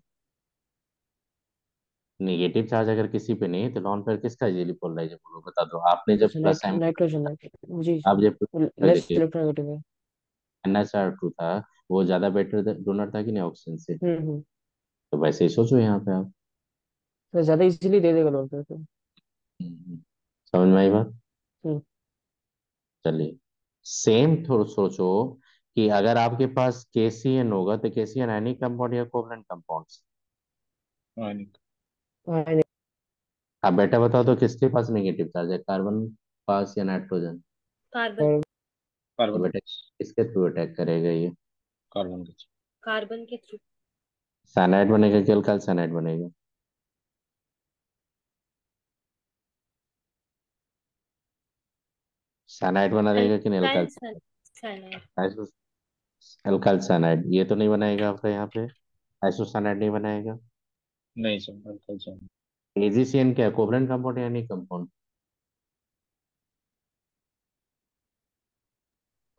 नेगेटिव चार्ज अगर किसी पे नहीं है तो लॉन पेयर किसका इजीली पोलराइज है, बोलो बता दो। आपने जब अच्छा, प्लस साइन, नाइट्रोजन नाइट्रोजन जी। आप जब लेस इलेक्ट्रोनेगेटिव है। NSR2 था, वो ज्यादा बेटर डोनर था कि नहीं ऑक्सीजन से? हम्म। तो वैसे ही सोचो यहाँ पे आप। तो ज्यादा इजीली दे देगा लोन पे तो। हम्म, समझ में आई बात? हम्म। चलिए, सेम थोड़ा सोचो कि अगर आपके पास KCN होगा तो KCN एनी कंपाउंड या कोवलेंट कंपाउंड्स? हाँ नहीं। हाँ, नहीं। आप बेटा बताओ तो किसके पास नेगेटिव चार्ज है, कार्बन पास या नाइट्रोजन? कार्बन। और तो कार्बन। बेटा किसके थ्रू अटैक करेगा ये? कार्बन का। कार्बन के थ्रू। साइनाइड बनेगा कि अल्काइल साइनाइड बनेगा? साइनाइड बना देगा कि नहीं alkyl? Alkyl cyanide. Alkyl cyanide ये तो नहीं बनाएगा आपका यहाँ पे, आइसोसाइनाइड नहीं बनाएगा। नहीं सर, अल्कोहल सर। AgCN क्या है, कोवलेंट कंपाउंड या नहीं कंपाउंड?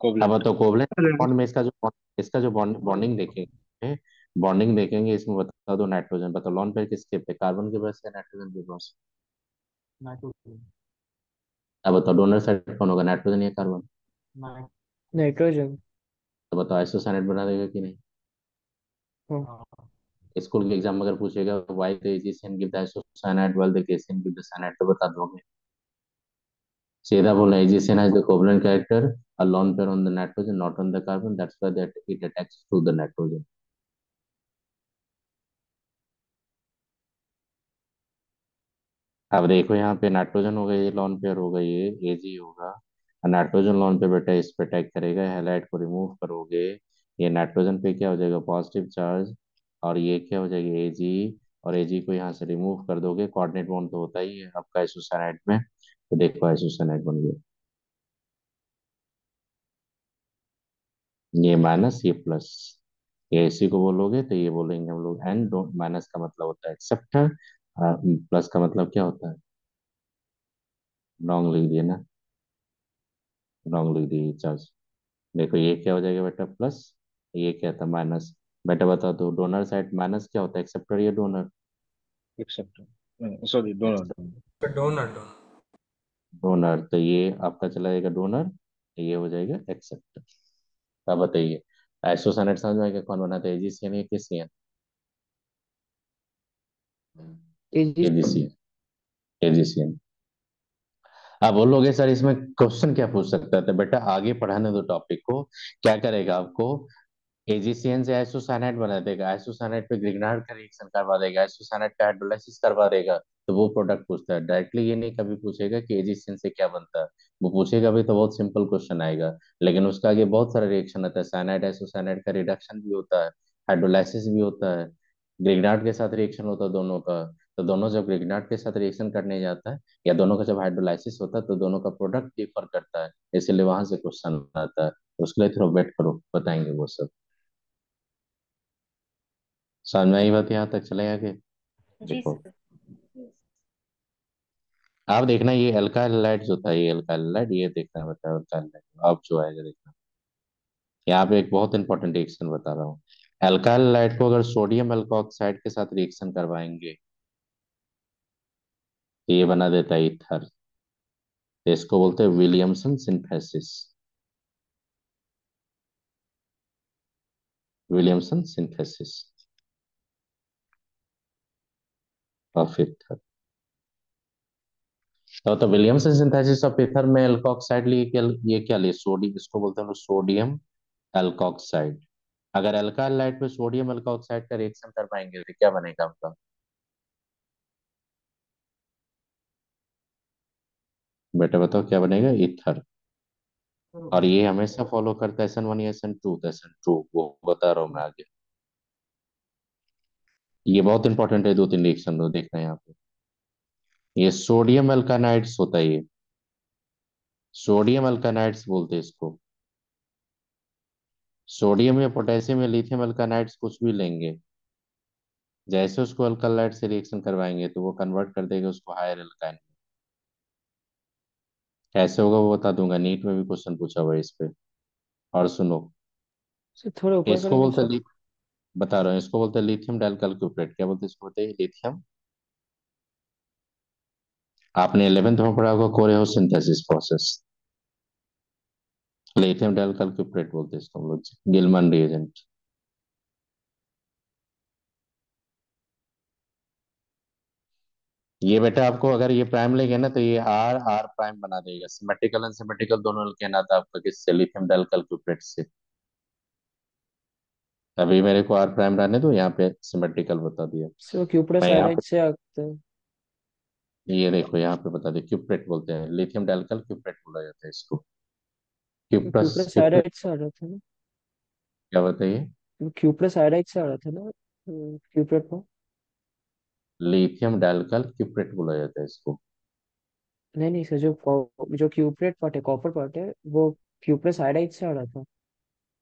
अब कोवलेंट। तो कोवलेंट कंपाउंड में इसका जो बॉन्डिंग देखेंगे, बॉन्डिंग देखेंगे इसमें, बता दो नाइट्रोजन, बताओ लॉन पेयर किसके पे, कार्बन के पास या नाइट्रोजन के पास? नाइट्रोजन। अब बताओ डोनर साइड कौन होगा, नाइट्रोजन या कार्बन? नाइट्रोजन। तो बताओ आइसोसाइनाइड बना देगा कि नहीं? हाँ। स्कूल के एग्जाम में अगर पूछेगा why the AgCN give the isocyanide while the KCN give the cyanide, तो बता दोगे? सीधा बोलना, AgCN has the covalent character, a lone pair on the nitrogen, not on the carbon. That's why that it attacks to the nitrogen. अब देखो यहाँ पे nitrogen होगा, ये लॉन पेयर होगा, ये Ag होगा। नाइट्रोजन लॉन पे बेटा इस पे अटैक करेगा, हैलाइड को रिमूव करोगे, ये नाइट्रोजन पे क्या हो जाएगा, पॉजिटिव चार्ज। और ये क्या हो जाएगी, Ag। और Ag को यहाँ से रिमूव कर दोगे, कोऑर्डिनेट बॉन्ड तो होता ही है आपका आइसोसाइनाइड में, तो देखो आइसोसाइनाइड बन गया, ये माइनस ये प्लस। ये इसी को बोलोगे तो ये बोलेंगे हम लोग एंड, माइनस का मतलब होता है एक्सेप्टर, प्लस का मतलब क्या होता है? रॉन्ग लिख दिए ना, रॉन्ग लिख दिए चार्ज। देखो ये क्या हो जाएगा बेटा, प्लस, ये क्या था माइनस। बेटा बता दो डोनर साइड माइनस क्या होता है, एक्सेप्टर या donor? Acceptor, sorry, donor. Donor, तो ये आपका चला जाएगा डोनर, ये हो जाएगा एक्सेप्टर। अब बताइए, आइसोसाइनेट समझ में आएगा कौन बनाता है, AgCN या KCN? एजी। AgCN। AgCN। आप बोलोगे सर इसमें क्वेश्चन क्या पूछ सकता है, तो बेटा आगे पढ़ाने दो टॉपिक को। क्या करेगा आपको, एजीसीएन से आइसोसाइनाइड बना देगा, आइसोसाइनाइड पे ग्रिग्नार्ड का रिएक्शन करवा देगा, आइसोसाइनाइड का हाइड्रोलाइसिस करवा देगा, तो वो प्रोडक्ट पूछता है। डायरेक्टली ये नहीं कभी पूछेगा कि एजीसीएन से क्या बनता है। वो पूछेगा भी तो बहुत सिंपल क्वेश्चन आएगा, लेकिन उसका आगे बहुत सारा रिएक्शन आता है। साइनाइड आइसोसाइनाइड का रिडक्शन भी होता है, हाइड्रोलाइसिस भी होता है, ग्रिग्नार्ड के साथ रिएक्शन होता है दोनों का। तो दोनों जब ग्रिग्नार्ड के साथ रिएक्शन करने जाता है, या दोनों का जब हाइड्रोलाइसिस होता है, तो दोनों का प्रोडक्ट डिफर करता है, इसलिए वहां से क्वेश्चन आता है। तो उसके लिए थोड़ा वेट करो, बताएंगे वो सब। समझ में आई बात, यहाँ तक चले आगे। जी देखो, सर। आप देखना ये अल्काइल हैलाइड जो था, ये अल्काइल हैलाइड, ये देखना बता अल्काइल हैलाइड अब जो आएगा देखना। यहाँ पे एक बहुत इंपॉर्टेंट रिएक्शन बता रहा हूँ। अल्काइल हैलाइड को अगर सोडियम अल्कोक्साइड के साथ रिएक्शन करवाएंगे, तो ये बना देता है ईथर। तो इसको बोलते हैं Williamson synthesis. Williamson synthesis of ether. तो विलियमसन सिंथेसिस ऑफ ईथर में अल्कोक्साइड लिए, ये क्या लिए, सोडियम, इसको बोलते हैं सोडियम अल्कोक्साइड। अगर अल्काइल लाइट पे सोडियम अल्कोक्साइड का रिएक्शन कर पाएंगे तो क्या बनेगा आपका, बेटा बताओ क्या बनेगा, ईथर। और ये हमेशा फॉलो करता है SN1 या SN2, तो SN2 वो बता रहा हूँ मैं आगे। ये बहुत इंपॉर्टेंट है, दो तीन रिएक्शन दो देखना यहाँ पे। ये सोडियम अल्कानाइड्स होता है, ये सोडियम अल्कानाइड्स बोलते हैं इसको। सोडियम या पोटेशियम या लिथियम अल्कानाइड्स कुछ भी लेंगे, जैसे उसको अल्कालाइड से रिएक्शन करवाएंगे तो वो कन्वर्ट कर देगा उसको हायर अल्काइन। कैसे होगा वो बता दूंगा, नीट में भी क्वेश्चन पूछा हुआ है इस पे। और सुनो, सर थोड़ा ऊपर इसको करेंगे बोलते सर। हैं बता रहा हूँ, इसको बोलते हैं लिथियम डाइल्काइल क्यूप्रेट। क्या बोलते हैं इसको, बोलते हैं लिथियम। आपने 11th में पढ़ा होगा कोरेहो सिंथेसिस प्रोसेस। लिथियम डाइल्काइल क्यूप्रेट बोलते हैं इसको हम लोग, गिलमन रिएजेंट। ये बेटा आपको अगर ये प्राइम लेंगे ना, तो ये आर आर प्राइम बना देगा, सिमेट्रिकल अनसिमेट्रिकल दोनों कहना था आपका, किससे, लिथियम डाइल्काइल क्यूप्रेट से। अभी मेरे को आर प्राइम रहने दो, यहाँ पे सिमेट्रिकल बता दिया। सर वो क्यूप्रस मैं यहाँ आयोडाइड से आता है। पे ये देखो, यहाँ पे बता दिया, क्यूप्रेट बोलते हैं, लिथियम डाइल्काइल क्यूप्रेट बोला जाता है इसको। वो क्यूप्रस क्यूप्रस क्यूप्रेट, आयोडाइड से आ रहा था ना। क्या बताइए, वो क्यूप्रस आयोडाइड से आ रहा था ना, क्यूप्रेट को। लिथियम डाइल्काइल क्यूप्रेट बोला जाता है इसको। नहीं नहीं सर, जो क्यूप्रेट पार्ट है, कॉपर पार्ट है, वो क्यूप्रस आयोडाइड से आ रहा था।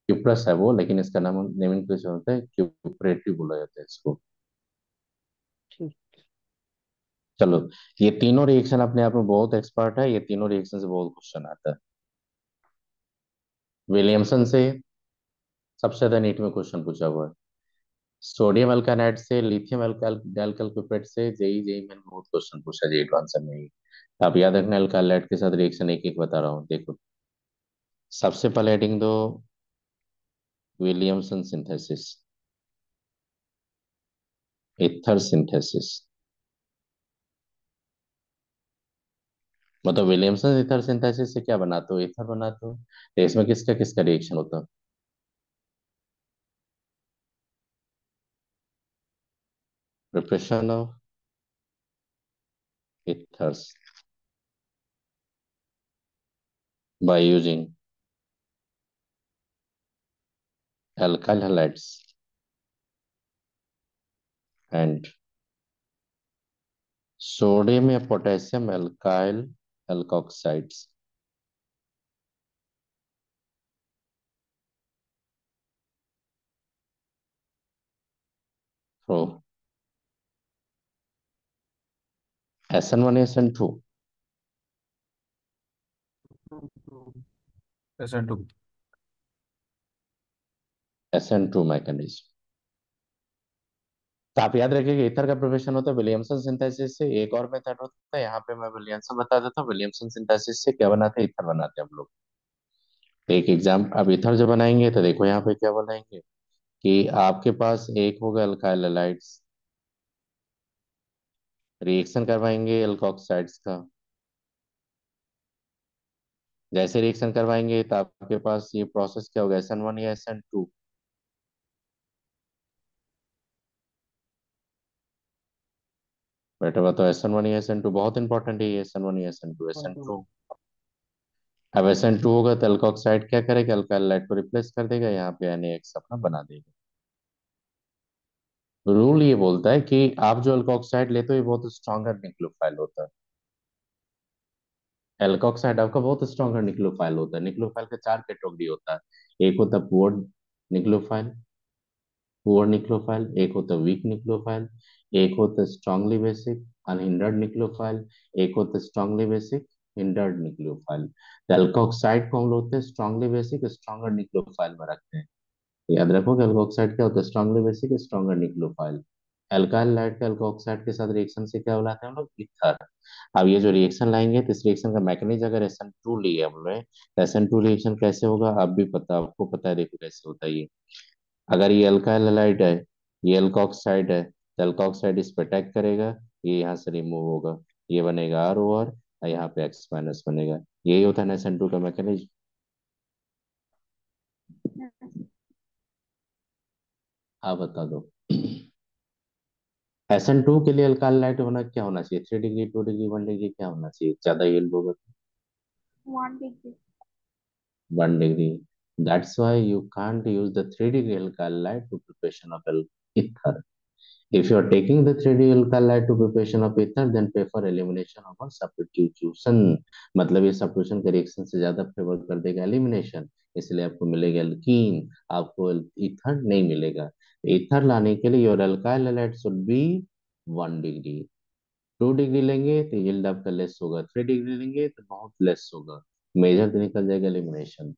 क्यूप्रस है वो, लेकिन इसका नाम नेमिंग होता है, क्यूप्रेटिव बोला जाता है इसको। ठीक। चलो, ये तीनों रिएक्शन अपने आप में बहुत एक्सपर्ट है, ये तीनों रिएक्शन से बहुत क्वेश्चन आता है। विलियमसन से सबसे ज्यादा नीट में क्वेश्चन पूछा हुआ है। सोडियम अल्कानाइड से, लिथियम अल्काइल डाइल्काइल क्यूप्रेट से जेई जेई में बहुत क्वेश्चन पूछा, जेई का आंसर नहीं। आप याद रखना, अल्काइलाइड के साथ रिएक्शन एक एक बता रहा हूँ, देखो। सबसे पहले हेडिंग दो, विलियमसन सिंथेसिस, ईथर सिंथेसिस। मतलब विलियमसन ईथर सिंथेसिस से क्या बनाते हो, ईथर बनाते हो, तो इसमें किसका किसका रिएक्शन होता है, preparation of ethers by using alkyl halides and sodium या potassium alkyl alkoxides through SN1 SN2 SN2। SN2 mechanism. तो आप याद रखिए कि ईथर का प्रिपरेशन होता है विलियमसन सिंथेसिस से। एक और मेथड होता है, यहाँ पे मैं विलियमसन बता देता हूँ, विलियमसन सिंथेसिस से क्या बनाते हैं, ईथर बनाते हैं हम लोग। तो एक एग्जाम, अब ईथर जो बनाएंगे तो देखो यहाँ पे क्या बनाएंगे, कि आपके पास एक होगा अल्काइल हैलाइड्स, रिएक्शन करवाएंगे अल्कोक्साइड्स का, जैसे रिएक्शन करवाएंगे तो आपके पास ये प्रोसेस क्या होगा, SN1 या SN2? बेटा बताओ, SN1 या SN2? बहुत इंपॉर्टेंट है ये, SN1 या SN2? SN2। अब SN2 होगा तो अल्कोक्साइड क्या करेगा, अल्काइल हाइड्राइड को रिप्लेस कर देगा, यहाँ पे NaX अपना बना देगा। रूल ये बोलता है कि आप जो अल्कोक्साइड लेते हो ये बहुत स्ट्रॉन्गर न्यूक्लियोफाइल होता है। एल्कोक्साइड आपका बहुत स्ट्रॉन्गर न्यूक्लियोफाइल होता है। न्यूक्लियोफाइल का चार कैटेगरी होता है। एक होता है पुअर न्यूक्लियोफाइल, पुअर न्यूक्लियोफाइल, एक होता है वीक न्यूक्लियोफाइल, एक होता है स्ट्रांगली बेसिक अनहिंडर्ड न्यूक्लियोफाइल, एक होता है स्ट्रांगली बेसिक हिंडर्ड न्यूक्लियोफाइल। तो एल्कोक्साइड को हम लोग होते हैं स्ट्रांगली बेसिक स्ट्रॉन्गर न्यूक्लियोफाइल में रखते हैं। याद रखो कि एल्कोक्साइड क्या होता है, strongly basic stronger nucleophile. Alkyl light का एल्कोक्साइड के साथ रिएक्शन से क्या बुलाते हैं हम लोग, ईथर। अब ये जो रिएक्शन लाएंगे तो इस रिएक्शन का मैकेनिज्म, अगर SN2 लिए हम लोग तो SN2 रिएक्शन कैसे होगा, आप भी पता, आपको पता है, देखो कैसे होता है ये। अगर ये अल्काइल हैलाइड है, ये एल्कोक्साइड है, तो एल्कोक्साइड इस पे अटैक करेगा, ये यहाँ से रिमूव होगा, ये बनेगा ROR और यहाँ पे X माइनस बनेगा। यही होता है ना SN2 का मैकेनिज्म। आप बता दो। SN2 के लिए अल्काइल लाइट होना क्या होना चाहिए, 3 डिग्री, 2 डिग्री, 1 डिग्री, क्या होना चाहिए, ज्यादा यील्ड होगा? 1 degree. 1 degree. That's why you can't use the 3 degree alkyl light to preparation of ether. If you are taking the 3D alkyl light to preparation of ether, then prefer elimination over substitution. मतलब ये substitution के reaction से ज्यादा favour कर देगा elimination, इसलिए आपको मिलेगा एल्कीन, आपको ईथर नहीं मिलेगा। ईथर लाने के लिए your alkyl halide should be 1 degree. 2 degree लेंगे तो yield आपका लेस होगा, 3 डिग्री लेंगे तो बहुत लेस होगा, मेजर तो निकल जाएगा एलिमिनेशन।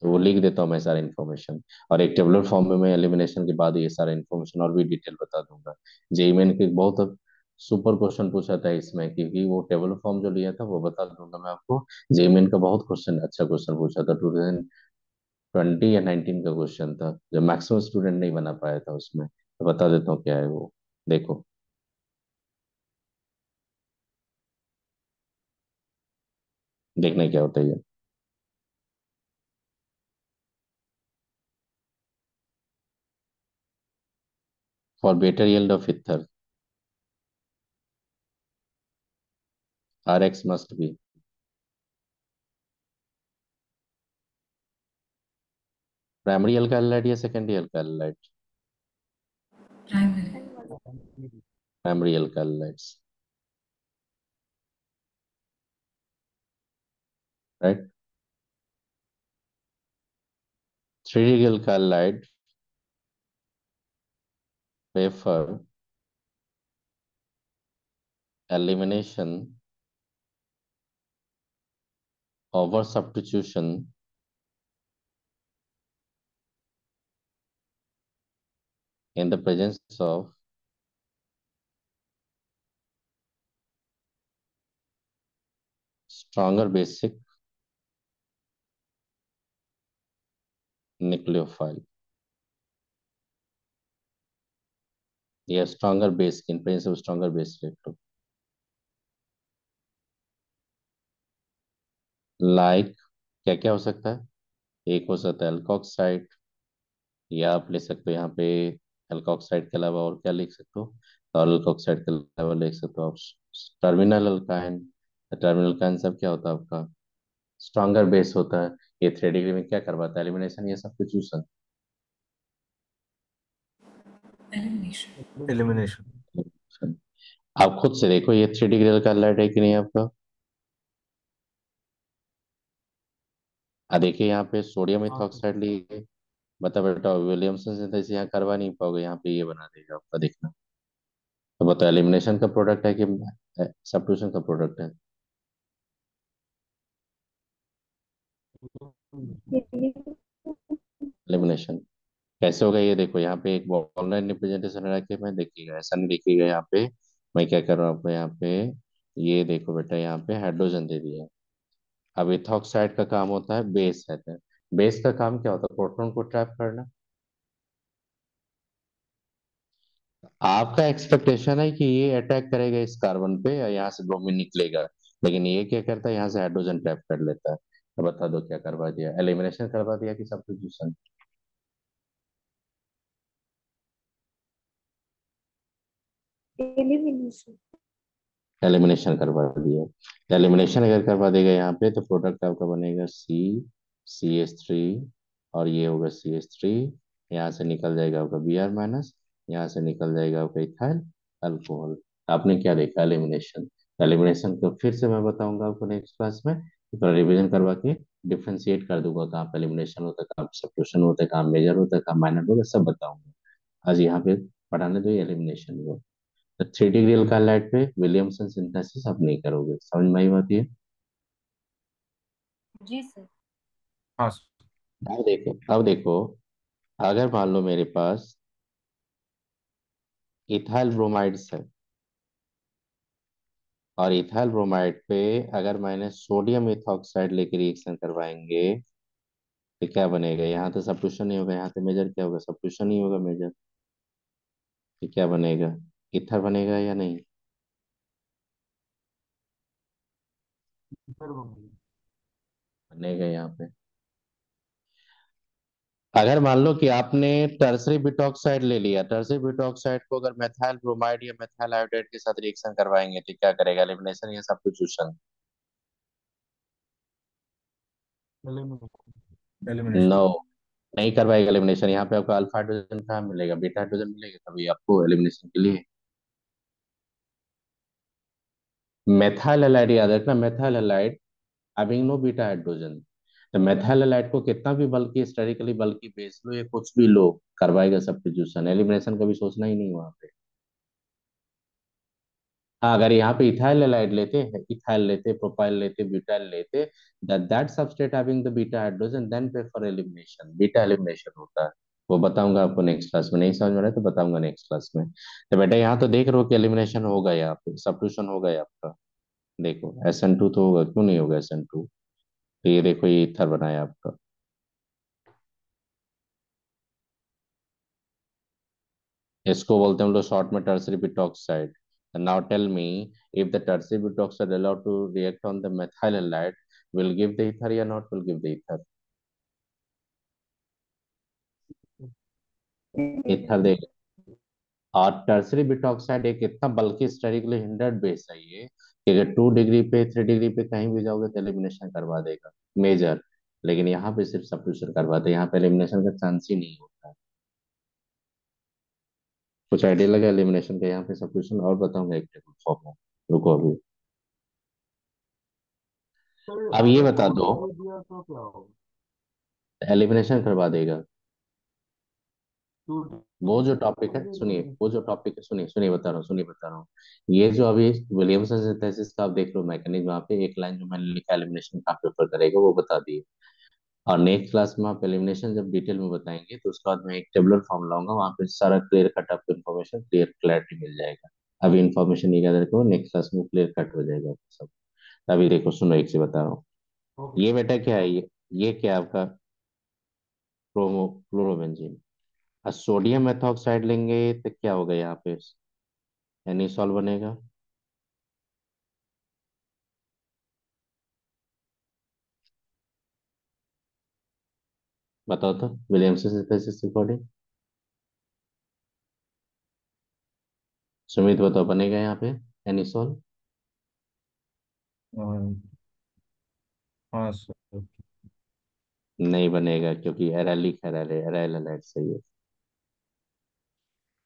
तो वो लिख देता हूँ मैं सारा इन्फॉर्मेशन, और एक टेबुलर फॉर्म में मैं एलिमिनेशन के बाद ये सारा इन्फॉर्मेशन और भी डिटेल बता दूंगा। जेई मेन के बहुत सुपर क्वेश्चन पूछा था इसमें, क्योंकि वो टेबुलर फॉर्म जो लिया था वो बता दूंगा मैं आपको। जेई मेन का बहुत क्वेश्चन, अच्छा क्वेश्चन पूछा था, 2020 या 19 का क्वेश्चन था, जो मैक्सिमम स्टूडेंट नहीं बना पाया था उसमें, तो बता देता हूँ क्या है वो। देखो, देखने क्या होता है ये। For better yield of ether, RX must be primary alkyl या secondary alkyl, primary. Primary alkyl, right. 3 alkyl prefer elimination over substitution in the presence of stronger basic nucleophile, या stronger base, in presence of stronger base nucleophile, like क्या क्या हो सकता है, एक हो सकता है अल्कोक्साइड, या आप ले सकते हो यहाँ पे अल्कोक्साइड के अलावा और क्या लिख सकते हो, और अल्कोक्साइड के अलावा लिख सकते हो आप टर्मिनल अल्काइन। टर्मिनल अल्काइन सब क्या होता है आपका, स्ट्रॉन्गर बेस होता है। ये 3 डिग्री में क्या करवाता है, एलिमिनेशन या सब्स्टिट्यूशन? एलिमिनेशन। एलिमिनेशन। आप खुद से देखो ये 3 डिग्री का लाइट है कि नहीं आपका। देखिए यहाँ पे सोडियम इथॉक्साइड लिए, बता बेटा विलियमसन सिंथेसिस यहाँ करवा नहीं पाओगे, यहाँ पे ये बना देगा आपका, देखना। तो बताओ एलिमिनेशन का प्रोडक्ट है कि सब्स्टिट्यूशन का प्रोडक्ट है? एलिमिनेशन। कैसे होगा ये देखो, यहाँ पे एक ऑनलाइन रिप्रेजेंटेशन रखे मैं, देखिएगा ऐसा नहीं देखिएगा यहाँ पे। मैं क्या कर रहा हूँ आपको यहाँ पे, ये देखो बेटा यहाँ पे हाइड्रोजन दे दिया। अब इथॉक्साइड का काम होता है बेस रहता है। बेस का काम क्या होता है, प्रोटॉन को ट्रैप करना। आपका एक्सपेक्टेशन है कि ये अटैक करेगा इस कार्बन पे और यहाँ से ब्रोमीन निकलेगा, लेकिन ये क्या करता है, यहाँ से हाइड्रोजन ट्रैप कर लेता है। तो बता दो क्या करवा दिया, एलिमिनेशन करवा दिया कि सब्स्टिट्यूशन? एलिमिनेशन। एलिमिनेशन करवा दिया। एलिमिनेशन अगर करवा देगा यहाँ पे तो प्रोडक्ट आपका बनेगा CH3, और ये होगा CH3। यहाँ से निकल जाएगा आपका Br-, यहाँ से निकल जाएगा आपका इथाइल अल्कोहल। आपने क्या देखा, एलिमिनेशन। एलिमिनेशन को फिर से मैं बताऊंगा आपको नेक्स्ट क्लास में, तो रिवीजन करवा के डिफ्रेंशिएट कर दूंगा, कहाँ पे एलिमिनेशन होता है, कहाँ पे सब्स्टिट्यूशन होता है, कहाँ मेजर होता है, कहाँ माइनर होता है, सब बताऊंगा। आज यहाँ पे पढ़ाने दो एलिमिनेशन को। तो 3 डिग्री अल्काइल पे विलियमसन सिंथेसिस आप नहीं करोगे, समझ में आई बात ये? जी सर। हाँ सर। अब देखो, अगर मान लो मेरे पास इथाइल ब्रोमाइड्स है, और इथाइल ब्रोमाइड पे अगर मैंने सोडियम इथॉक्साइड लेके रिएक्शन करवाएंगे, तो क्या बनेगा? यहाँ तो सब्स्टिट्यूशन नहीं होगा, यहाँ तो मेजर क्या होगा, सब्स्टिट्यूशन ही होगा मेजर। तो क्या बनेगा, इथर बनेगा या नहीं? सर बोलिए। बनेगा यहाँ पे। अगर मान लो कि आपने टर्सरी ब्यूटॉक्साइड ले लिया, टर्सरी ब्यूटॉक्साइड को अगर मेथाइल ब्रोमाइड या मेथाइल आयोडाइड के साथ रिएक्शन करवाएंगे तो क्या करेगा, एलिमिनेशन या सब्स्टिट्यूशन? No, elimination. नहीं करवाएगा एलिमिनेशन। यहाँ पे आपको अल्फा हाइड्रोजन कहाँ मिलेगा, बीटा हाइड्रोजन मिलेगा, तभी आपको एलिमिनेशन के लिए। मेथाइल हैलाइड याद रखना, methyl halide having no beta hydrogen. तो मेथाइल हैलाइड को कितना भी बल्कि स्टेरिकली बल्कि बेस लो या कुछ भी लो, करवाएगा सब्स्टिट्यूशन, एलिमिनेशन कभी सोचना ही नहीं वहां पे। हाँ, अगर यहाँ पे इथाइल हैलाइड लेते हैं, इथाइल लेते, प्रोपाइल लेते, ब्यूटाइल लेते, that substrate having the beta hydrogen, then prefer elimination, beta elimination होता है। वो बताऊंगा आपको नेक्स्ट क्लास में, नहीं समझ में आ रहा है तो बताऊंगा नेक्स्ट क्लास में। तो बेटा यहाँ तो देख रहे हो कि एलिमिनेशन होगा, यहाँ पे सब्स्टिट्यूशन होगा आपका। देखो SN2 तो होगा, क्यों नहीं होगा SN2? तो ये देखो, ये ईथर बनाया आपका। इसको बोलते हैं हम लोग शॉर्ट में tertiary butoxide. Now tell me, if the tertiary butoxide allowed to react on the methyl halide, will give the ether या not will give the ether? ether देख। और टर्सरी ब्यूटॉक्साइड एक इतना बल्कि स्टेरिकली हिंडर्ड बेस है ये, कि अगर 2 डिग्री पे 3 डिग्री पे कहीं भी जाओगे तो एलिमिनेशन करवा देगा मेजर। लेकिन यहाँ पे सिर्फ सब्स्टिट्यूशन करवाते हैं, यहाँ पे एलिमिनेशन का चांस ही नहीं होता है। कुछ आइडिया लगा एलिमिनेशन का, यहाँ पे सब्स्टिट्यूशन और बताऊंगा एक टेबल फॉर्म में। रुको अभी। सर अब ये अगर बता टू दो, डिग्री दिया तो क्या होगा? एलिमिनेशन करवा देगा। टू वो जो टॉपिक है, डिग्री सुनिए, वो जो टॉपिक है, सुनिए सुनिए बता रहा हूँ, सुनिए बता रहा हूँ। ये जो अभी विलियमसन सिंथेसिस का आप देख लो मैकेनिज्म, वहाँ पे एक लाइन जो मैंने लिखा एलिमिनेशन कहाँ प्रेफर करेगा वो बता दिए। और नेक्स्ट क्लास में आप एलिमिनेशन जब डिटेल में बताएंगे तो उसके बाद मैं एक टेबुलर फॉर्म लाऊंगा, वहाँ पे सारा क्लियर कट आपको इन्फॉर्मेशन क्लियर क्लैरिटी मिल जाएगा। अभी इन्फॉर्मेशन नहीं याद रखो, नेक्स्ट क्लास में क्लियर कट हो जाएगा आपको सब। अभी देखो सुनो, एक से बता रहा हूँ। ओके ये सर। बेटा क्या है, ये क्या है आपका, क्रोमो क्लोरोबेंजीन। और सोडियम मेथॉक्साइड लेंगे तो क्या होगा यहाँ पे, एनिसॉल बनेगा। बताओ तो, विलियमसन सिंथेसिस अकॉर्डिंग, सुमित बताओ, बनेगा यहाँ पे एनिसॉल? अम, हाँ सर। नहीं बनेगा, क्योंकि एराइलिक एराइल हैलाइड सही है।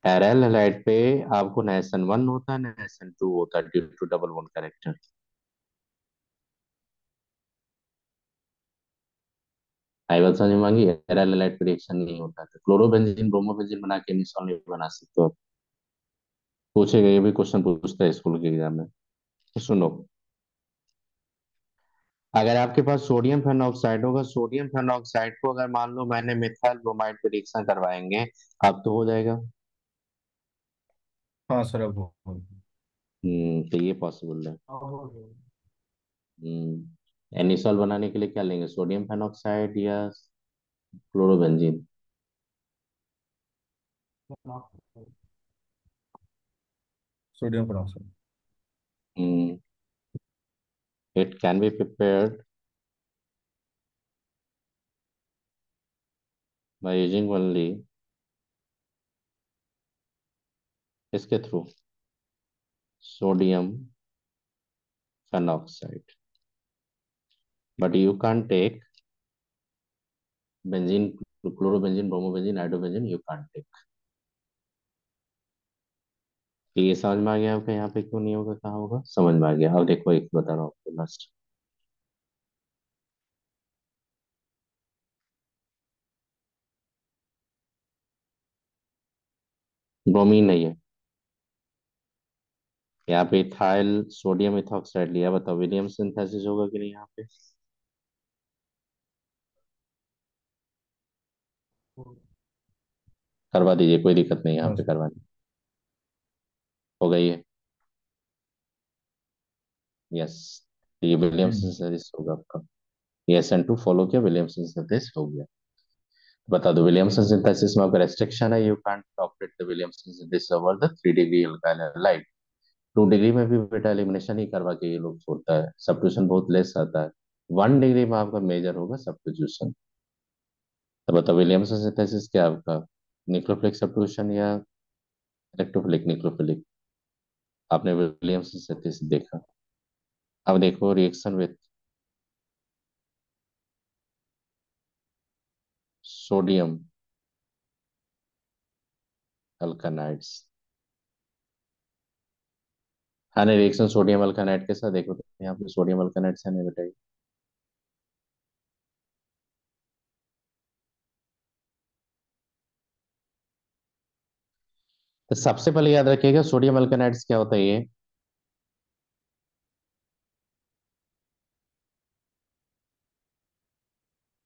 एराइल हैलाइड पे आपको ना SN1 होता है ना SN2 होता है, due to double bond character. आई बात समझ में आ गई? एराइल हैलाइड पे रिएक्शन नहीं होता, तो क्लोरोबेंजीन ब्रोमोबेंजीन बना के एनिसॉल नहीं बना सकते हो। पूछेगा, ये भी क्वेश्चन पूछता है स्कूल के एग्जाम में। तो सुनो, अगर आपके पास सोडियम फेनोक्साइड होगा, सोडियम फेनोक्साइड को अगर मान लो मैंने मिथाइल ब्रोमाइड पे रिएक्शन करवाएंगे, अब तो हो जाएगा। हाँ सर अब तो ये पॉसिबल है। हो गया। एनिसॉल बनाने के लिए क्या लेंगे, सोडियम फेनोक्साइड या chlorobenzene? Sodium peroxide. Hmm It can be prepared by using only इसके through sodium phenoxide, but you can't take benzene, chlorobenzene, bromobenzene, iodobenzene, you can't take. तो ये समझ में आ गया आपका, यहाँ पे क्यों नहीं होगा, कहाँ होगा, समझ में आ गया। अब देखो एक बता रहा हूँ आपको लास्ट। ब्रोमीन नहीं है यहाँ पे, इथाइल सोडियम इथॉक्साइड लिया, बताओ विलियम्स सिंथेसिस होगा कि नहीं यहाँ पे? करवा दीजिए, कोई दिक्कत नहीं, यहाँ हाँ पे सर। करवानी हो गई है। यस, ये विलियम्स सिंथेसिस होगा आपका। ये SN2 फॉलो किया, विलियम्स सिंथेसिस हो गया। बता दो विलियम्स सिंथेसिस में आपका रेस्ट्रिक्शन है, you can't operate the Williams synthesis over the 3 degree alkyl halide. 2 degree में भी बेटा एलिमिनेशन ही करवा के ये लोग छोड़ता है, सब्स्टिट्यूशन बहुत लेस आता है। 1 डिग्री में आपका मेजर होगा सब्स्टिट्यूशन। तो बताओ विलियम्स सिंथेसिस क्या है आपका, न्यूक्लियोफिलिक सब्स्टिट्यूशन या इलेक्ट्रोफिलिक न्यूक्लियोफिलिक? आपने विलियम्स सिंथेसिस देखा। अब देखो रिएक्शन विथ सोडियम अल्कानाइड्स। हाँ नहीं, रिएक्शन सोडियम अल्कानाइड के साथ देखो, तो यहाँ पे सोडियम अल्कानाइड्स है नहीं बेटा। तो सबसे पहले याद रखिएगा सोडियम अल्कानाइड्स क्या होता है ये।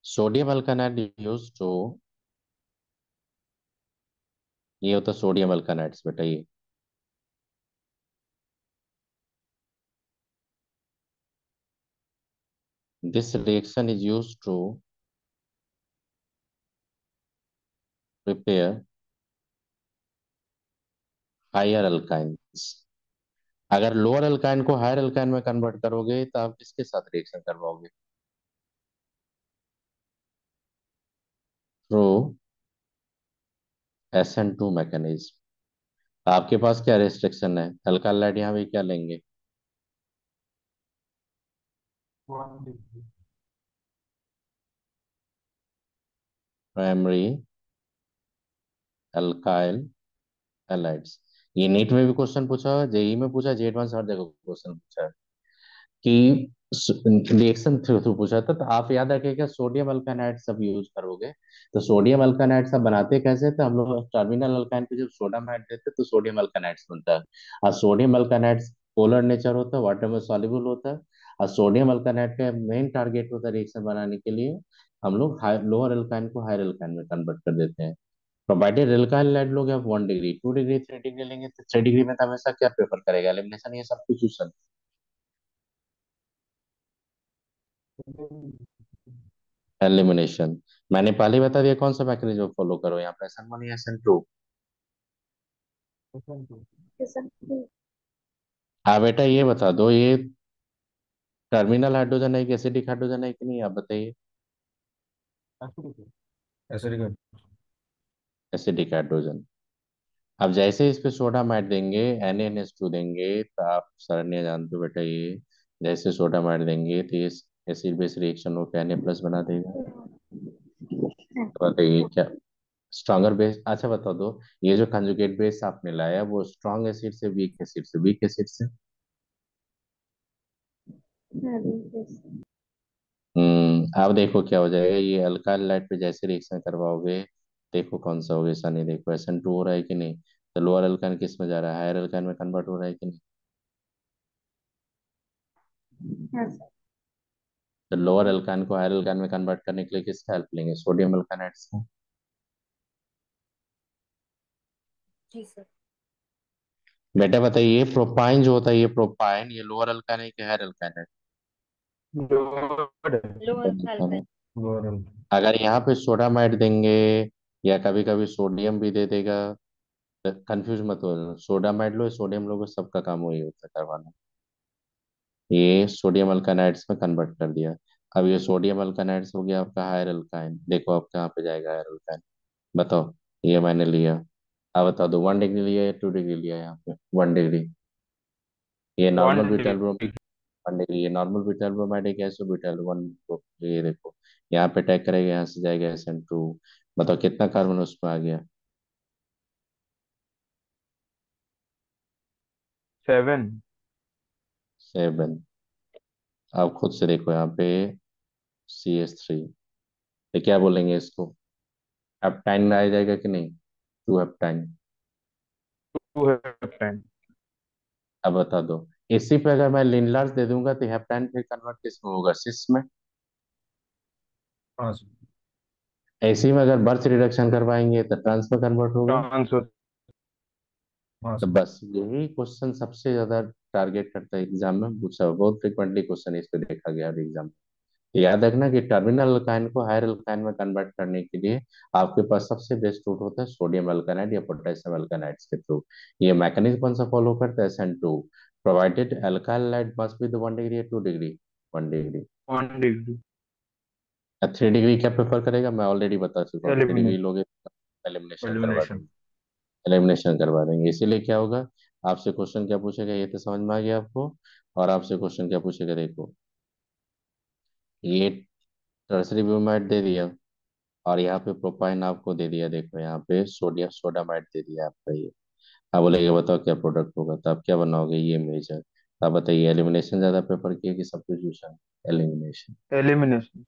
सोडियम अल्कानाइड यूज टू, ये होता है सोडियम अल्कानाइड्स बेटा ये। This reaction is use to prepare higher alkynes. अगर लोअर अल्काइन को हायर अल्काइन में कन्वर्ट करोगे तो आप किसके साथ रिएक्शन करवाओगे? Through SN2 mechanism. आपके पास क्या रेस्ट्रिक्शन है, हल्का लाइट यहाँ भी क्या लेंगे? Primary alkyl halides. ये नीट में भी क्वेश्चन पूछा, जेई में पूछा, जे एडवांस हर जगह क्वेश्चन पूछा है कि रिएक्शन थ्रू थ्रू पूछा था। तो आप याद रखिएगा सोडियम अल्कानाइड सब यूज करोगे। तो सोडियम अल्कानाइड सब बनाते कैसे थे हम लोग, टर्मिनल अल्काइन पे जब सोडियम ऐड देते तो सोडियम अल्कानाइड बनता है। और सोडियम अल्कानाइड पोलर नेचर होता है, वाटर में सॉल्युबल होता है। और सोडियम अल्कानाइड का मेन टारगेट होता है रिएक्शन बनाने के लिए, हम लोग लोअर अल्काइन को हायर अल्काइन में कन्वर्ट कर देते हैं। प्रोवाइडेड अल्काइल लाइट लोगे आप 1 डिग्री, 2 डिग्री, 3 डिग्री लेंगे, तो 3 डिग्री में तो हमेशा क्या प्रेफर करेगा, एलिमिनेशन या सब्स्टिट्यूशन? एलिमिनेशन। मैंने पहले ही बता दिया कौन सा मैकेनिज्म फॉलो करो यहाँ पे, SN1 या SN2? SN हाँ बेटा ये बता दो, ये टर्मिनल हाइड्रोजन है कि एसिडिक हाइड्रोजन है कि नहीं, आप बताइए। एसिडिक। Acidic hydrogen. अब जैसे इस पे सोडा माइट देंगे, NaNH2 देंगे, तो आप सरन्य जानते हो बेटा ये, जैसे सोडा माइट देंगे तो ये एसिड बेस रिएक्शन होकर Na+ बना देगा। तो बताइए क्या स्ट्रॉन्गर बेस, अच्छा बता दो, ये जो कंजुगेट बेस आपने लाया वो स्ट्रॉन्ग एसिड से, वीक एसिड से, वीक एसिड से? अब देखो क्या हो जाएगा, ये अल्काइल लाइट पे जैसे रिएक्शन करवाओगे, देखो कौन सा होगा, ऐसा नहीं, देखो SN2 हो रहा है कि नहीं, तो लोअर अल्काइन किस में जा रहा है, हायर अल्काइन में कन्वर्ट हो रहा है कि नहीं? तो लोअर अल्काइन को हायर अल्काइन में कन्वर्ट करने के लिए किसका हेल्प लेंगे, सोडियम अल्कानाइड्स का। जी सर। बेटा बताइए ये प्रोपाइन जो होता है, ये प्रोपाइन ये लोअर अल्काइन है कि हायर अल्काइन है? लोअर Lower alkyne है। अल्काइल। अगर यहाँ पे सोडामाइड देंगे या कभी कभी सोडियम भी दे देगा, कंफ्यूज मत हो, सोडामाइड लो सोडियम लो, सबका काम वही होता है करवाना। ये सोडियम अल्कानाइड्स में कन्वर्ट कर दिया। अब ये सोडियम अल्कानाइड्स हो गया आपका हायर अल्काइन। देखो आप कहाँ पे जाएगा हायर अल्काइन, बताओ। ये मैंने लिया। अब बता दो 1 डिग्री लिया या 2 डिग्री लिया यहाँ पे? 1 डिग्री। ये normal one butyl bromide. Degree. 1 degree ये नॉर्मल ब्यूटाइल ब्रोमाइड है, कैसे ब्यूटाइल वन। ये देखो, यहाँ पे अटैक करेगा, यहाँ से जाएगा SN2। बताओ कितना कार्बन उसमें आ गया? 7। 7। आप खुद से देखो यहाँ पे CH3। ये क्या बोलेंगे इसको? हेप्टाइन में आ जाएगा कि नहीं? 2 हेप्टाइन। 2 हेप्टाइन। अब बता दो, इसी पे अगर मैं लिनलार्ज दे दूंगा तो हेप्टाइन फिर कन्वर्ट किस में होगा? सिस में। हाँ सर। ऐसे में अगर बर्थ रिडक्शन करवाएंगे तो ट्रांस में कन्वर्ट होगा। ट्रांसफर। हाँ तो सर। बस यही क्वेश्चन सबसे ज्यादा टारगेट करता है एग्जाम में, पूछा हुआ। बहुत फ्रिक्वेंटली क्वेश्चन इस पे देखा गया है एग्जाम में। याद रखना कि टर्मिनल अल्काइन को हायर अल्काइन में कन्वर्ट करने के लिए आपके पास सबसे बेस्ट रूट होता है सोडियम अल्कानाइड या पोटेशियम अल्कानाइड के थ्रू। ये मैकेनिज्म कौन सा फॉलो करता है? SN2। Provided alkyl light must be the 1 degree या 2 डिग्री? 1 डिग्री। 1 डिग्री। 3 डिग्री क्या प्रेफर करेगा? मैं ऑलरेडी बता चुका हूँ, 3 डिग्री एलिमिनेट। लोगे एलिमिनेशन करवा एलिमिनेशन। देंगे। एलिमिनेशन करवा देंगे, इसीलिए क्या होगा, आपसे क्वेश्चन क्या पूछेगा ये तो समझ में आ गया आपको। और आपसे क्वेश्चन क्या पूछेगा देखो, ये टर्सरी ब्रोमाइड दे दिया, और यहाँ पे प्रोपाइन आपको दे दिया। देखो यहाँ पे सोडियम सोडामाइड दे दिया आपका ये। आप बोलेगे बताओ क्या प्रोडक्ट होगा, तो आप क्या बनाओगे? ये मेजर। तो आप बताइए एलिमिनेशन ज्यादा प्रेफर किए कि सब्स्टिट्यूशन? एलिमिनेशन। एलिमिनेशन।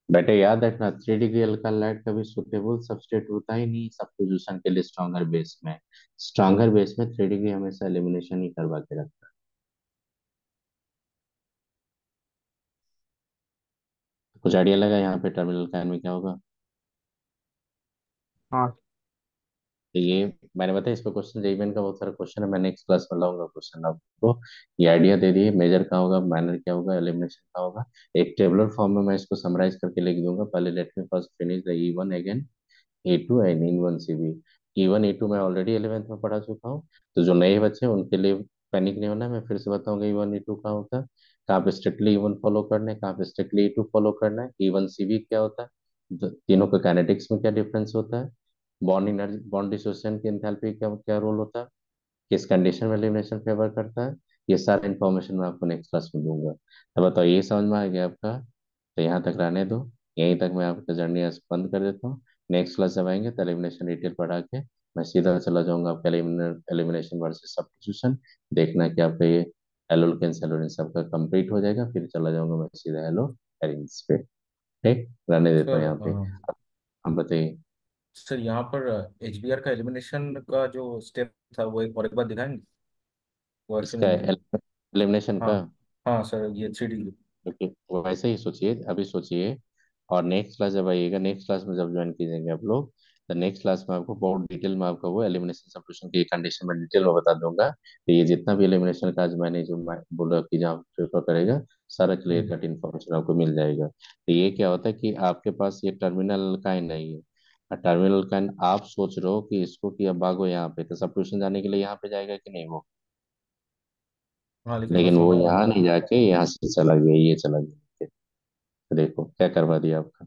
बेटे याद रखना, 3 डिग्री अल्कालाइड कभी सुटेबल सब्सटेट होता ही नहीं सब्स्टिट्यूशन के लिए स्ट्रॉन्गर बेस में। स्ट्रॉन्गर बेस में 3 डिग्री हमेशा एलिमिनेशन ही करवा के रखता है। कुछ आइडिया लगा यहाँ पे टर्मिनल काइन में क्या होगा? हाँ। तो ये मैंने बताया, इस पे क्वेश्चन जेईमेन का बहुत सारा क्वेश्चन है, मैं नेक्स्ट क्लास में लाऊंगा क्वेश्चन आपको। ये आइडिया दे दिए, मेजर क्या होगा, मैनर क्या होगा, एलिमिनेशन क्या होगा। एक टेबलर फॉर्म में मैं इसको समराइज करके लिख दूंगा। पहले let me first finish the E1 again A2 and E1 CV। E1 E2 मैं ऑलरेडी 11th में पढ़ा चुका हूँ। तो जो नए बच्चे हैं उनके लिए पैनिक नहीं होना है, मैं फिर से बताऊंगा E1 E2 कहाँ होता है, कहाँ पे स्ट्रिक्टली E1 फॉलो करना है, कहाँ पे स्ट्रिक्टली E2 फॉलो करना है, E1 CV क्या होता है, तीनों का काइनेटिक्स में क्या डिफरेंस होता है, बॉन्ड एनर्जी बॉन्ड डिसोसिएशन की एंथैल्पी क्या क्या रोल होता है, किस कंडीशन में एलिमिनेशन फेवर करता है। ये सारा इन्फॉर्मेशन मैं आपको नेक्स्ट क्लास में दूंगा। तो बताओ ये समझ में आ गया आपका? तो यहाँ तक रहने दो, यहीं तक मैं आपका जर्नी आज बंद कर देता हूँ। नेक्स्ट क्लास जब आएंगे तो एलिमिनेशन डिटेल पढ़ा के मैं सीधा चला जाऊंगा आपका एलिमिनेशन वर्सेस सब्स्टिट्यूशन। देखना कि आपका ये एलोकेन सेलोरिन सबका कंप्लीट हो जाएगा, फिर चला जाऊंगा मैं सीधा एलो एरिन्स पे। ठीक, रहने देता सर हूँ यहाँ पे। हम बताइए। सर यहाँ पर HBr का एलिमिनेशन का जो स्टेप था वो एक बार दिखाएंगे? वो एक्चुअली इसका मुझे। एलिमिनेशन हाँ। का, हाँ सर, ये 3 डिग्री। क्योंकि वो वैसे ही सोचिए, अभी सोचिए। और नेक्स्ट क्लास जब आइएगा, नेक्स्ट क्लास में जब ज्वाइन कीजिएंगे आप लोग, तो नेक्स्ट क्लास में आपको बहुत डिटेल में आपका वो एलिमिनेशन सब्स्टिट्यूशन की कंडीशन में डिटेल में बता दूंगा। तो ये जितना भी एलिमिनेशन का आज मैंने जो मैं बोला कि जहाँ प्रेफर करेगा, सारा क्लियर हम्म। कट इन्फॉर्मेशन आपको मिल जाएगा। तो ये क्या होता है कि आपके पास ये टर्मिनल काइन नहीं है, और टर्मिनल काइन आप सोच रहे हो कि इसको कि अब भागो यहाँ पे, तो सब्स्टिट्यूशन जाने के लिए यहाँ पे जाएगा कि नहीं वो? हाँ, लेकिन वो लेकिन वो फॉर्मूला। यहाँ नहीं जाके यहाँ से चला गया, ये चला गया। तो देखो क्या करवा दिया आपका,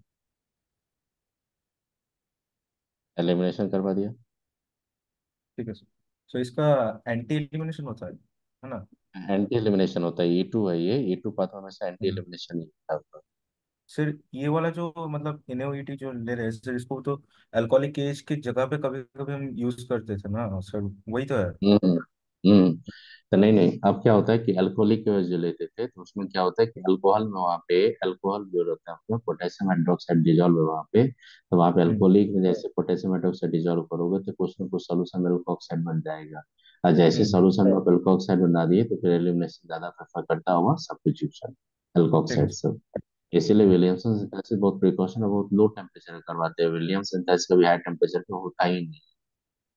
एलिमिनेशन करवा दिया। ठीक है सर। सो इसका एंटी एलिमिनेशन होता है ना? एंटी एलिमिनेशन होता है, E2 है ये। E2 पाथ हमेशा एंटी हम्म। एलिमिनेशन ही होता है आपका। सर ये वाला जो मतलब NaOH जो ले रहे हैं सर, इसको तो अल्कोहलिक एज की जगह पे कभी कभी हम यूज करते थे ना सर, वही तो है। हम्म। हम्म। तो नहीं नहीं, अब क्या होता है कि अल्कोहलिक के वजह जो लेते थे, तो उसमें क्या होता है कि अल्कोहल में वहाँ पे अल्कोहल जो रहता है आपका पोटेशियम हाइड्रोक्साइड डिजोल्व है वहाँ पे। तो वहाँ पे हम्म। अल्कोहलिक में जैसे पोटेशियम हाइड्रोक्साइड डिजोल्व करोगे तो कुछ ना कुछ सोल्यूशन में अल्कोक्साइड बन जाएगा। और जैसे हम्म। सोल्यूशन में अल्कोक्साइड बना दिए तो फिर एलिमिनेशन ज्यादा प्रेफर करता होगा सब्स्टिट्यूशन ठीक है अल्कोक्साइड सर। से। इसीलिए हम्म। विलियमसन सिंथेसिस बहुत प्रिकॉशन और बहुत लो टेम्परेचर करवाते हैं। विलियम सिंथेसिस कभी हाई टेम्परेचर पे होता ही नहीं।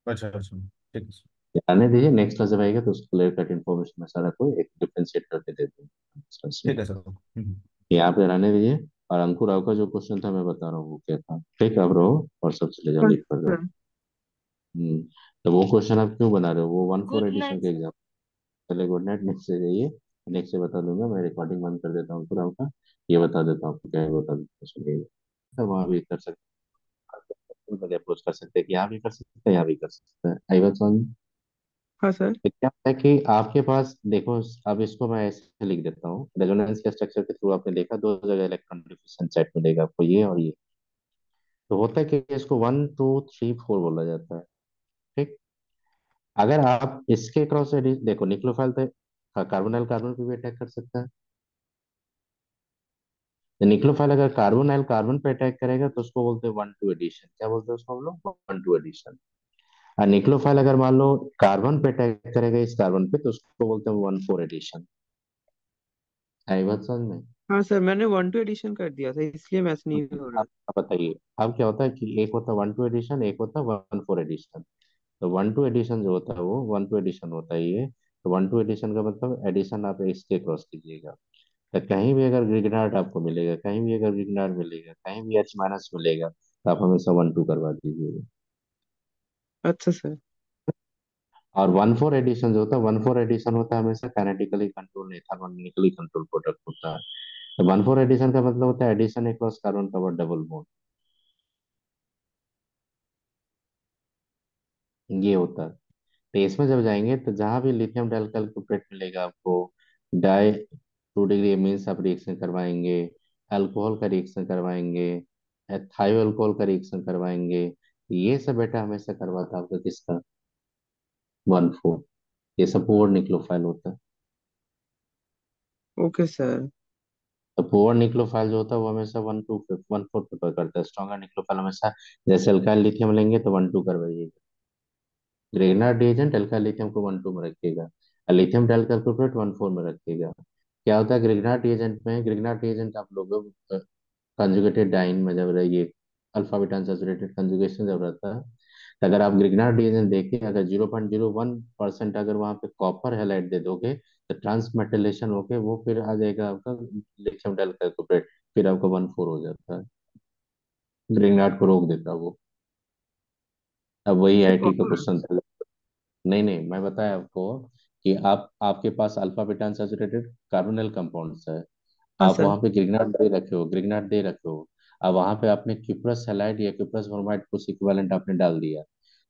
अच्छा अच्छा, ठीक है सर। आने दीजिए, नेक्स्ट क्लास जब आएगा तो उसको क्लियर कट इन्फॉर्मेशन में सारा को एक डिफरेंशिएट करके दे दूंगा नेक्स्ट क्लास में। ठीक है सर। यहाँ पे रहने दीजिए। और अंकुर राव का जो क्वेश्चन था मैं बता रहा हूँ वो क्या था, ठीक है? आप रहो और सब चले जाओ, लिख कर जाओ। हम्म। तो वो क्वेश्चन आप क्यों बना रहे हो? वो 1/4 गुड एडिशन के नाइट। एग्जाम। चले गुड नाइट, नेक्स्ट से जाइए। नेक्स्ट से बता दूंगा, मैं रिकॉर्डिंग बंद कर देता हूँ पूरा आपका। ये बता देता हूँ आपको, क्या है बता देता हूँ, सुनिएगा। तो वहाँ भी कर सकते हैं, अप्रोच कर सकते हैं कि यहाँ भी कर सकते हैं, यहाँ भी कर सकते हैं। आई बात समझ में? हाँ सर। तो क्या है कि आपके पास देखो, अब इसको मैं ऐसे लिख देता हूँ, रेजोनेंस के स्ट्रक्चर के थ्रू आपने देखा दो जगह इलेक्ट्रॉन डिफिशन सेट मिलेगा आपको, ये और ये। तो होता है कि इसको 1 2 3 4 बोला जाता है। ठीक। अगर आप इसके क्रॉस देखो, निक्लोफाइल तो कार्बोनाइल कार्बन पे भी अटैक कर सकता है। तो निक्लोफाइल अगर कार्बोनाइल कार्बन पे अटैक करेगा तो उसको बोलते हैं 1 2 एडिशन। क्या बोलते हैं उसको हम लोग? 1 2 एडिशन। और निक्लोफाइल अगर मान लो कार्बन पे अटैक करेगा इस कार्बन पे, तो उसको बोलते हैं 1 4 एडिशन। आई बात समझ में? हाँ सर, मैंने 1 2 एडिशन कर दिया था, इसलिए मैच नहीं हो रहा। आप बताइए, अब क्या होता है कि एक होता है 1 2 एडिशन, एक होता है 1 4 एडिशन। तो 1 2 एडिशन जो होता है वो 1 2 एडिशन होता है ये। तो 1 2 एडिशन का मतलब एडिशन आप इसके क्रॉस कीजिएगा। तो कहीं भी अगर ग्रिग्नार्ड आपको मिलेगा, कहीं भी अगर ग्रिग्नार्ड मिलेगा, कहीं भी H माइनस मिलेगा, तो आप हमेशा 1 2 करवा दीजिएगा। अच्छा सर। और 1 4 एडिशन जो होता है, 1 4 एडिशन होता है हमेशा काइनेटिकली कंट्रोल नहीं, थर्मोडायनेमिकली कंट्रोल प्रोडक्ट होता है। तो 1 4 एडिशन का मतलब होता है addition across carbon cover double bond, ये होता है। तो इसमें जब जाएंगे तो जहां भी लिथियम डाइल्काइल कुप्रेट मिलेगा आपको, डाई 2 डिग्री मीन्स आप रिएक्शन करवाएंगे, अल्कोहल का रिएक्शन करवाएंगे, थायो अल्कोहल का रिएक्शन करवाएंगे। ये सब बेटा हमेशा करवाता है आपका किसका? 1 4। ये सब पोअर निक्लोफाइल होता है। Okay sir. तो पोअर निक्लोफाइल जो होता है वो हमेशा 1 2 1 4 प्रेफर करता है। स्ट्रॉन्गर निक्लोफाइल हमेशा, जैसे अल्काइल लिथियम लेंगे तो 1 2 करवाइएगा। ग्रेनार्ड रिएजेंट अल्काइल लिथियम को 1 2 में रखिएगा, और लिथियम डाइल्काइल कुप्रेट 1 4 में रखिएगा। क्या होता है ग्रिग्नार्ड रिएजेंट में? ग्रिग्नार्ड रिएजेंट आप लोगों कंजुगेटेड डाइन में जब ये अल्फा बीटा अनसैचुरेटेड कंजुगेशन जब रहता है, तो अगर आप ग्रिग्नार्ड रिएजेंट देखिए, अगर 0.01% अगर वहां पे कॉपर हैलाइड दे दोगे, तो ट्रांसमेटलेशन होके वो फिर आ जाएगा आपका लिथियम डाइल्काइल कुप्रेट, फिर आपका 1 4 हो जाता है। ग्रिग्नार्ड को रोक देता है वो। अब वही तो आईटी का कॉपर। क्वेश्चन था। नहीं नहीं, मैं बताया आपको कि आप आपके पास alpha beta unsaturated carbonyl compounds है, हाँ आप सर। वहां पे ग्रिग्नार्ड दे रखे हो, ग्रिग्नार्ड दे रखे हो। अब वहां पे आपने क्यूप्रस हैलाइड या क्यूप्रस ब्रोमाइड कुछ इक्विवेलेंट आपने डाल दिया।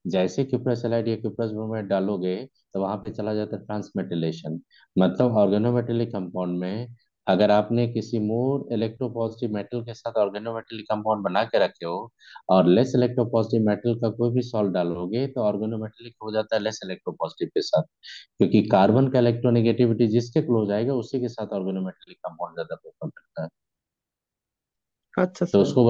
जैसे क्यूप्रस हैलाइड या क्यूप्रस ब्रोमाइड डालोगे, तो वहां पे चला जाता है ट्रांसमेटिलेशन। मतलब ऑर्गेनोमेटेलिक कंपाउंड में अगर आपने किसी मोर इलेक्ट्रोपॉजिटिव मेटल के साथ ऑर्गेनोमेटेलिक कंपाउंड बना के रखे हो, और लेस इलेक्ट्रोपॉजिटिव मेटल का कोई भी सॉल्ट डालोगे, तो ऑर्गेनोमेटेलिक हो जाता है लेस इलेक्ट्रोपॉजिटिव के साथ। क्योंकि कार्बन का इलेक्ट्रोनेगेटिविटी जिसके क्लोज आएगा उसी के साथ ऑर्गेनोमेटेलिक कंपाउंड ज्यादा प्रेफर करता है। अच्छा तो सर। उसको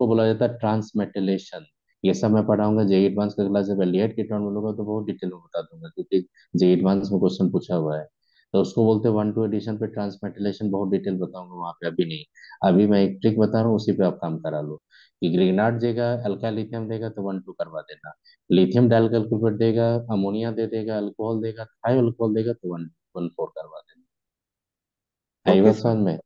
बोला जाता है ट्रांसमेटिलेशन। ये सब मैं पढ़ाऊंगा जेई एडवांस का क्लास, जब एल्डिहाइड कीटोन बोलूंगा तो बहुत डिटेल में बता दूंगा, क्योंकि जेई एडवांस में क्वेश्चन पूछा हुआ है। तो उसको बोलते हैं 1 2 एडिशन पे ट्रांसमेटिलेशन, बहुत डिटेल बताऊंगा वहां पे, अभी नहीं। अभी मैं एक ट्रिक बता रहा हूँ, उसी पे आप काम करा लो। कि ग्रिग्नार्ड देगा, अल्काइल लिथियम देगा तो 1 2 करवा देना। लिथियम डाइल्काइल सल्फेट देगा, अमोनिया दे देगा, अल्कोहल देगा, थायो अल्कोहल देगा तो 1 1 4 करवा देना। आई ओके बात सर। समझ में?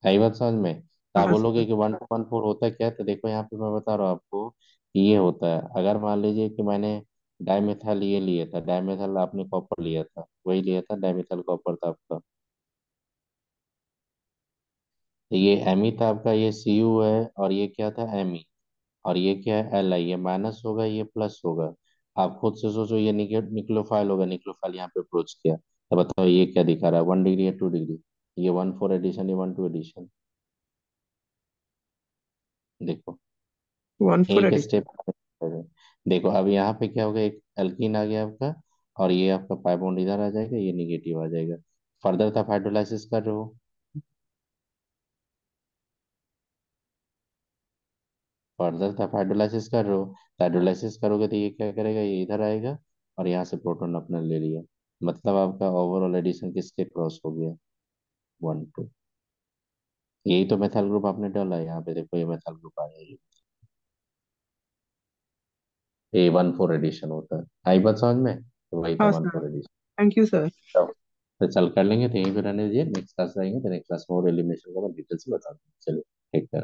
आई बात समझ में? तो आप हाँ बोलोगे सर। कि 1 2 1 4 होता है क्या? तो देखो यहाँ पे मैं बता रहा हूँ आपको कि ये होता है। अगर मान लीजिए कि मैंने डाइमेथाइल ये लिया था, डाइमेथाइल आपने कॉपर लिया था, वही लिया था, डाइमेथाइल कॉपर था आपका। तो ये एमी था आपका, ये Cu है, और ये क्या था? एमी। और ये क्या है? Li। ये माइनस होगा, ये प्लस होगा। आप खुद से सोचो, ये निक्लोफाइल होगा, निक्लोफाइल यहाँ पे अप्रोच किया, तो बताओ ये क्या दिखा रहा है? 1 डिग्री या 2 डिग्री? ये 1 4 एडिशन, ये 1 2 एडिशन। देखो, 1 4 एक एडिशन। स्टेप। देखो अब यहाँ पे क्या होगा, एक एल्कीन आ गया आपका, और ये आपका पाई बॉन्ड इधर आ जाएगा, ये निगेटिव आ जाएगा। फर्दर आप हाइड्रोलाइसिस कर रहे हो, फर्दर आप हाइड्रोलाइसिस कर रहे हो, तो हाइड्रोलाइसिस करोगे तो ये क्या करेगा, ये इधर आएगा, और यहाँ से प्रोटॉन अपने ले लिया। मतलब आपका ओवरऑल एडिशन किसके क्रॉस हो गया? 1 2। यही तो मेथाइल ग्रुप आपने डाला है यहाँ पे, देखो ये मेथाइल ग्रुप आया है। ये 1 4 एडिशन होता है। आई बात समझ में? तो वही था हाँ one sir. Four addition. Thank you sir. तो चल कर लेंगे, तो यहीं पे रहने दीजिए, नेक्स्ट क्लास आएंगे तो नेक्स्ट क्लास में और एलिमिनेशन का मैं डिटेल से बता दूंगा। चलिए, ठीक है।